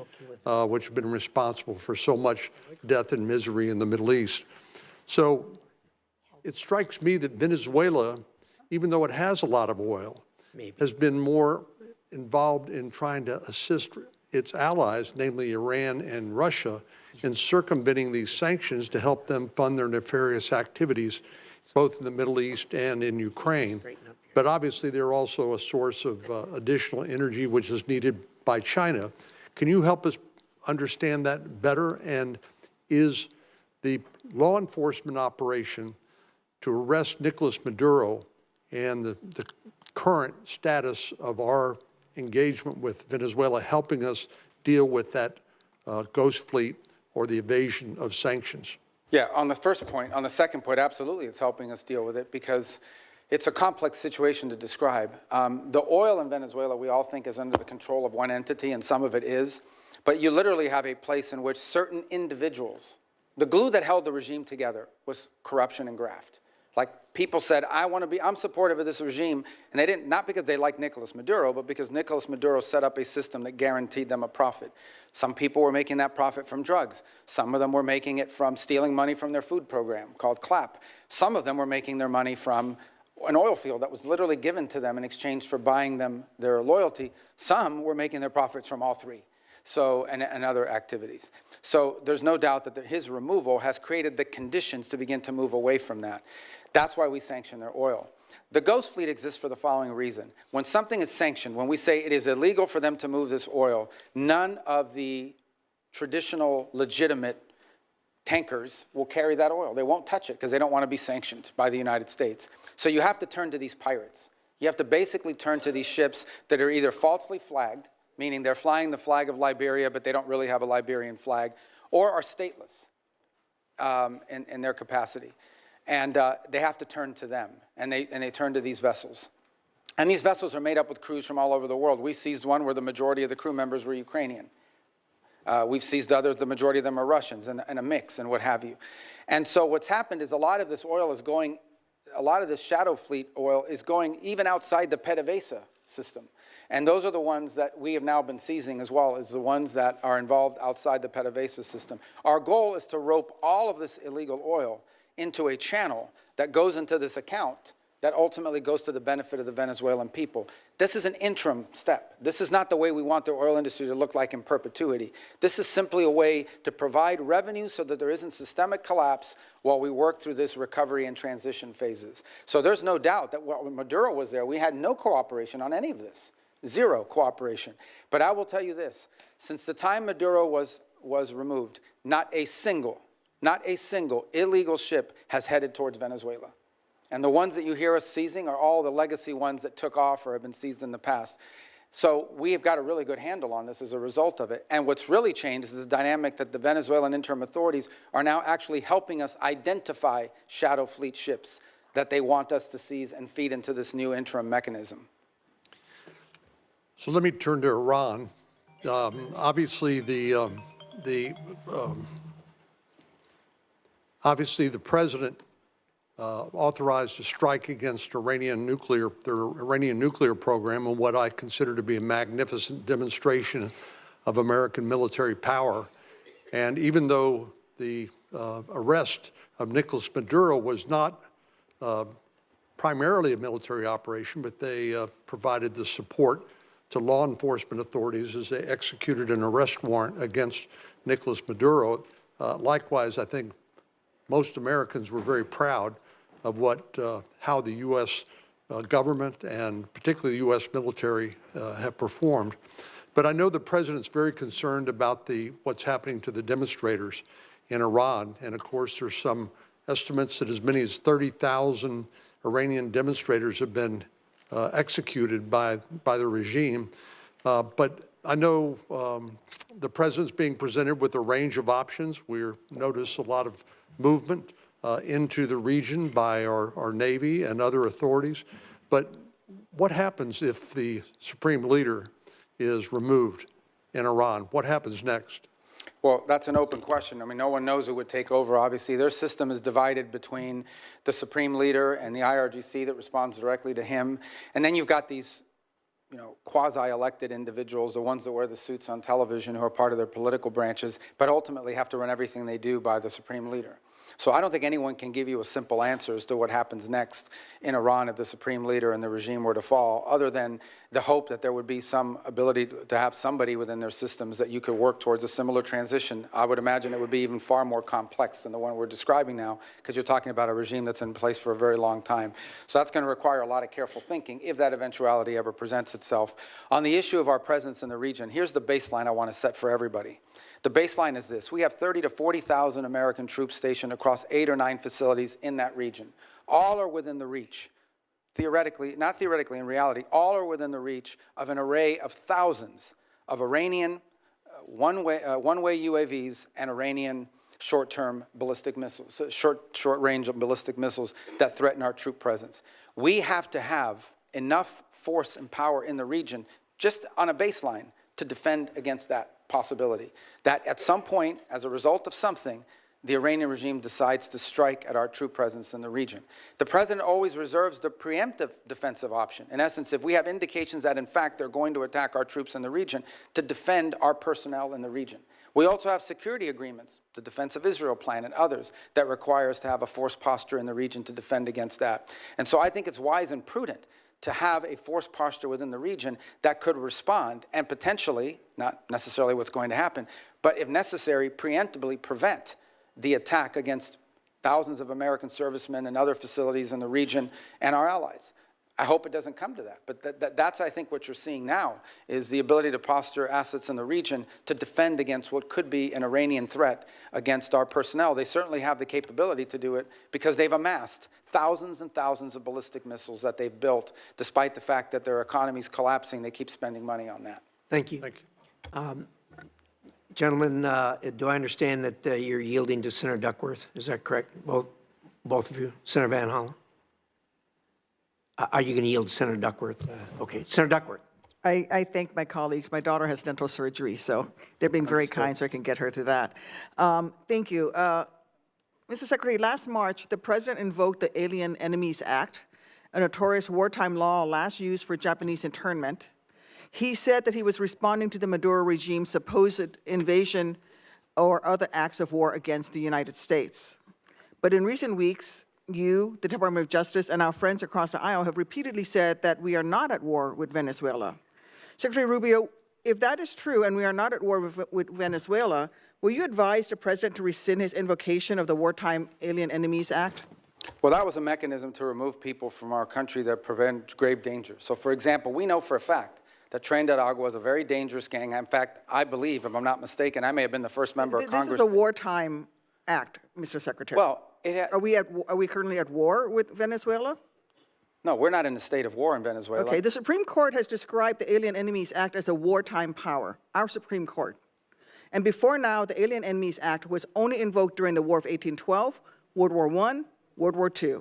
which have been responsible for so much death and misery in the Middle East. So it strikes me that Venezuela, even though it has a lot of oil, has been more involved in trying to assist its allies, namely Iran and Russia, in circumventing these sanctions to help them fund their nefarious activities, both in the Middle East and in Ukraine. But obviously, they're also a source of additional energy, which is needed by China. Can you help us understand that better? And is the law enforcement operation to arrest Nicolas Maduro and the current status of our engagement with Venezuela helping us deal with that ghost fleet or the evasion of sanctions? Yeah, on the first point, on the second point, absolutely, it's helping us deal with it because it's a complex situation to describe. The oil in Venezuela, we all think is under the control of one entity, and some of it is, but you literally have a place in which certain individuals, the glue that held the regime together was corruption and graft. Like people said, I'm supportive of this regime, and they didn't, not because they like Nicolas Maduro, but because Nicolas Maduro set up a system that guaranteed them a profit. Some people were making that profit from drugs. Some of them were making it from stealing money from their food program called CLAP. Some of them were making their money from an oil field that was literally given to them in exchange for buying them their loyalty. Some were making their profits from all three. and other activities. So there's no doubt that his removal has created the conditions to begin to move away from that. That's why we sanction their oil. The ghost fleet exists for the following reason. When something is sanctioned, when we say it is illegal for them to move this oil, none of the traditional legitimate tankers will carry that oil. They won't touch it because they don't want to be sanctioned by the United States. So you have to turn to these pirates. You have to basically turn to these ships that are either falsely flagged, meaning they're flying the flag of Liberia, but they don't really have a Liberian flag, or are stateless in their capacity. And they have to turn to them, and they turn to these vessels. And these vessels are made up with crews from all over the world. We seized one where the majority of the crew members were Ukrainian. We've seized others, the majority of them are Russians, and a mix and what have you. And so what's happened is a lot of this oil is going, a lot of this shadow fleet oil is going even outside the PDVSA system. And those are the ones that we have now been seizing as well, as the ones that are involved outside the PDVSA system. Our goal is to rope all of this illegal oil into a channel that goes into this account that ultimately goes to the benefit of the Venezuelan people. This is an interim step. This is not the way we want the oil industry to look like in perpetuity. This is simply a way to provide revenue so that there isn't systemic collapse while we work through this recovery and transition phases. So there's no doubt that when Maduro was there, we had no cooperation on any of this. Zero cooperation. But I will tell you this, since the time Maduro was removed, not a single illegal ship has headed towards Venezuela. And the ones that you hear us seizing are all the legacy ones that took off or have been seized in the past. So we have got a really good handle on this as a result of it. And what's really changed is the dynamic that the Venezuelan interim authorities are now actually helping us identify shadow fleet ships that they want us to seize and feed into this new interim mechanism. So let me turn to Iran. Obviously, the president authorized a strike against their Iranian nuclear program, and what I consider to be a magnificent demonstration of American military power. And even though the arrest of Nicolas Maduro was not primarily a military operation, but they provided the support to law enforcement authorities as they executed an arrest warrant against Nicolas Maduro. Likewise, I think most Americans were very proud of how the U.S. government and particularly the U.S. military have performed. But I know the president's very concerned about what's happening to the demonstrators in Iran. And of course, there's some estimates that as many as 30,000 Iranian demonstrators have been executed by the regime. But I know the president's being presented with a range of options. We notice a lot of movement into the region by our Navy and other authorities. But what happens if the supreme leader is removed in Iran? What happens next? Well, that's an open question. I mean, no one knows who would take over. Obviously, their system is divided between the supreme leader and the IRGC that responds directly to him. And then you've got these, quasi-elected individuals, the ones that wear the suits on television who are part of their political branches, but ultimately have to run everything they do by the supreme leader. So I don't think anyone can give you a simple answer as to what happens next in Iran if the supreme leader and the regime were to fall, other than the hope that there would be some ability to have somebody within their systems that you could work towards a similar transition. I would imagine it would be even far more complex than the one we're describing now, because you're talking about a regime that's in place for a very long time. So that's going to require a lot of careful thinking if that eventuality ever presents itself. On the issue of our presence in the region, here's the baseline I want to set for everybody. The baseline is this. We have 30 to 40,000 American troops stationed across 8 or 9 facilities in that region. All are within the reach, theoretically, not theoretically, in reality, all are within the reach of an array of thousands of Iranian one-way UAVs and Iranian short-term ballistic missiles, short-range ballistic missiles that threaten our troop presence. We have to have enough force and power in the region, just on a baseline, to defend against that possibility, that at some point, as a result of something, the Iranian regime decides to strike at our troop presence in the region. The president always reserves the preemptive defensive option. In essence, if we have indications that, in fact, they're going to attack our troops in the region, to defend our personnel in the region. We also have security agreements, the Defense of Israel Plan and others, that require us to have a force posture in the region to defend against that. And so I think it's wise and prudent to have a force posture within the region that could respond and potentially, not necessarily what's going to happen, but if necessary, preemptively prevent the attack against thousands of American servicemen and other facilities in the region and our allies. I hope it doesn't come to that, but that's, I think, what you're seeing now is the ability to posture assets in the region to defend against what could be an Iranian threat against our personnel. They certainly have the capability to do it because they've amassed thousands and thousands of ballistic missiles that they've built, despite the fact that their economy's collapsing. They keep spending money on that. Thank you. Thank you. Gentlemen, do I understand that you're yielding to Senator Duckworth? Is that correct? Both of you? Senator Van Hollen? Are you going to yield to Senator Duckworth? Okay. Senator Duckworth. I thank my colleagues. My daughter has dental surgery, so they're being very kind so I can get her through that. Thank you. Mr. Secretary, last March, the President invoked the Alien Enemies Act, a notorious wartime law last used for Japanese internment. He said that he was responding to the Maduro regime's supposed invasion or other acts of war against the United States. But in recent weeks, you, the Department of Justice, and our friends across the aisle have repeatedly said that we are not at war with Venezuela. Secretary Rubio, if that is true and we are not at war with Venezuela, will you advise the President to rescind his invocation of the Wartime Alien Enemies Act? Well, that was a mechanism to remove people from our country that prevent grave danger. So, for example, we know for a fact that Tren de Agua is a very dangerous gang. In fact, I believe, if I'm not mistaken, I may have been the first member of Congress. This is a wartime act, Mr. Secretary. Well, are we currently at war with Venezuela? No, we're not in a state of war in Venezuela. Okay, the Supreme Court has described the Alien Enemies Act as a wartime power, our Supreme Court. And before now, the Alien Enemies Act was only invoked during the War of 1812, World War I, World War II,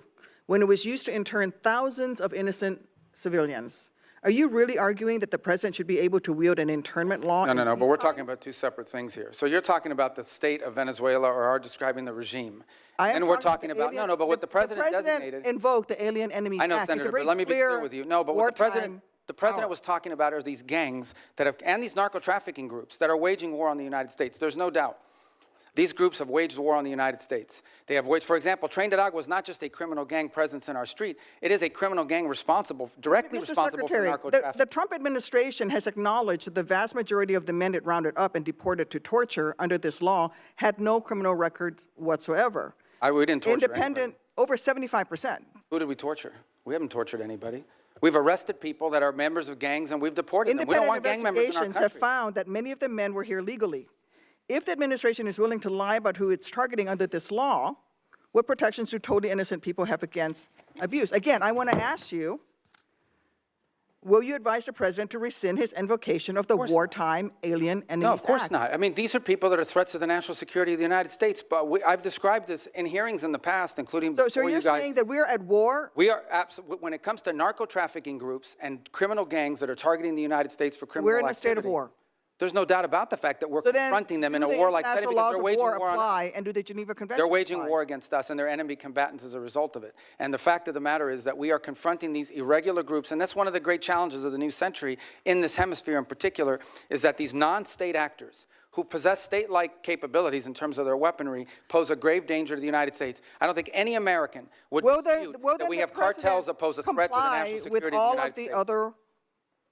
when it was used to intern thousands of innocent civilians. Are you really arguing that the President should be able to wield an internment law? No, but we're talking about two separate things here. So you're talking about the state of Venezuela or are describing the regime. And we're talking about, but what the President designated. Invoked the Alien Enemies Act. I know, Senator, but let me be clear with you. No, but what the President was talking about are these gangs that have, and these narco-trafficking groups that are waging war on the United States. There's no doubt. These groups have waged war on the United States. They have waged, for example, Tren de Agua is not just a criminal gang presence in our street. It is a criminal gang directly responsible for narco-trafficking. The Trump administration has acknowledged that the vast majority of the men it rounded up and deported to torture under this law had no criminal records whatsoever. We didn't torture anybody. Over 75%. Who did we torture? We haven't tortured anybody. We've arrested people that are members of gangs and we've deported them. We don't want gang members in our country. Independent investigations have found that many of the men were here legally. If the administration is willing to lie about who it's targeting under this law, what protections do totally innocent people have against abuse? Again, I want to ask you, will you advise the President to rescind his invocation of the Wartime Alien Enemies Act? No, of course not. I mean, these are people that are threats to the national security of the United States, but I've described this in hearings in the past, including before you guys. So you're saying that we're at war? We are absolutely, when it comes to narco-trafficking groups and criminal gangs that are targeting the United States for criminal activity. We're in a state of war. There's no doubt about the fact that we're confronting them in a war-like setting because they're waging war on us. And do the Geneva Convention They're waging war against us and they're enemy combatants as a result of it. And the fact of the matter is that we are confronting these irregular groups, and that's one of the great challenges of the new century in this hemisphere in particular, is that these non-state actors who possess state-like capabilities in terms of their weaponry pose a grave danger to the United States. I don't think any American would dispute that we have cartels that pose a threat to the national security of the United States. With all of the other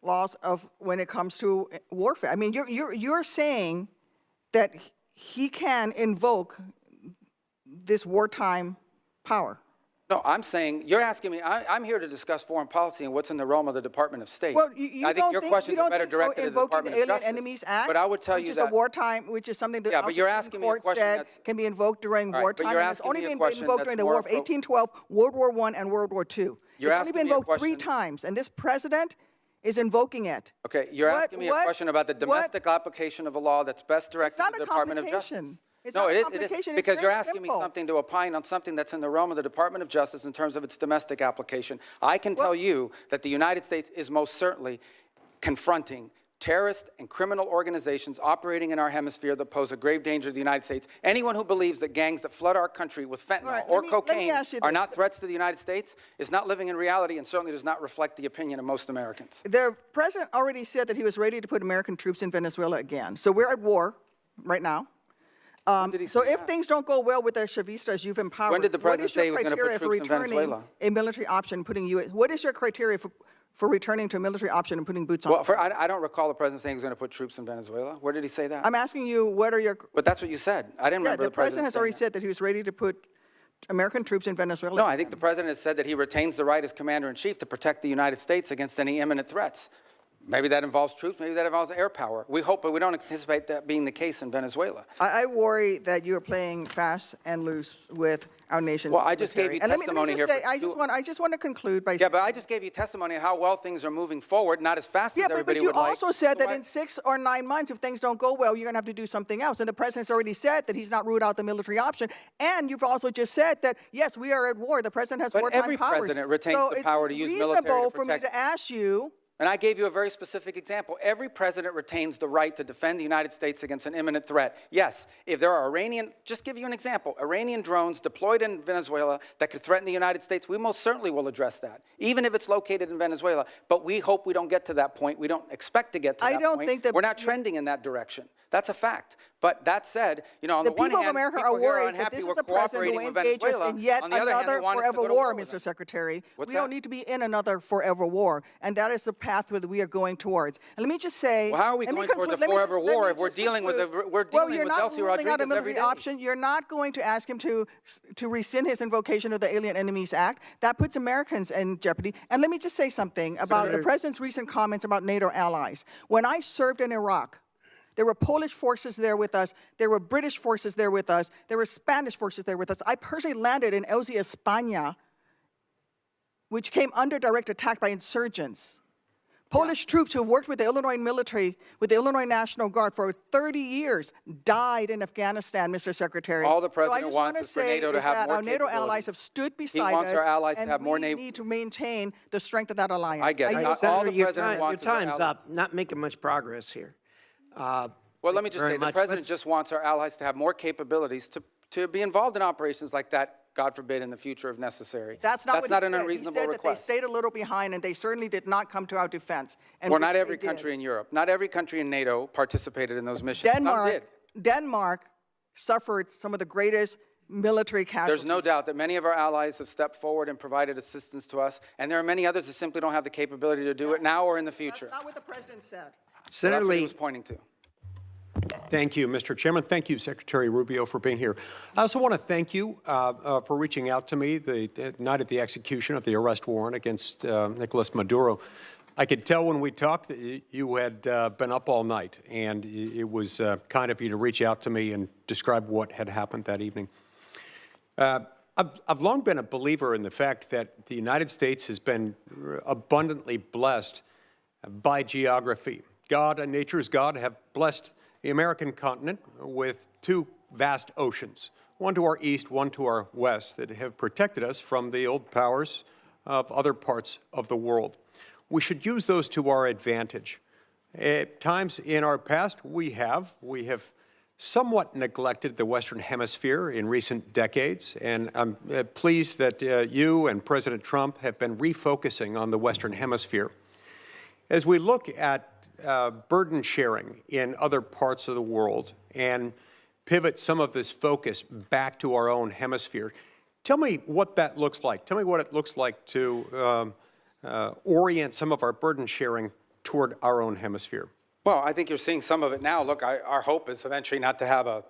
laws of when it comes to warfare. I mean, you're saying that he can invoke this wartime power. No, I'm saying, you're asking me, I'm here to discuss foreign policy and what's in the realm of the Department of State. Well, I think your questions are better directed to the Department of Justice. Enemies Act, but I would tell you that. Which is a wartime, which is something that yeah, but you're asking me a question that's, can be invoked during wartime. But you're asking it's only me a been question invoked during the War of 1812, World War I, and World War II. You're it's only been invoked 3 times, and this President is invoking it. Okay, you're asking me a question about the domestic application of a law that's best directed to the Department of Justice. No, it is, because you're asking me something to opine on something that's in the realm of the Department of Justice in terms of its domestic application. I can tell you that the United States is most certainly confronting terrorist and criminal organizations operating in our hemisphere that pose a grave danger to the United States. Anyone who believes that gangs that flood our country with fentanyl or cocaine are not threats to the United States is not living in reality and certainly does not reflect the opinion of most Americans. The President already said that he was ready to put American troops in Venezuela again. So we're at war right now. When did he So say if that? things don't go well with the Chavistas you've empowered, When did the president say he was gonna put what is your criteria troops in for returning Venezuela? a military option, putting you, what is your criteria for returning to a military option and putting boots on? Well, I don't recall the president saying he was going to put troops in Venezuela. Where did he say that? I'm asking you, what are your, But that's what you said. I didn't yeah, remember the president has already saying said that he was ready to put American troops in Venezuela. that. No, I think the president has said that he retains the right as commander-in-chief to protect the United States against any imminent threats. Maybe that involves troops, maybe that involves air power. We hope, but we don't anticipate that being the case in Venezuela. I worry that you are playing fast and loose with our nation's Well, I just gave military. you And testimony let me here just say, for I just want to conclude by Yeah, saying, but I just gave you testimony of how well things are moving forward, not as fast as yeah, but everybody you would like. also said So that in 6 or 9 months, if things don't go well, you're going to have to do something else. And the president's already said that he's not ruled out the military option. And you've also just said that, yes, we are at war. The president has But wartime every powers. president retains So the power to use military to it's reasonable for me protect- to ask you, And I gave you a very specific example. Every president retains the right to defend the United States against an imminent threat. Yes, if there are just give you an example, Iranian drones deployed in Venezuela that could threaten the United States, we most certainly will address that, even if it's located in Venezuela. But we hope we don't get to that point. We don't expect to get to that point. I don't think that we're not trending in that direction. That's a fact. But that said, you know, on the one people hand, of America people are here worried that unhappy this we're is a president cooperating who with engages Venezuela. in yet On the other hand, another they want us to forever go to war, with Mr. them. Secretary. What's We that? don't need to be in another forever war, and that is the path that we are going towards. And let me just say, Well, how are we let me going towards a conclude- let me forever just- let war me if we're just dealing with conclude. we're Well, dealing you're with not Delcy ruling out a Rodriguez every military day? option. You're not going to ask him to rescind his invocation of the Alien Enemies Act. That puts Americans in jeopardy. And let me just say something about the president's recent comments about NATO allies. When I served in Iraq, there were Polish forces there with us. There were British forces there with us. There were Spanish forces there with us. I personally landed in Elzi, España, which came under direct attack by insurgents. Polish troops who worked with the Illinois military, with the Illinois National Guard for 30 years, died in Afghanistan, Mr. Secretary. All the So president I just wants want to is for say NATO to is have that more our NATO allies capabilities. have stood He beside us. wants our allies to have more and we need to maintain the strength of that alliance. I get it. yield All back. the Senator, your president wants is our time's allies. up. Not making much progress here. Well, let me just very say, the much. president Let's- just wants our allies to have more capabilities to be involved in operations like that, God forbid, in the future if necessary. That's not what an he said. unreasonable He said request. that they stayed a little behind, and they certainly did not come to our defense. And Well, which not they every did. country in Europe, not every country in NATO participated in those missions. Some did. Denmark suffered some of the greatest military casualties. There's no doubt that many of our allies have stepped forward and provided assistance to us, and there are many others that simply don't have the capability to do it now or in the future. That's not what the president said. So Senator that's what he Lee, was pointing to. Thank you, Mr. Chairman. Thank you, Secretary Rubio, for being here. I also want to thank you for reaching out to me the night of the execution of the arrest warrant against Nicolas Maduro. I could tell when we talked that you had been up all night, and it was kind of you to reach out to me and describe what had happened that evening. I've long been a believer in the fact that the United States has been abundantly blessed by geography. God and nature's God have blessed the American continent with two vast oceans, one to our east, one to our west, that have protected us from the old powers of other parts of the world. We should use those to our advantage. At times in our past, we have somewhat neglected the Western Hemisphere in recent decades, and I'm pleased that you and President Trump have been refocusing on the Western Hemisphere. As we look at burden sharing in other parts of the world and pivot some of this focus back to our own hemisphere, tell me what that looks like. Tell me what it looks like to orient some of our burden sharing toward our own hemisphere. Well, I think you're seeing some of it now. Look, our hope is eventually not to have a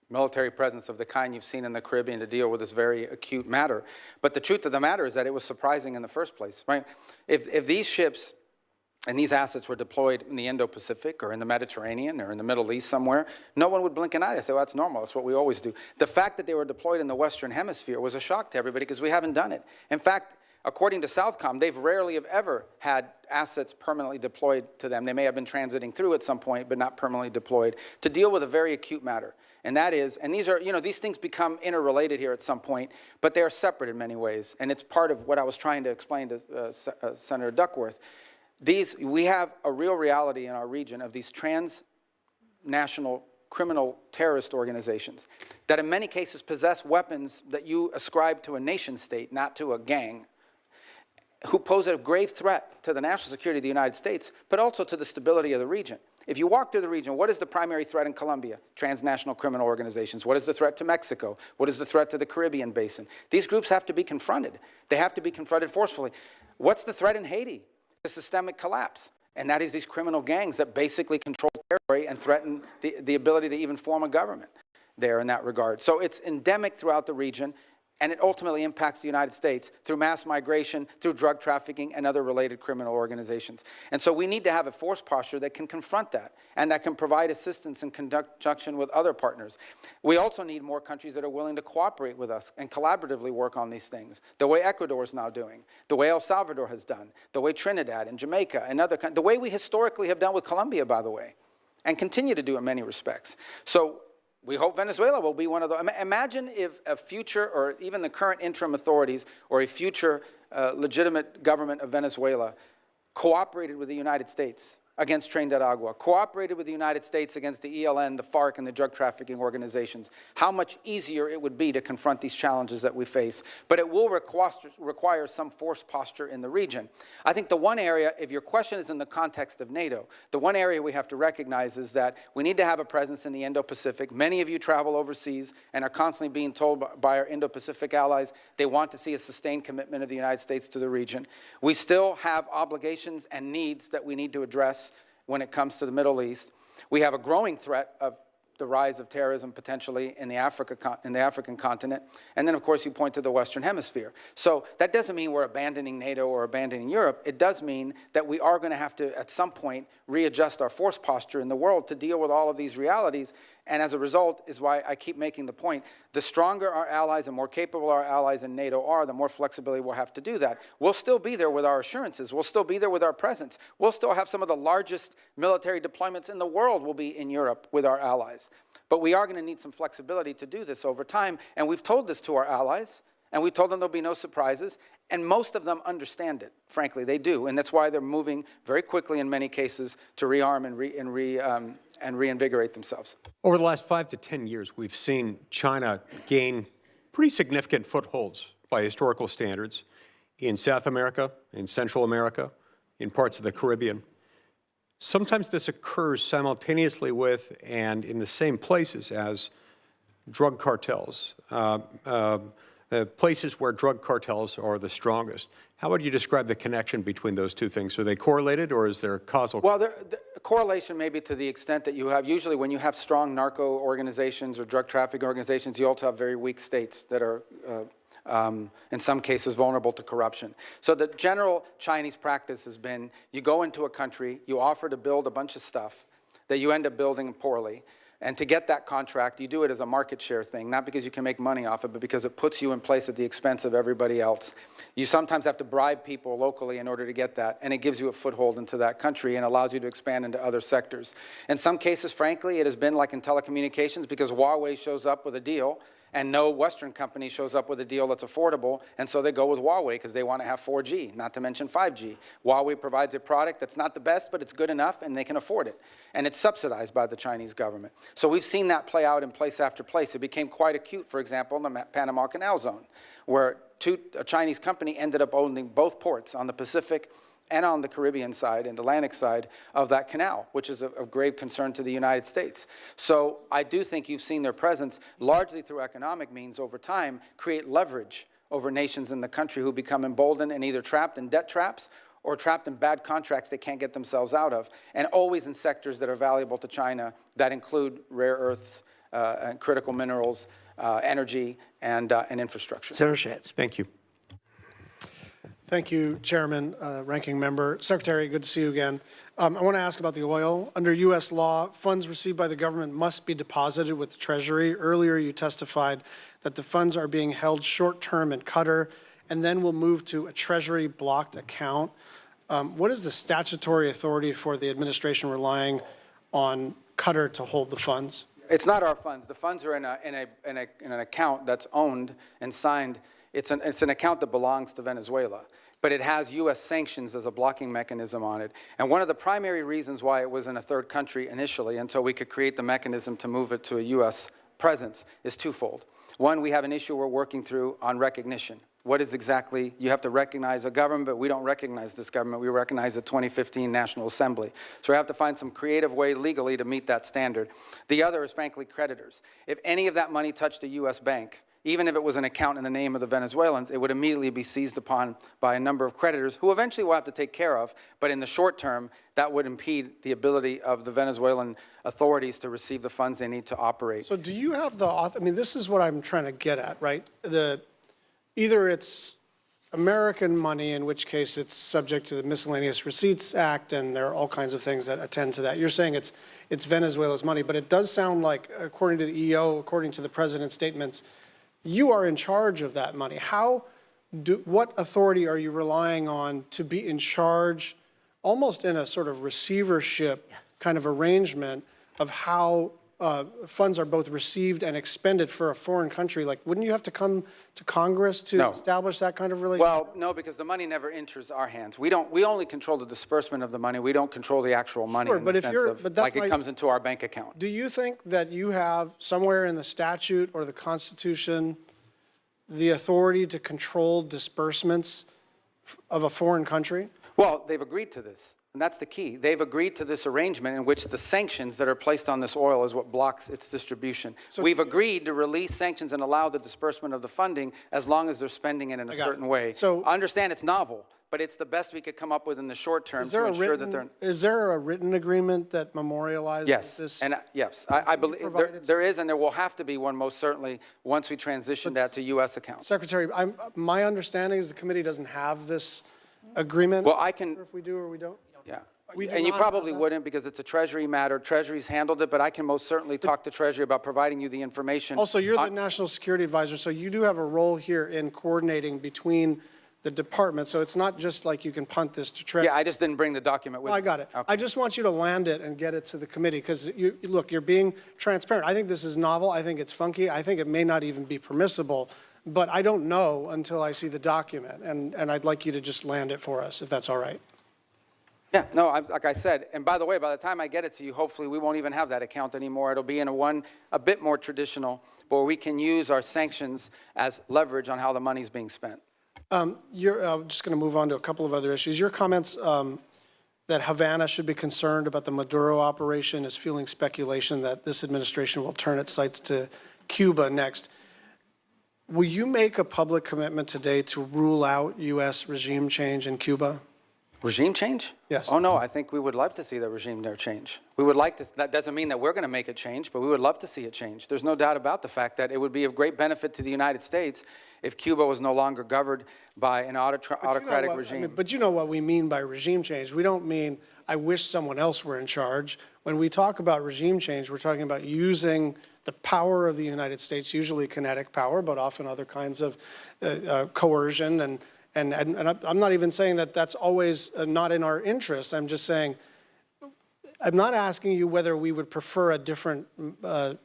military presence of the kind you've seen in the Caribbean to deal with this very acute matter. But the truth of the matter is that it was surprising in the first place, right? If these ships and these assets were deployed in the Indo-Pacific or in the Mediterranean or in the Middle East somewhere, no one would blink an eye. They say, well, that's normal. That's what we always do. The fact that they were deployed in the Western Hemisphere was a shock to everybody because we haven't done it. In fact, according to Southcom, they've rarely have ever had assets permanently deployed to them. They may have been transiting through at some point, but not permanently deployed, to deal with a very acute matter. And that is, and these are, you know, these things become interrelated here at some point, but they are separate in many ways. And it's part of what I was trying to explain to Senator Duckworth. We have a real reality in our region of these transnational criminal terrorist organizations that in many cases possess weapons that you ascribe to a nation state, not to a gang, who pose a grave threat to the national security of the United States, but also to the stability of the region. If you walk through the region, what is the primary threat in Colombia? Transnational criminal organizations. What is the threat to Mexico? What is the threat to the Caribbean basin? These groups have to be confronted. They have to be confronted forcefully. What's the threat in Haiti? The systemic collapse. And that is these criminal gangs that basically control territory and threaten the ability to even form a government there in that regard. So it's endemic throughout the region, and it ultimately impacts the United States through mass migration, through drug trafficking, and other related criminal organizations. And so we need to have a force posture that can confront that, and that can provide assistance in conjunction with other partners. We also need more countries that are willing to cooperate with us and collaboratively work on these things, the way Ecuador is now doing, the way El Salvador has done, the way Trinidad and Jamaica and other countries, the way we historically have done with Colombia, by the way, and continue to do in many respects. So we hope Venezuela will be one of those. Imagine if a future, or even the current interim authorities, or a future legitimate government of Venezuela cooperated with the United States against Tren de Aragua, cooperated with the United States against the ELN, the FARC, and the drug trafficking organizations. How much easier it would be to confront these challenges that we face. But it will require some force posture in the region. I think the one area, if your question is in the context of NATO, the one area we have to recognize is that we need to have a presence in the Indo-Pacific. Many of you travel overseas and are constantly being told by our Indo-Pacific allies they want to see a sustained commitment of the United States to the region. We still have obligations and needs that we need to address when it comes to the Middle East. We have a growing threat of the rise of terrorism potentially in the African continent. And then, of course, you point to the Western Hemisphere. So that doesn't mean we're abandoning NATO or abandoning Europe. It does mean that we are going to have to, at some point, readjust our force posture in the world to deal with all of these realities. And as a result is why I keep making the point, the stronger our allies and more capable our allies in NATO are, the more flexibility we'll have to do that. We'll still be there with our assurances. We'll still be there with our presence. We'll still have some of the largest military deployments in the world will be in Europe with our allies. But we are going to need some flexibility to do this over time. And we've told this to our allies, and we told them there'll be no surprises. And most of them understand it, frankly, they do. And that's why they're moving very quickly in many cases to rearm and reinvigorate themselves. Over the last 5 to 10 years, we've seen China gain pretty significant footholds by historical standards in South America, in Central America, in parts of the Caribbean. Sometimes this occurs simultaneously with and in the same places as drug cartels, places where drug cartels are the strongest. How would you describe the connection between those two things? Are they correlated, or is there causal? Well, the correlation may be to the extent that you have, usually when you have strong narco organizations or drug trafficking organizations, you also have very weak states that are, in some cases, vulnerable to corruption. So the general Chinese practice has been, you go into a country, you offer to build a bunch of stuff that you end up building poorly. And to get that contract, you do it as a market share thing, not because you can make money off it, but because it puts you in place at the expense of everybody else. You sometimes have to bribe people locally in order to get that, and it gives you a foothold into that country and allows you to expand into other sectors. In some cases, frankly, it has been like in telecommunications, because Huawei shows up with a deal, and no Western company shows up with a deal that's affordable, and so they go with Huawei because they want to have 4G, not to mention 5G. Huawei provides a product that's not the best, but it's good enough, and they can afford it. And it's subsidized by the Chinese government. So we've seen that play out in place after place. It became quite acute, for example, in the Panama Canal Zone, where a Chinese company ended up owning both ports on the Pacific and on the Caribbean side and Atlantic side of that canal, which is of grave concern to the United States. So I do think you've seen their presence, largely through economic means over time, create leverage over nations in the country who become emboldened and either trapped in debt traps or trapped in bad contracts they can't get themselves out of, and always in sectors that are valuable to China that include rare earths and critical minerals, energy, and infrastructure. Senator Schatz. Thank you. Thank you, Chairman, Ranking Member. Secretary, good to see you again. I want to ask about the oil. Under U.S. law, funds received by the government must be deposited with the Treasury. Earlier, you testified that the funds are being held short-term in Qatar and then will move to a Treasury-blocked account. What is the statutory authority for the administration relying on Qatar to hold the funds? It's not our funds. The funds are in an account that's owned and signed. It's an account that belongs to Venezuela, but it has U.S. sanctions as a blocking mechanism on it. And one of the primary reasons why it was in a third country initially, until we could create the mechanism to move it to a U.S. presence, is twofold. One, we have an issue we're working through on recognition What is exactly, you have to recognize a government, but we don't recognize this government. We recognize the 2015 National Assembly. So we have to find some creative way legally to meet that standard. The other is, frankly, creditors. If any of that money touched a U.S. bank, even if it was an account in the name of the Venezuelans, it would immediately be seized upon by a number of creditors who eventually we'll have to take care of, but in the short term, that would impede the ability of the Venezuelan authorities to receive the funds they need to operate. So do you have the, I mean, this is what I'm trying to get at, right? Either it's American money, in which case it's subject to the Miscellaneous Receipts Act, and there are all kinds of things that attend to that. You're saying it's Venezuela's money, but it does sound like, according to the EO, according to the president's statements, you are in charge of that money. What authority are you relying on to be in charge, almost in a sort of receivership kind of arrangement, of how funds are both received and expended for a foreign country? Like, wouldn't you have to come to Congress to establish that kind of relationship? Well, no, because the money never enters our hands. We only control the disbursement of the money. We don't control the actual money in the sense of, like, it comes into our bank account. Do you think that you have somewhere in the statute or the Constitution the authority to control disbursements of a foreign country? Well, they've agreed to this. And that's the key. They've agreed to this arrangement in which the sanctions that are placed on this oil is what blocks its distribution. So we've agreed to release sanctions and allow the disbursement of the funding as long as they're spending it in a certain way. So I understand it's novel, but it's the best we could come up with in the short term to ensure that they're... Is there a written agreement that memorializes this? Yes, I believe there is, and there will have to be one most certainly once we transition that to U.S. accounts. Secretary, my understanding is the committee doesn't have this agreement. Well, I can... If we do or we don't? Yeah, and you probably wouldn't because it's a Treasury matter. Treasury's handled it, but I can most certainly talk to Treasury about providing you the information. Also, you're the National Security Advisor, so you do have a role here in coordinating between the departments, so it's not just like you can punt this to Treasury. Yeah, I just didn't bring the document with me. I got it. Okay. I just want you to land it and get it to the committee, because, look, you're being transparent. I think this is novel. I think it's funky. I think it may not even be permissible, but I don't know until I see the document, and I'd like you to just land it for us, if that's all right. Yeah, no, like I said, and by the way, by the time I get it to you, hopefully we won't even have that account anymore. It'll be in a bit more traditional, where we can use our sanctions as leverage on how the money's being spent. You're just going to move on to a couple of other issues. Your comments that Havana should be concerned about the Maduro operation is fueling speculation that this administration will turn its sights to Cuba next. Will you make a public commitment today to rule out U.S. regime change in Cuba? Regime change? Yes. Oh, no, I think we would love to see the regime there change. We would like to, that doesn't mean that we're going to make it change, but we would love to see it change. There's no doubt about the fact that it would be of great benefit to the United States if Cuba was no longer governed by an autocratic regime. But you know what we mean by regime change. We don't mean, I wish someone else were in charge. When we talk about regime change, we're talking about using the power of the United States, usually kinetic power, but often other kinds of coercion. And I'm not even saying that that's always not in our interest. I'm just saying, I'm not asking you whether we would prefer a different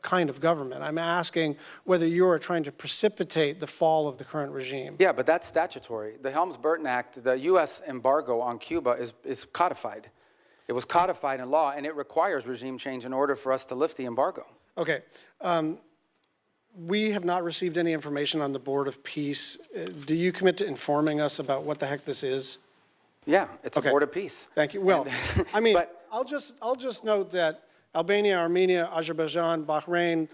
kind of government. I'm asking whether you are trying to precipitate the fall of the current regime. Yeah, but that's statutory. The Helms-Burton Act, the U.S. embargo on Cuba is codified. It was codified in law, and it requires regime change in order for us to lift the embargo. Okay. We have not received any information on the Board of Peace. Do you commit to informing us about what the heck this is? Yeah, it's a Board of Peace. Thank you. Well, I mean, I'll just note that Albania, Armenia, Azerbaijan, Bahrain,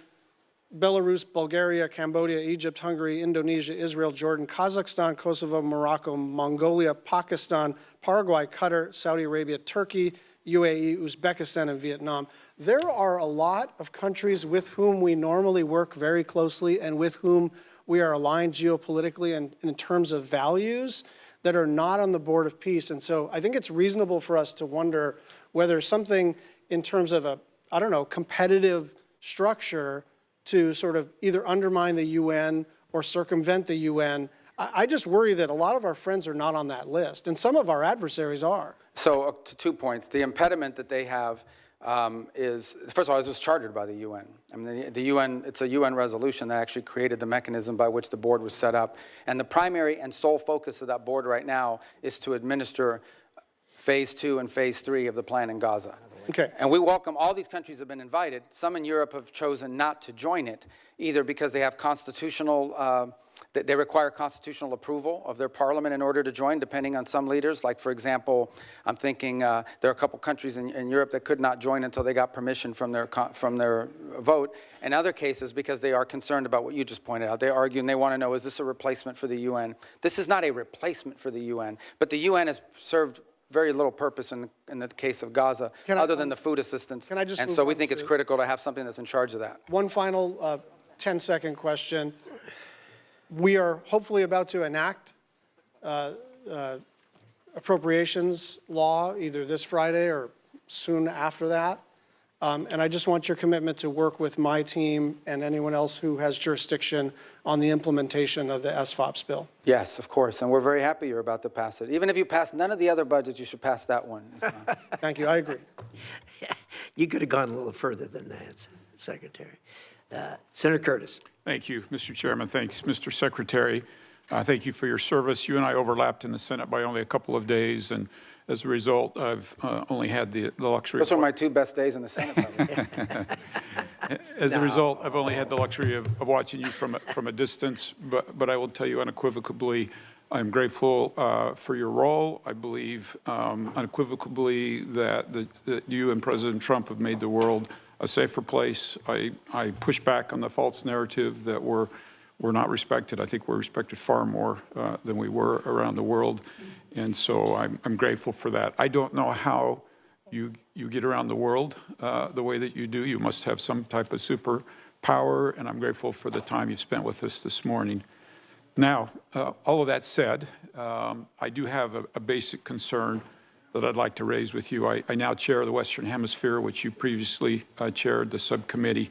Belarus, Bulgaria, Cambodia, Egypt, Hungary, Indonesia, Israel, Jordan, Kazakhstan, Kosovo, Morocco, Mongolia, Pakistan, Paraguay, Qatar, Saudi Arabia, Turkey, UAE, Uzbekistan, and Vietnam. There are a lot of countries with whom we normally work very closely and with whom we are aligned geopolitically and in terms of values that are not on the Board of Peace. And so I think it's reasonable for us to wonder whether something in terms of a, I don't know, competitive structure to sort of either undermine the UN or circumvent the UN. I just worry that a lot of our friends are not on that list, and some of our adversaries are. So to 2 points, the impediment that they have is, first of all, it was chartered by the UN. I mean, the UN, it's a UN resolution that actually created the mechanism by which the board was set up. And the primary and sole focus of that board right now is to administer phase 2 and phase 3 of the plan in Gaza. Okay. And we welcome, all these countries have been invited. Some in Europe have chosen not to join it, either because they have constitutional they require constitutional approval of their parliament in order to join, depending on some leaders. Like, for example, I'm thinking there are a couple countries in Europe that could not join until they got permission from their vote. In other cases, because they are concerned about what you just pointed out, they argue and they want to know, is this a replacement for the UN? This is not a replacement for the UN, but the UN has served very little purpose in the case of Gaza, other than the food assistance. Can I just and move so we on think it's to- critical to have something that's in charge of that. One final 10-second question. We are hopefully about to enact appropriations law either this Friday or soon after that. And I just want your commitment to work with my team and anyone else who has jurisdiction on the implementation of the SFOPS bill. Yes, of course, and we're very happy you're about to pass it. Even if you pass none of the other budgets, you should pass that one. Thank you, I agree. You could have gone a little further than that, Secretary. Senator Curtis. Thank you, Mr. Chairman. Thanks, Mr. Secretary. Thank you for your service. You and I overlapped in the Senate by only a couple of days, and as a result, I've only had the luxury. Those are my 2 best days in the Senate. As a result, I've only had the luxury of watching you from a distance, but I will tell you unequivocally, I'm grateful for your role. I believe unequivocally that you and President Trump have made the world a safer place. I push back on the false narrative that we're not respected. I think we're respected far more than we were around the world, and so I'm grateful for that. I don't know how you get around the world the way that you do. You must have some type of superpower, and I'm grateful for the time you've spent with us this morning. Now, all of that said, I do have a basic concern that I'd like to raise with you. I now chair the Western Hemisphere, which you previously chaired, the subcommittee.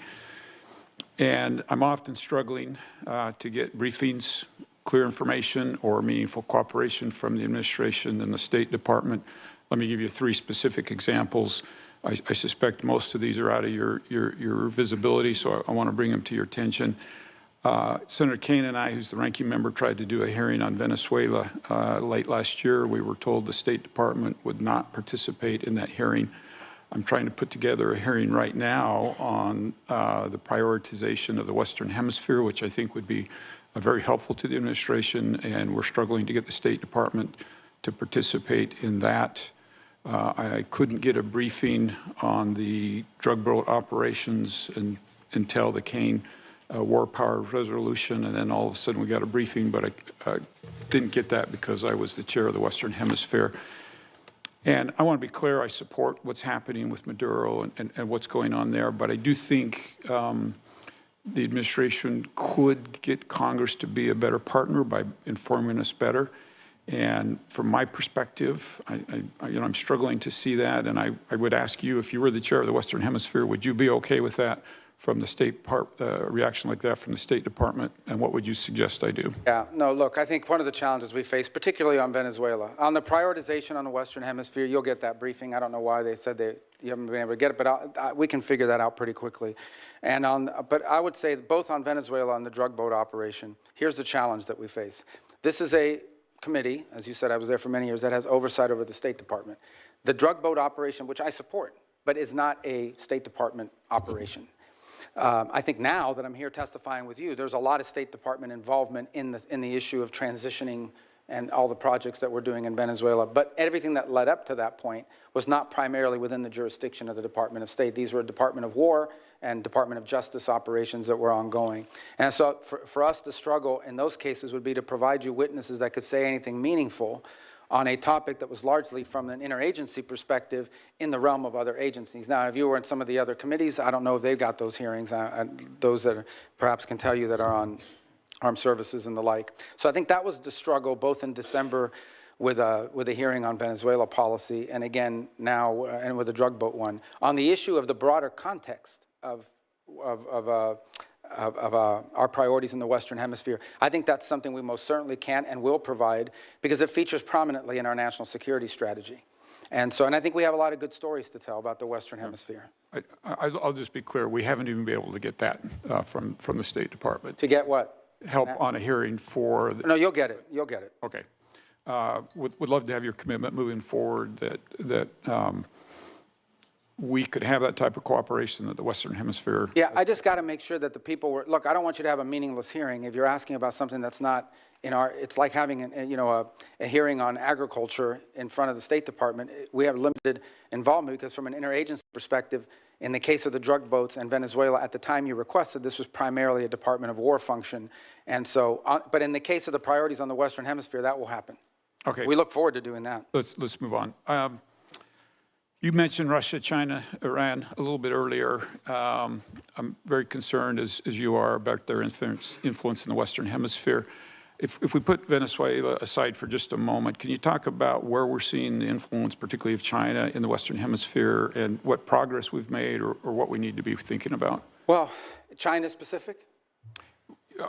And I'm often struggling to get briefings, clear information, or meaningful cooperation from the administration and the State Department. Let me give you 3 specific examples. I suspect most of these are out of your visibility, so I want to bring them to your attention. Senator Kaine and I, who's the ranking member, tried to do a hearing on Venezuela late last year. We were told the State Department would not participate in that hearing. I'm trying to put together a hearing right now on the prioritization of the Western Hemisphere, which I think would be very helpful to the administration, and we're struggling to get the State Department to participate in that. I couldn't get a briefing on the drug boat operations until the Kaine war power resolution, and then all of a sudden we got a briefing, but I didn't get that because I was the chair of the Western Hemisphere. And I want to be clear, I support what's happening with Maduro and what's going on there, but I do think the administration could get Congress to be a better partner by informing us better. And from my perspective, I'm struggling to see that, and I would ask you, if you were the chair of the Western Hemisphere, would you be okay with that from the State reaction like that from the State Department, and what would you suggest I do? Yeah, no, look, I think one of the challenges we face, particularly on Venezuela, on the prioritization on the Western Hemisphere, you'll get that briefing. I don't know why they said you haven't been able to get it, but we can figure that out pretty quickly. But I would say both on Venezuela and the drug boat operation, here's the challenge that we face. This is a committee, as you said, I was there for many years, that has oversight over the State Department. The drug boat operation, which I support, but is not a State Department operation. I think now that I'm here testifying with you, there's a lot of State Department involvement in the issue of transitioning and all the projects that we're doing in Venezuela. But everything that led up to that point was not primarily within the jurisdiction of the Department of State. These were Department of War and Department of Justice operations that were ongoing. And so for us, the struggle in those cases would be to provide you witnesses that could say anything meaningful on a topic that was largely from an interagency perspective in the realm of other agencies. Now, if you were in some of the other committees, I don't know if they've got those hearings, those that perhaps can tell you that are on armed services and the like. So I think that was the struggle both in December with a hearing on Venezuela policy, and again now and with the drug boat one. On the issue of the broader context of our priorities in the Western Hemisphere, I think that's something we most certainly can and will provide because it features prominently in our national security strategy. And I think we have a lot of good stories to tell about the Western Hemisphere. I'll just be clear, we haven't even been able to get that from the State Department. To get what? Help on a hearing for... No, you'll get it. You'll get it. Okay. Would love to have your commitment moving forward that we could have that type of cooperation that the Western Hemisphere. Yeah, I just got to make sure that the people were, look, I don't want you to have a meaningless hearing. If you're asking about something that's not in our, it's like having a hearing on agriculture in front of the State Department. We have limited involvement because from an interagency perspective, in the case of the drug boats and Venezuela, at the time you requested, this was primarily a Department of War function. And so, but in the case of the priorities on the Western Hemisphere, that will happen. Okay. We look forward to doing that. Let's move on. You mentioned Russia, China, Iran a little bit earlier. I'm very concerned, as you are, about their influence in the Western Hemisphere. If we put Venezuela aside for just a moment, can you talk about where we're seeing the influence, particularly of China, in the Western Hemisphere, and what progress we've made or what we need to be thinking about? Well, China specific?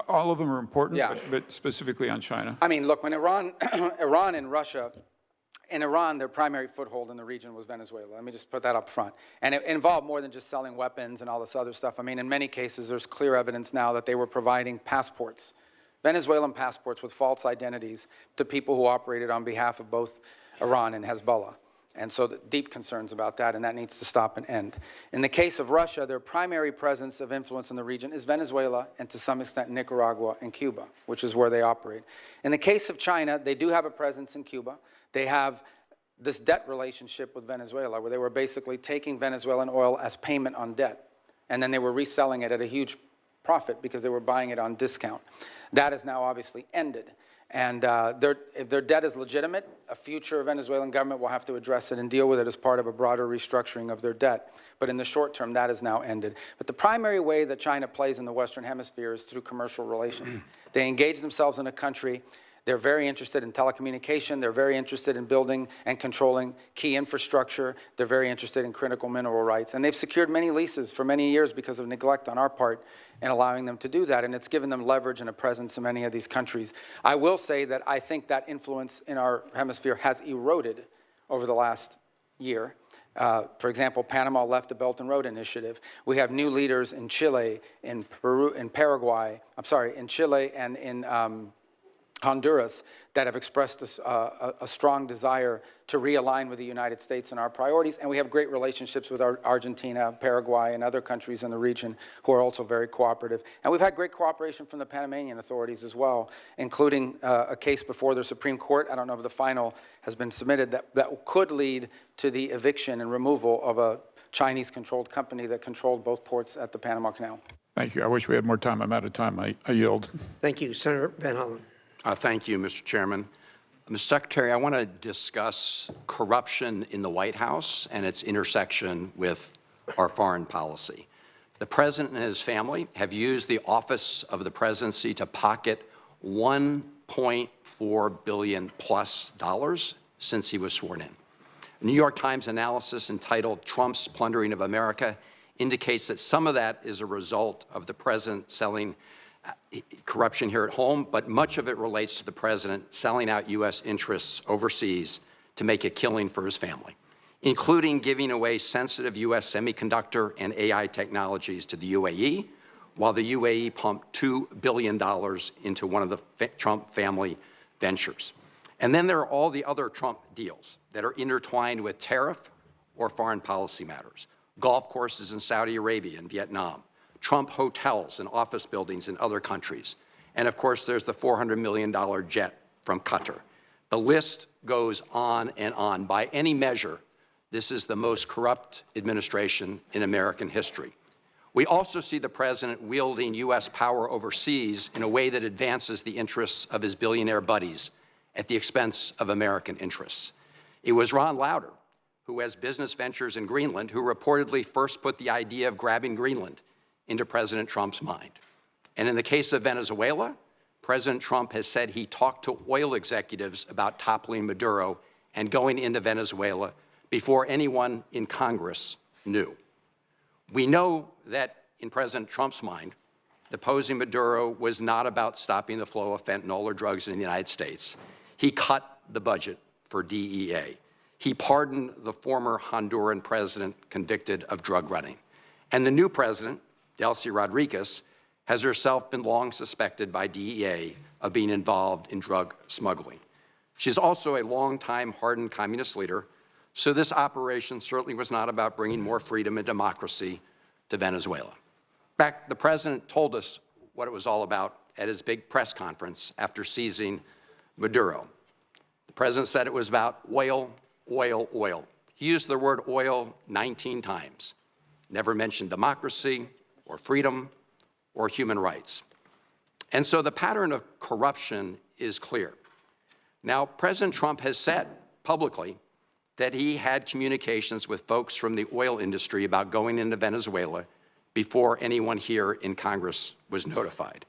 All of them are important, Yeah. but specifically on China. I mean, look, when Iran and Russia, in Iran, their primary foothold in the region was Venezuela. Let me just put that up front. And it involved more than just selling weapons and all this other stuff. I mean, in many cases, there's clear evidence now that they were providing passports, Venezuelan passports with false identities to people who operated on behalf of both Iran and Hezbollah. And so deep concerns about that, and that needs to stop and end. In the case of Russia, their primary presence of influence in the region is Venezuela and to some extent Nicaragua and Cuba, which is where they operate. In the case of China, they do have a presence in Cuba. They have this debt relationship with Venezuela where they were basically taking Venezuelan oil as payment on debt, and then they were reselling it at a huge profit because they were buying it on discount. That is now obviously ended. And if their debt is legitimate, a future Venezuelan government will have to address it and deal with it as part of a broader restructuring of their debt. But in the short term, that is now ended. But the primary way that China plays in the Western Hemisphere is through commercial relations. They engage themselves in a country. They're very interested in telecommunication. They're very interested in building and controlling key infrastructure. They're very interested in critical mineral rights. And they've secured many leases for many years because of neglect on our part in allowing them to do that. And it's given them leverage and a presence in many of these countries. I will say that I think that influence in our hemisphere has eroded over the last year. For example, Panama left the Belt and Road Initiative. We have new leaders in Chile, in Peru, in Paraguay, in Chile and in Honduras that have expressed a strong desire to realign with the United States and our priorities. And we have great relationships with Argentina, Paraguay, and other countries in the region who are also very cooperative. And we've had great cooperation from the Panamanian authorities as well, including a case before the Supreme Court. I don't know if the final has been submitted that could lead to the eviction and removal of a Chinese-controlled company that controlled both ports at the Panama Canal. Thank you. I wish we had more time. I'm out of time. I yield. Thank you. Senator Van Hollen. Thank you, Mr. Chairman. Mr. Secretary, I want to discuss corruption in the White House and its intersection with our foreign policy. The President and his family have used the office of the presidency to pocket $1.4 billion plus since he was sworn in. A New York Times analysis entitled "Trump's Plundering of America" indicates that some of that is a result of the president selling corruption here at home, but much of it relates to the president selling out U.S. interests overseas to make a killing for his family, including giving away sensitive U.S. semiconductor and AI technologies to the UAE, while the UAE pumped $2 billion into one of the Trump family ventures. And then there are all the other Trump deals that are intertwined with tariff or foreign policy matters. Golf courses in Saudi Arabia and Vietnam, Trump hotels and office buildings in other countries. And of course, there's the $400 million jet from Qatar. The list goes on and on. By any measure, this is the most corrupt administration in American history. We also see the president wielding U.S. power overseas in a way that advances the interests of his billionaire buddies at the expense of American interests. It was Ron Lauder, who has business ventures in Greenland, who reportedly first put the idea of grabbing Greenland into President Trump's mind. And in the case of Venezuela, President Trump has said he talked to oil executives about toppling Maduro and going into Venezuela before anyone in Congress knew. We know that in President Trump's mind, deposing Maduro was not about stopping the flow of fentanyl or drugs in the United States. He cut the budget for DEA. He pardoned the former Honduran president convicted of drug running. And the new president, Delcy Rodriguez, has herself been long suspected by DEA of being involved in drug smuggling. She's also a longtime hardened communist leader So this operation certainly was not about bringing more freedom and democracy to Venezuela. In fact, the president told us what it was all about at his big press conference after seizing Maduro. The president said it was about oil, oil, oil. He used the word oil 19 times. Never mentioned democracy or freedom or human rights. And so the pattern of corruption is clear. Now, President Trump has said publicly that he had communications with folks from the oil industry about going into Venezuela before anyone here in Congress was notified.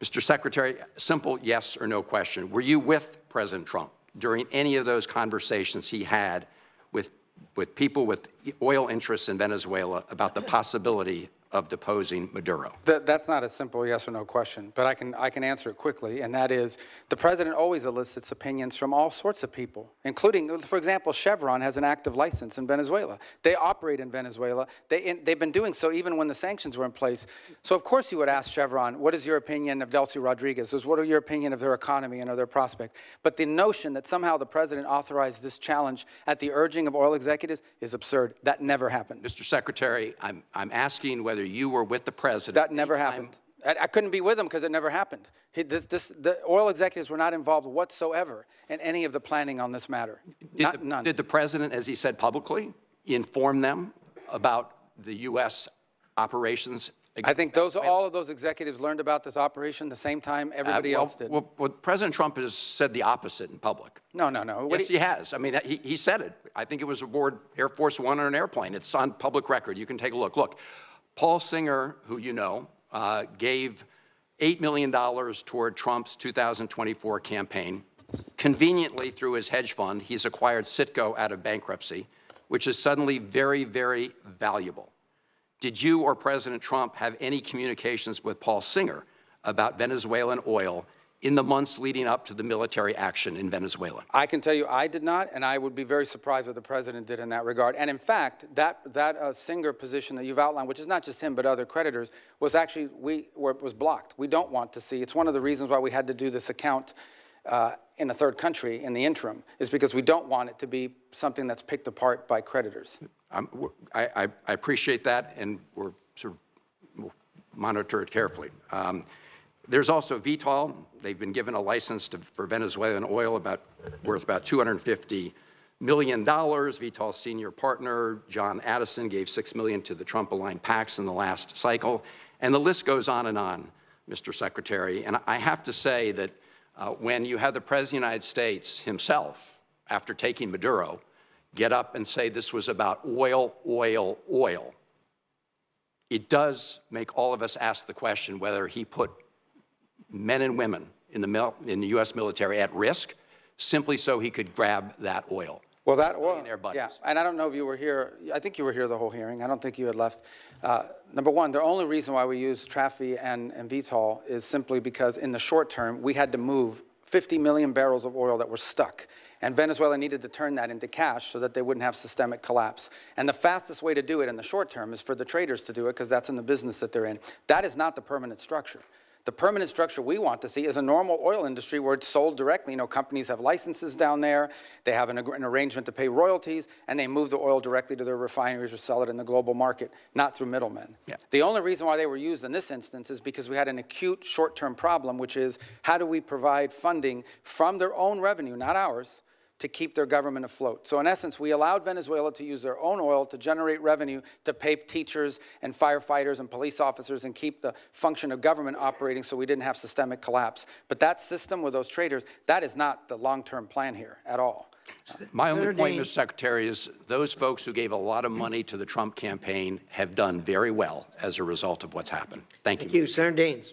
Mr. Secretary, simple yes or no question. Were you with President Trump during any of those conversations he had with people with oil interests in Venezuela about the possibility of deposing Maduro? That's not a simple yes or no question, but I can answer it quickly, and that is the president always elicits opinions from all sorts of people, including, for example, Chevron has an active license in Venezuela. They operate in Venezuela. They've been doing so even when the sanctions were in place. So of course you would ask Chevron, what is your opinion of Delcy Rodriguez? What are your opinion of their economy and of their prospect? But the notion that somehow the president authorized this challenge at the urging of oil executives is absurd. That never happened. Mr. Secretary, I'm asking whether you were with the president. That never happened. I couldn't be with him because it never happened. The oil executives were not involved whatsoever in any of the planning on this matter. None. Did the president, as he said publicly, inform them about the U.S. operations? I think all of those executives learned about this operation the same time everybody else did. Well, President Trump has said the opposite in public. No. Yes, he has. I mean, he said it. I think it was aboard Air Force One on an airplane. It's on public record. You can take a look. Look, Paul Singer, who you know, gave $8 million toward Trump's 2024 campaign. Conveniently, through his hedge fund, he's acquired Citgo out of bankruptcy, which is suddenly very, very valuable. Did you or President Trump have any communications with Paul Singer about Venezuelan oil in the months leading up to the military action in Venezuela? I can tell you I did not, and I would be very surprised what the president did in that regard. And in fact, that Singer position that you've outlined, which is not just him but other creditors, was actually, was blocked. We don't want to see. It's one of the reasons why we had to do this account in a third country in the interim, is because we don't want it to be something that's picked apart by creditors. I appreciate that, and we'll monitor it carefully. There's also Vitol. They've been given a license for Venezuelan oil worth about $250 million. Vitol's senior partner, John Addison, gave $6 million to the Trump-aligned PACs in the last cycle. And the list goes on and on, Mr. Secretary. And I have to say that when you have the President of the United States himself, after taking Maduro, get up and say this was about oil, oil, oil, it does make all of us ask the question whether he put men and women in the U.S. military at risk simply so he could grab that oil. Well, that oil, yeah, and I don't know if you were here. I think you were here the whole hearing. I don't think you had left. Number one, the only reason why we use Trafi and Vitol is simply because in the short term, we had to move 50 million barrels of oil that were stuck. And Venezuela needed to turn that into cash so that they wouldn't have systemic collapse. And the fastest way to do it in the short term is for the traders to do it because that's in the business that they're in. That is not the permanent structure. The permanent structure we want to see is a normal oil industry where it's sold directly. You know, companies have licenses down there, they have an arrangement to pay royalties, and they move the oil directly to their refineries or sell it in the global market, not through middlemen. Yeah. The only reason why they were used in this instance is because we had an acute short-term problem, which is how do we provide funding from their own revenue, not ours, to keep their government afloat. So in essence, we allowed Venezuela to use their own oil to generate revenue to pay teachers and firefighters and police officers and keep the function of government operating so we didn't have systemic collapse. But that system with those traders, that is not the long-term plan here at all. My only point, Mr. Secretary, is those folks who gave a lot of money to the Trump campaign have done very well as a result of what's happened. Thank you. Thank you. Senator Daines.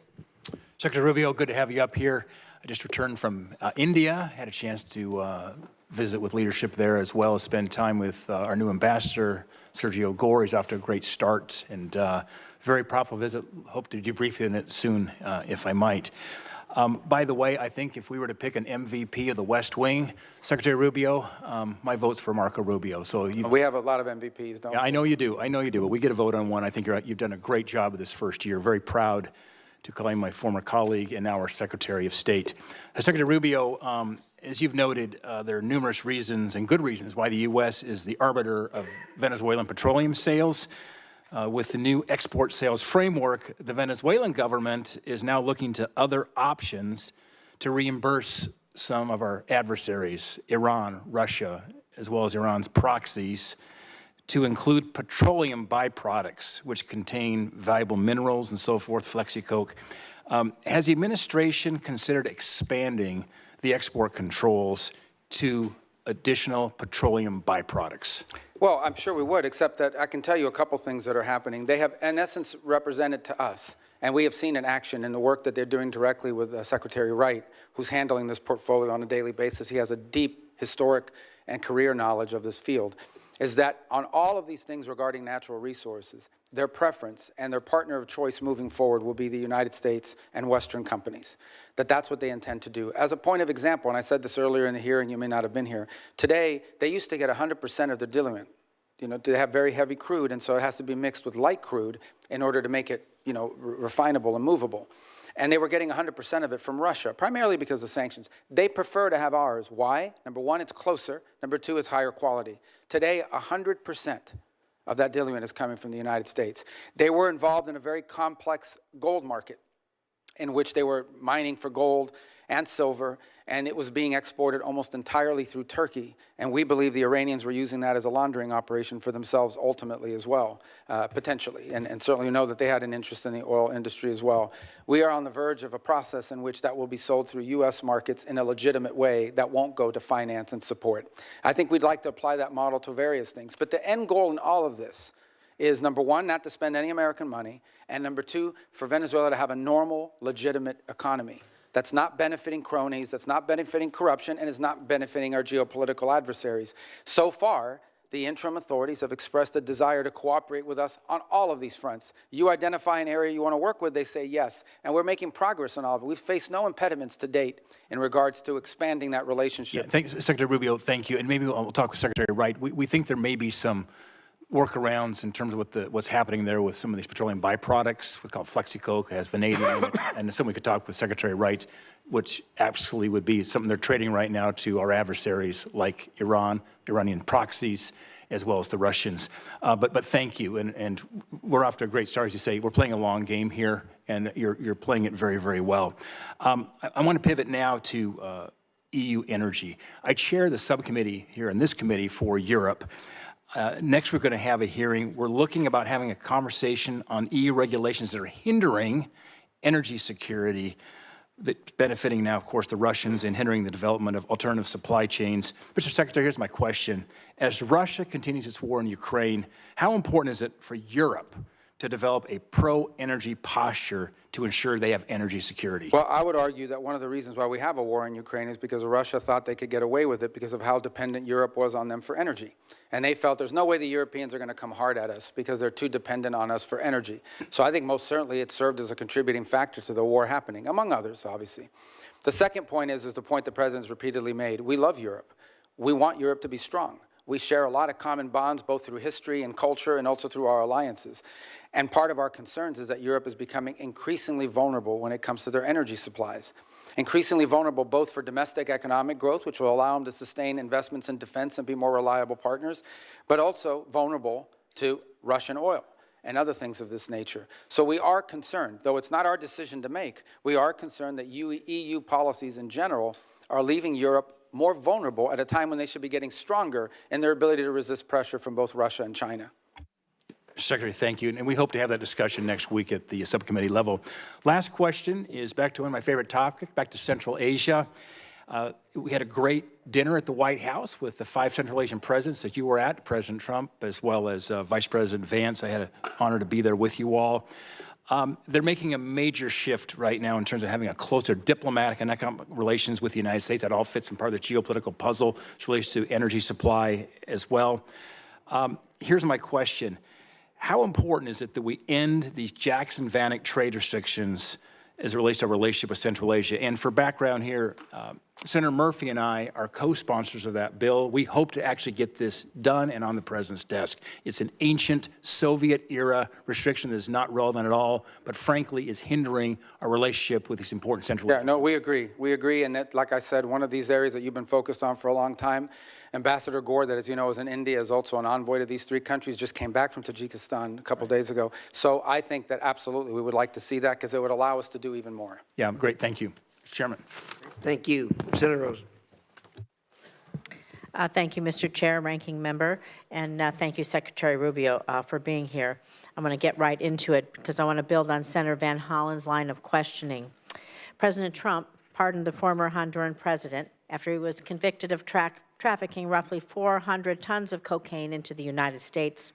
Secretary Rubio, good to have you up here. I just returned from India, had a chance to visit with leadership there, as well as spend time with our new ambassador, Sergio Gore. He's off to a great start, and very profitable visit. Hope to debrief in it soon, if I might. By the way, I think if we were to pick an MVP of the West Wing, Secretary Rubio, my vote's for Marco Rubio. So we have a lot of MVPs, don't we? Yeah, I know you do. I know you do. But we get a vote on one. I think you've done a great job of this first year. Very proud to claim my former colleague and now our Secretary of State. Secretary Rubio, as you've noted, there are numerous reasons and good reasons why the U.S. is the arbiter of Venezuelan petroleum sales. With the new export sales framework, the Venezuelan government is now looking to other options to reimburse some of our adversaries, Iran, Russia, as well as Iran's proxies, to include petroleum byproducts, which contain valuable minerals and so forth, flexicoke. Has the administration considered expanding the export controls to additional petroleum byproducts? Well, I'm sure we would, except that I can tell you a couple things that are happening. They have, in essence, represented to us, and we have seen in action in the work that they're doing directly with Secretary Wright, who's handling this portfolio on a daily basis. He has a deep historic and career knowledge of this field, is that on all of these things regarding natural resources, their preference and their partner of choice moving forward will be the United States and Western companies, that's what they intend to do. As a point of example, and I said this earlier in the hearing, you may not have been here, today they used to get 100% of their diluent, to have very heavy crude, and so it has to be mixed with light crude in order to make it, refinable and movable. And they were getting 100% of it from Russia, primarily because of sanctions. They prefer to have ours. Why? Number one, it's closer. Number two, it's higher quality. Today, 100% of that diluent is coming from the United States. They were involved in a very complex gold market in which they were mining for gold and silver, and it was being exported almost entirely through Turkey. And we believe the Iranians were using that as a laundering operation for themselves ultimately as well, potentially. And certainly know that they had an interest in the oil industry as well. We are on the verge of a process in which that will be sold through U.S. markets in a legitimate way that won't go to finance and support. I think we'd like to apply that model to various things. But the end goal in all of this is, number one, not to spend any American money, and number two, for Venezuela to have a normal, legitimate economy that's not benefiting cronies, that's not benefiting corruption, and is not benefiting our geopolitical adversaries. So far, the interim authorities have expressed a desire to cooperate with us on all of these fronts. You identify an area you want to work with, they say yes, and we're making progress on all of it. We've faced no impediments to date in regards to expanding that relationship. Yeah, thanks, Secretary Rubio, thank you. And maybe we'll talk with Secretary Wright. We think there may be some workarounds in terms of what's happening there with some of these petroleum byproducts. We call it flexicoke, it has vanadium in it, and something we could talk with Secretary Wright, which absolutely would be something they're trading right now to our adversaries like Iran, Iranian proxies, as well as the Russians. But thank you, and we're off to a great start, as you say. We're playing a long game here, and you're playing it very, very well. I want to pivot now to EU energy. I chair the subcommittee here in this committee for Europe. Next, we're going to have a hearing. We're looking about having a conversation on EU regulations that are hindering energy security, that's benefiting now, of course, the Russians and hindering the development of alternative supply chains. Mr. Secretary, here's my question. As Russia continues its war in Ukraine, how important is it for Europe to develop a pro-energy posture to ensure they have energy security? Well, I would argue that one of the reasons why we have a war in Ukraine is because Russia thought they could get away with it because of how dependent Europe was on them for energy. And they felt there's no way the Europeans are going to come hard at us because they're too dependent on us for energy. So I think most certainly it served as a contributing factor to the war happening, among others, obviously. The second point is the point the President's repeatedly made. We love Europe. We want Europe to be strong. We share a lot of common bonds, both through history and culture and also through our alliances. And part of our concerns is that Europe is becoming increasingly vulnerable when it comes to their energy supplies. Increasingly vulnerable both for domestic economic growth, which will allow them to sustain investments in defense and be more reliable partners, but also vulnerable to Russian oil and other things of this nature. So we are concerned, though it's not our decision to make, we are concerned that EU policies in general are leaving Europe more vulnerable at a time when they should be getting stronger in their ability to resist pressure from both Russia and China. Secretary, thank you. And we hope to have that discussion next week at the subcommittee level. Last question is back to one of my favorite topics, back to Central Asia. We had a great dinner at the White House with the 5 Central Asian presidents that you were at, President Trump, as well as Vice President Vance. I had an honor to be there with you all. They're making a major shift right now in terms of having a closer diplomatic and economic relations with the United States. That all fits in part of the geopolitical puzzle, which relates to energy supply as well. Here's my question. How important is it that we end these Jackson-Vanik trade restrictions as it relates to our relationship with Central Asia? And for background here, Senator Murphy and I are co-sponsors of that bill. We hope to actually get this done and on the president's desk. It's an ancient Soviet-era restriction that is not relevant at all, but frankly is hindering our relationship with these important Central. Yeah, no, we agree. We agree, and that, like I said, one of these areas that you've been focused on for a long time. Ambassador Gore, that, as you know, is in India, is also an envoy to these 3 countries, just came back from Tajikistan a couple days ago. So I think that absolutely we would like to see that because it would allow us to do even more. Yeah, great. Thank you, Mr. Chairman. Thank you. Senator Rose. Thank you, Mr. Chair, Ranking Member, and thank you, Secretary Rubio, for being here. I'm going to get right into it because I want to build on Senator Van Hollen's line of questioning. President Trump pardoned the former Honduran president after he was convicted of trafficking roughly 400 tons of cocaine into the United States,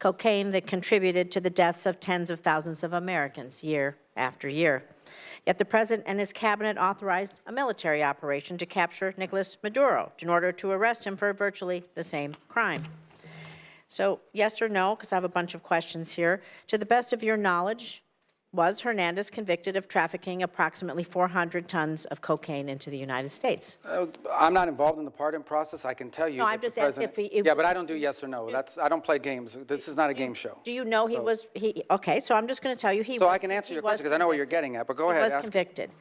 cocaine that contributed to the deaths of tens of thousands of Americans year after year. Yet the president and his cabinet authorized a military operation to capture Nicolas Maduro in order to arrest him for virtually the same crime. So yes or no, because I have a bunch of questions here. To the best of your knowledge, was Hernandez convicted of trafficking approximately 400 tons of cocaine into the United States? I'm not involved in the pardon process. I can tell you. No, that I'm just the asking president, if he... Yeah, but I don't do yes or no. I don't play games. This is not a game show. Do you know he was... Okay, so I'm just going to tell you he was... So I can answer your question because I know what you're getting at, but go ahead. He was convicted.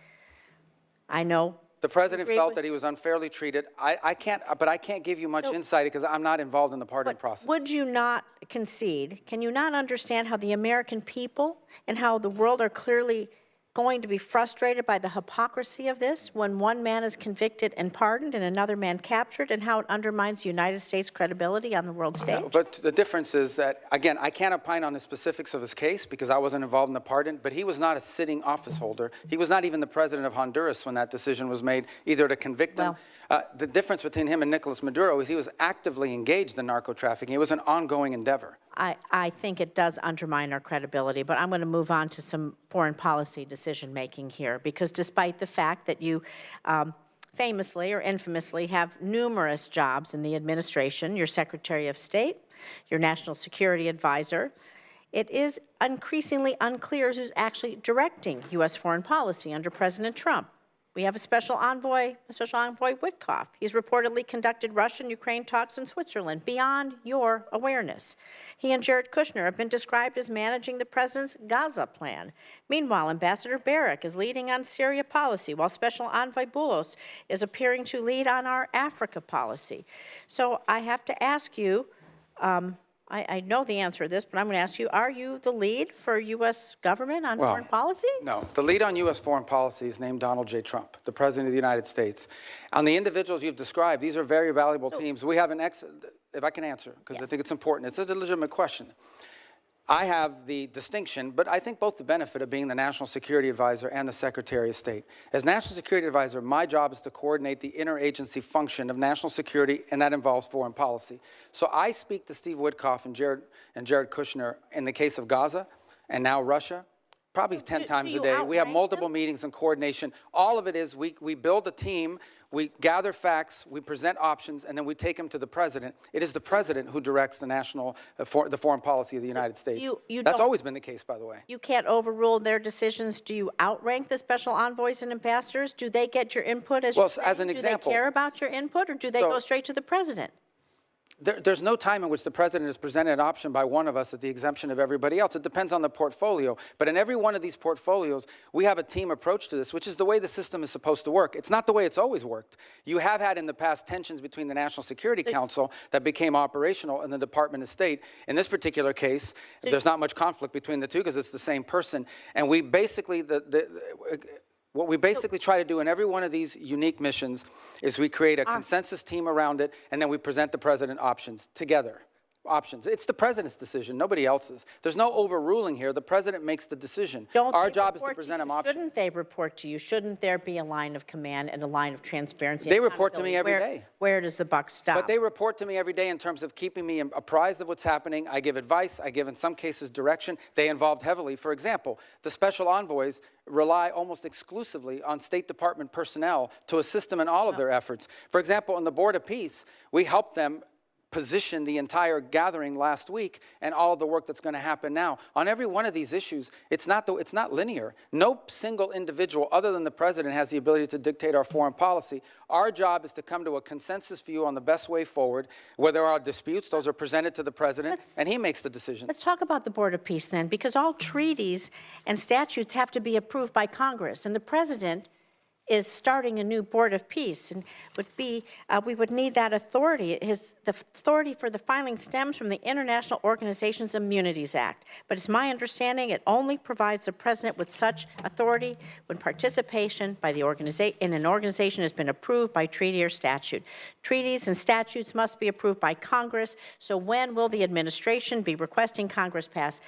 I know. The president felt that he was unfairly treated. I can't give you much insight because I'm not involved in the pardon process. Would you not concede? Can you not understand how the American people and how the world are clearly going to be frustrated by the hypocrisy of this when one man is convicted and pardoned and another man captured, and how it undermines the United States' credibility on the world stage? No, but the difference is that, again, I can't opine on the specifics of his case because I wasn't involved in the pardon, but he was not a sitting office holder. He was not even the president of Honduras when that decision was made, either to convict him. The difference between him and Nicolas Maduro is he was actively engaged in narco trafficking. It was an ongoing endeavor. I think it does undermine our credibility, but I'm going to move on to some foreign policy decision-making here, because despite the fact that you famously or infamously have numerous jobs in the administration, your Secretary of State, your National Security Advisor, it is increasingly unclear who's actually directing U.S. foreign policy under President Trump. We have a Special Envoy Witkoff. He's reportedly conducted Russian-Ukraine talks in Switzerland beyond your awareness. He and Jared Kushner have been described as managing the president's Gaza plan. Meanwhile, Ambassador Barak is leading on Syria policy, while Special Envoy Boulos is appearing to lead on our Africa policy. So I have to ask you, I know the answer to this, but I'm going to ask you, are you the lead for U.S. government on foreign policy? No. The lead on U.S. foreign policy is named Donald J. Trump, the President of the United States. On the individuals you've described, these are very valuable teams. We have if I can answer, because I think it's important. It's a legitimate question. I have the distinction, but I think both the benefit of being the National Security Advisor and the Secretary of State. As National Security Advisor, my job is to coordinate the interagency function of national security, and that involves foreign policy. So I speak to Steve Witkoff and Jared Kushner in the case of Gaza and now Russia, probably 10 times a day. We have multiple meetings and coordination. All of it is we build a team, we gather facts, we present options, and then we take them to the president. It is the president who directs the the foreign policy of the United States. That's always been the case, by the way. You can't overrule their decisions. Do you outrank the special envoys and ambassadors? Do they get your input as as an example? Do they care about your input, or do they go straight to the president? There's no time in which the president is presented an option by one of us at the exemption of everybody else. It depends on the portfolio. But in every one of these portfolios, we have a team approach to this, which is the way the system is supposed to work. It's not the way it's always worked. You have had in the past tensions between the National Security Council that became operational and the Department of State. In this particular case, there's not much conflict between the two because it's the same person. And we basically, what we basically try to do in every one of these unique missions is we create a consensus team around it, and then we present the president options together. It's the president's decision, nobody else's. There's no overruling here. The president makes the decision. Our job is to present him options. Shouldn't they report to you? Shouldn't there be a line of command and a line of transparency? They report to me every day. Where does the buck stop? But they report to me every day in terms of keeping me apprised of what's happening. I give advice. I give, in some cases, direction. They involved heavily. For example, the special envoys rely almost exclusively on State Department personnel to assist them in all of their efforts. For example, on the Board of Peace, we help them positioned the entire gathering last week and all of the work that's going to happen now. On every one of these issues, it's not linear. No single individual other than the president has the ability to dictate our foreign policy. Our job is to come to a consensus view on the best way forward. Where there are disputes, those are presented to the president, and he makes the decision. Let's talk about the Board of Peace then, because all treaties and statutes have to be approved by Congress, and the president is starting a new Board of Peace, and we would need that authority. The authority for the filing stems from the International Organizations Immunities Act, but it's my understanding it only provides the president with such authority when participation by the in an organization has been approved by treaty or statute. Treaties and statutes must be approved by Congress, so when will the administration be requesting Congress pass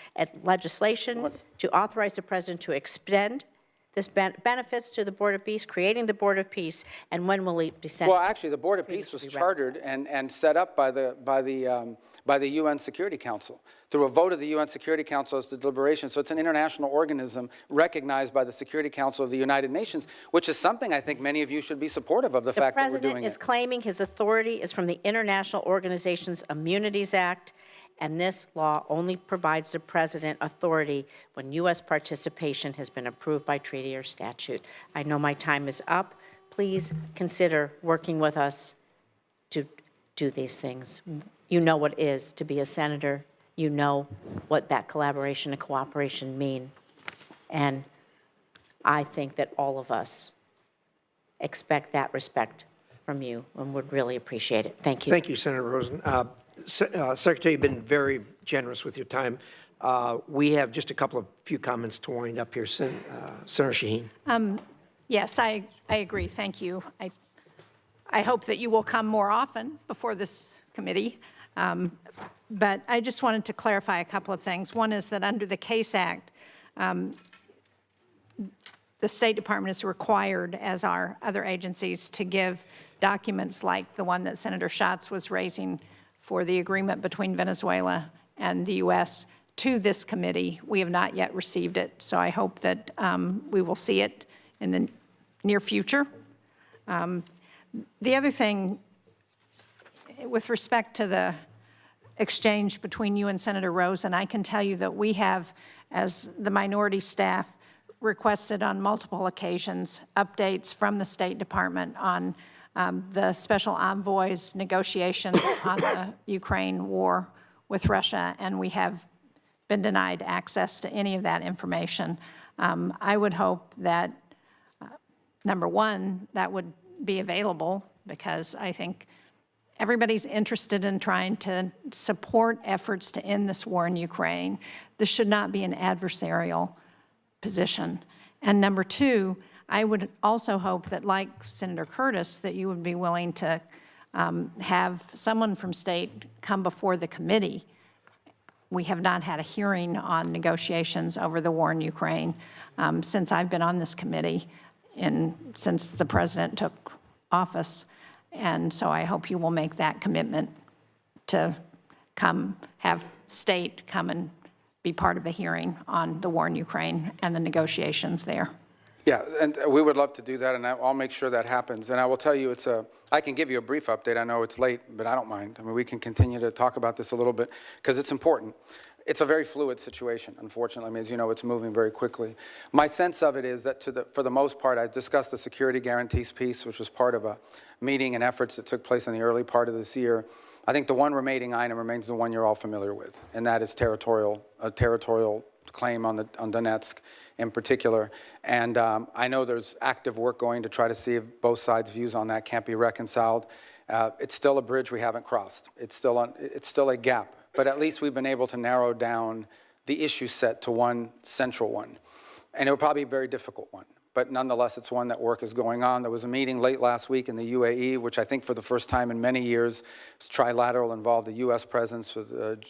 legislation to authorize the president to extend this benefits to the Board of Peace, creating the Board of Peace, and when will it be sent? Well, actually, the Board of Peace was chartered and set up by the UN Security Council through a vote of the UN Security Council as the deliberation. So it's an international organism recognized by the Security Council of the United Nations, which is something I think many of you should be supportive of, the fact that we're doing it. The president is claiming his authority is from the International Organizations Immunities Act, and this law only provides the president authority when U.S. participation has been approved by treaty or statute. I know my time is up. Please consider working with us to do these things. You know what it is to be a senator. You know what that collaboration and cooperation mean. And I think that all of us expect that respect from you and would really appreciate it. Thank you. Thank you, Senator Rosen. Secretary, you've been very generous with your time. We have just a few comments to wind up here. Senator Shaheen. Yes, I agree. Thank you. I hope that you will come more often before this committee. But I just wanted to clarify a couple of things. One is that under the CASE Act, the State Department is required, as are other agencies, to give documents like the one that Senator Schatz was raising for the agreement between Venezuela and the U.S. to this committee. We have not yet received it, so I hope that we will see it in the near future. The other thing, with respect to the exchange between you and Senator Rosen, I can tell you that we have, as the minority staff, requested on multiple occasions updates from the State Department on the special envoy's negotiations on the Ukraine war with Russia, and we have been denied access to any of that information. I would hope that, number one, that would be available, because I think everybody's interested in trying to support efforts to end this war in Ukraine. This should not be an adversarial position. And number two, I would also hope that, like Senator Curtis, that you would be willing to have someone from state come before the committee. We have not had a hearing on negotiations over the war in Ukraine since I've been on this committee since the president took office. And so I hope you will make that commitment to come have state come and be part of a hearing on the war in Ukraine and the negotiations there. Yeah, and we would love to do that, and I'll make sure that happens. And I will tell you, I can give you a brief update. I know it's late, but I don't mind. I mean, we can continue to talk about this a little bit because it's important. It's a very fluid situation, unfortunately. I mean, as you know, it's moving very quickly. My sense of it is that for the most part, I discussed the security guarantees piece, which was part of a meeting and efforts that took place in the early part of this year. I think the one remaining item remains the one you're all familiar with, and that is a territorial claim on Donetsk in particular. And I know there's active work going to try to see if both sides' views on that can't be reconciled. It's still a bridge we haven't crossed. It's still a gap. But at least we've been able to narrow down the issue set to one central one. And it will probably be a very difficult one. But nonetheless, it's one that work is going on. There was a meeting late last week in the UAE, which I think for the first time in many years, was trilateral, involved the U.S. presence.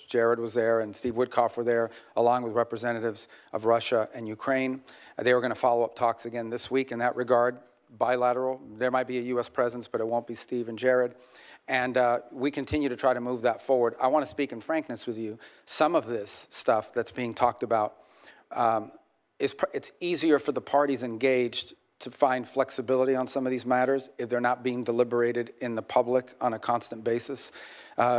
Jared was there and Steve Witkoff were there, along with representatives of Russia and Ukraine. They were going to follow up talks again this week in that regard, bilateral. There might be a U.S. presence, but it won't be Steve and Jared. And we continue to try to move that forward. I want to speak in frankness with you. Some of this stuff that's being talked about, it's easier for the parties engaged to find flexibility on some of these matters if they're not being deliberated in the public on a constant basis,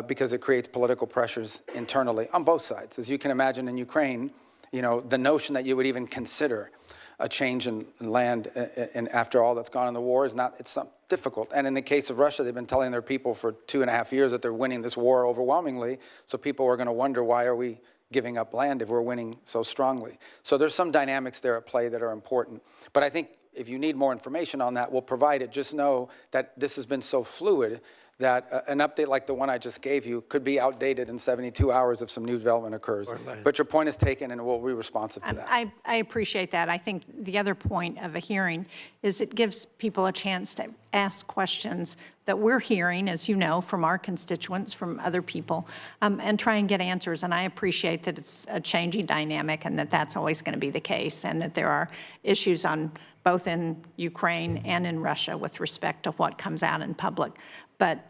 because it creates political pressures internally on both sides. As you can imagine in Ukraine, the notion that you would even consider a change in land and after all that's gone in the war is not, it's difficult. And in the case of Russia, they've been telling their people for 2.5 years that they're winning this war overwhelmingly, so people are going to wonder, why are we giving up land if we're winning so strongly? So there's some dynamics there at play that are important. But I think if you need more information on that, we'll provide it. Just know that this has been so fluid that an update like the one I just gave you could be outdated in 72 hours if some new development occurs. But your point is taken, and we'll be responsive to that. I appreciate that. I think the other point of a hearing is it gives people a chance to ask questions that we're hearing, as you know, from our constituents, from other people, and try and get answers. And I appreciate that it's a changing dynamic and that that's always going to be the case, and that there are issues on both in Ukraine and in Russia with respect to what comes out in public. But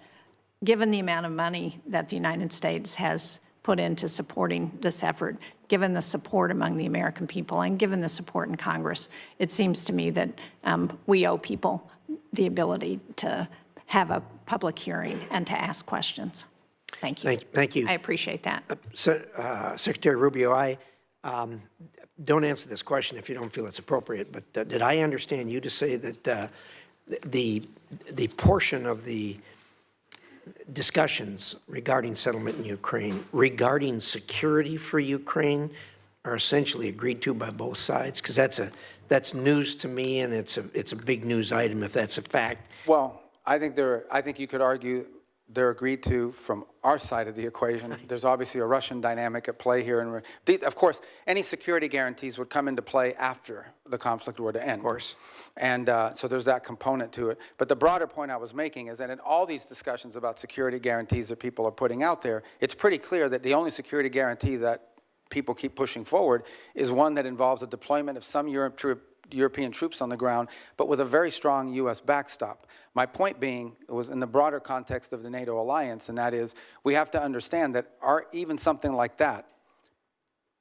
given the amount of money that the United States has put into supporting this effort, given the support among the American people, and given the support in Congress, it seems to me that we owe people the ability to have a public hearing and to ask questions. Thank you. Thank you. I appreciate that. Secretary Rubio, I don't answer this question if you don't feel it's appropriate, but did I understand you to say that the portion of the discussions regarding settlement in Ukraine, regarding security for Ukraine, are essentially agreed to by both sides? Because that's news to me, and it's a big news item if that's a fact. Well, I think you could argue they're agreed to from our side of the equation. There's obviously a Russian dynamic at play here. And of course, any security guarantees would come into play after the conflict were to end. Of course. And so there's that component to it. But the broader point I was making is that in all these discussions about security guarantees that people are putting out there, it's pretty clear that the only security guarantee that people keep pushing forward is one that involves the deployment of some European troops on the ground, but with a very strong U.S. backstop. My point being, it was in the broader context of the NATO alliance, and that is, we have to understand that even something like that,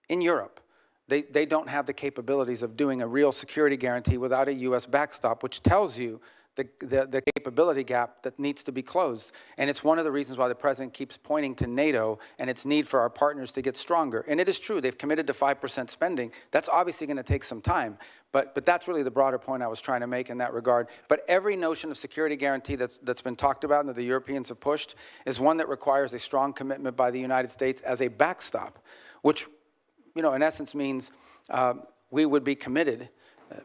in Europe, they don't have the capabilities of doing a real security guarantee without a U.S. backstop, which tells you the capability gap that needs to be closed. And it's one of the reasons why the president keeps pointing to NATO and its need for our partners to get stronger. And it is true, they've committed to 5% spending. That's obviously going to take some time. But that's really the broader point I was trying to make in that regard. But every notion of security guarantee that's been talked about and that the Europeans have pushed is one that requires a strong commitment by the United States as a backstop, which, in essence means we would be committed,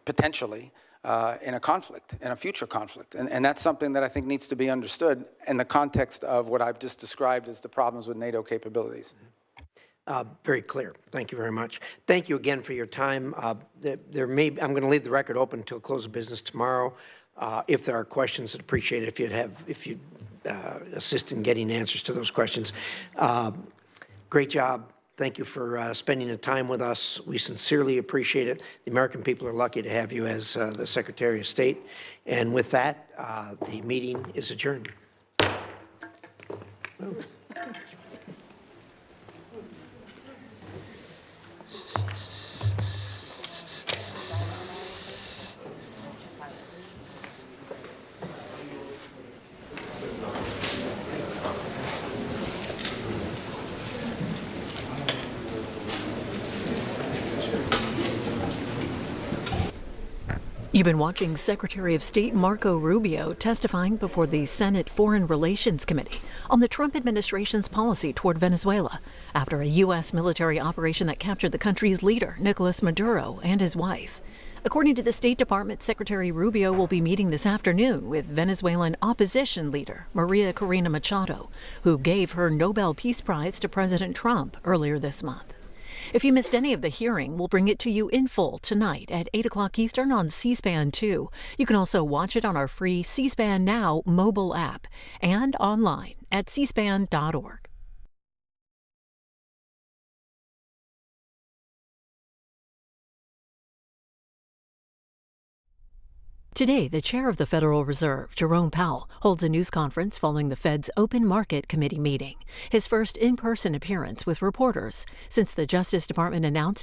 potentially, in a conflict, in a future conflict. And that's something that I think needs to be understood in the context of what I've just described as the problems with NATO capabilities. Very clear. Thank you very much. Thank you again for your time. I'm going to leave the record open until close of business tomorrow. If there are questions, I'd appreciate it if you'd assist in getting answers to those questions. Great job. Thank you for spending the time with us. We sincerely appreciate it. The American people are lucky to have you as the Secretary of State. And with that, the meeting is adjourned. You've been watching Secretary of State Marco Rubio testifying before the Senate Foreign Relations Committee on the Trump administration's policy toward Venezuela after a U.S. military operation that captured the country's leader, Nicolas Maduro, and his wife. According to the State Department, Secretary Rubio will be meeting this afternoon with Venezuelan opposition leader Maria Corina Machado, who gave her Nobel Peace Prize to President Trump earlier this month. If you missed any of the hearing, we'll bring it to you in full tonight at 8 o'clock Eastern on C-SPAN 2. You can also watch it on our free C-SPAN Now mobile app and online at cspan.org. Today, the chair of the Federal Reserve, Jerome Powell, holds a news conference following the Fed's Open Market Committee meeting, his first in-person appearance with reporters since the Justice Department announced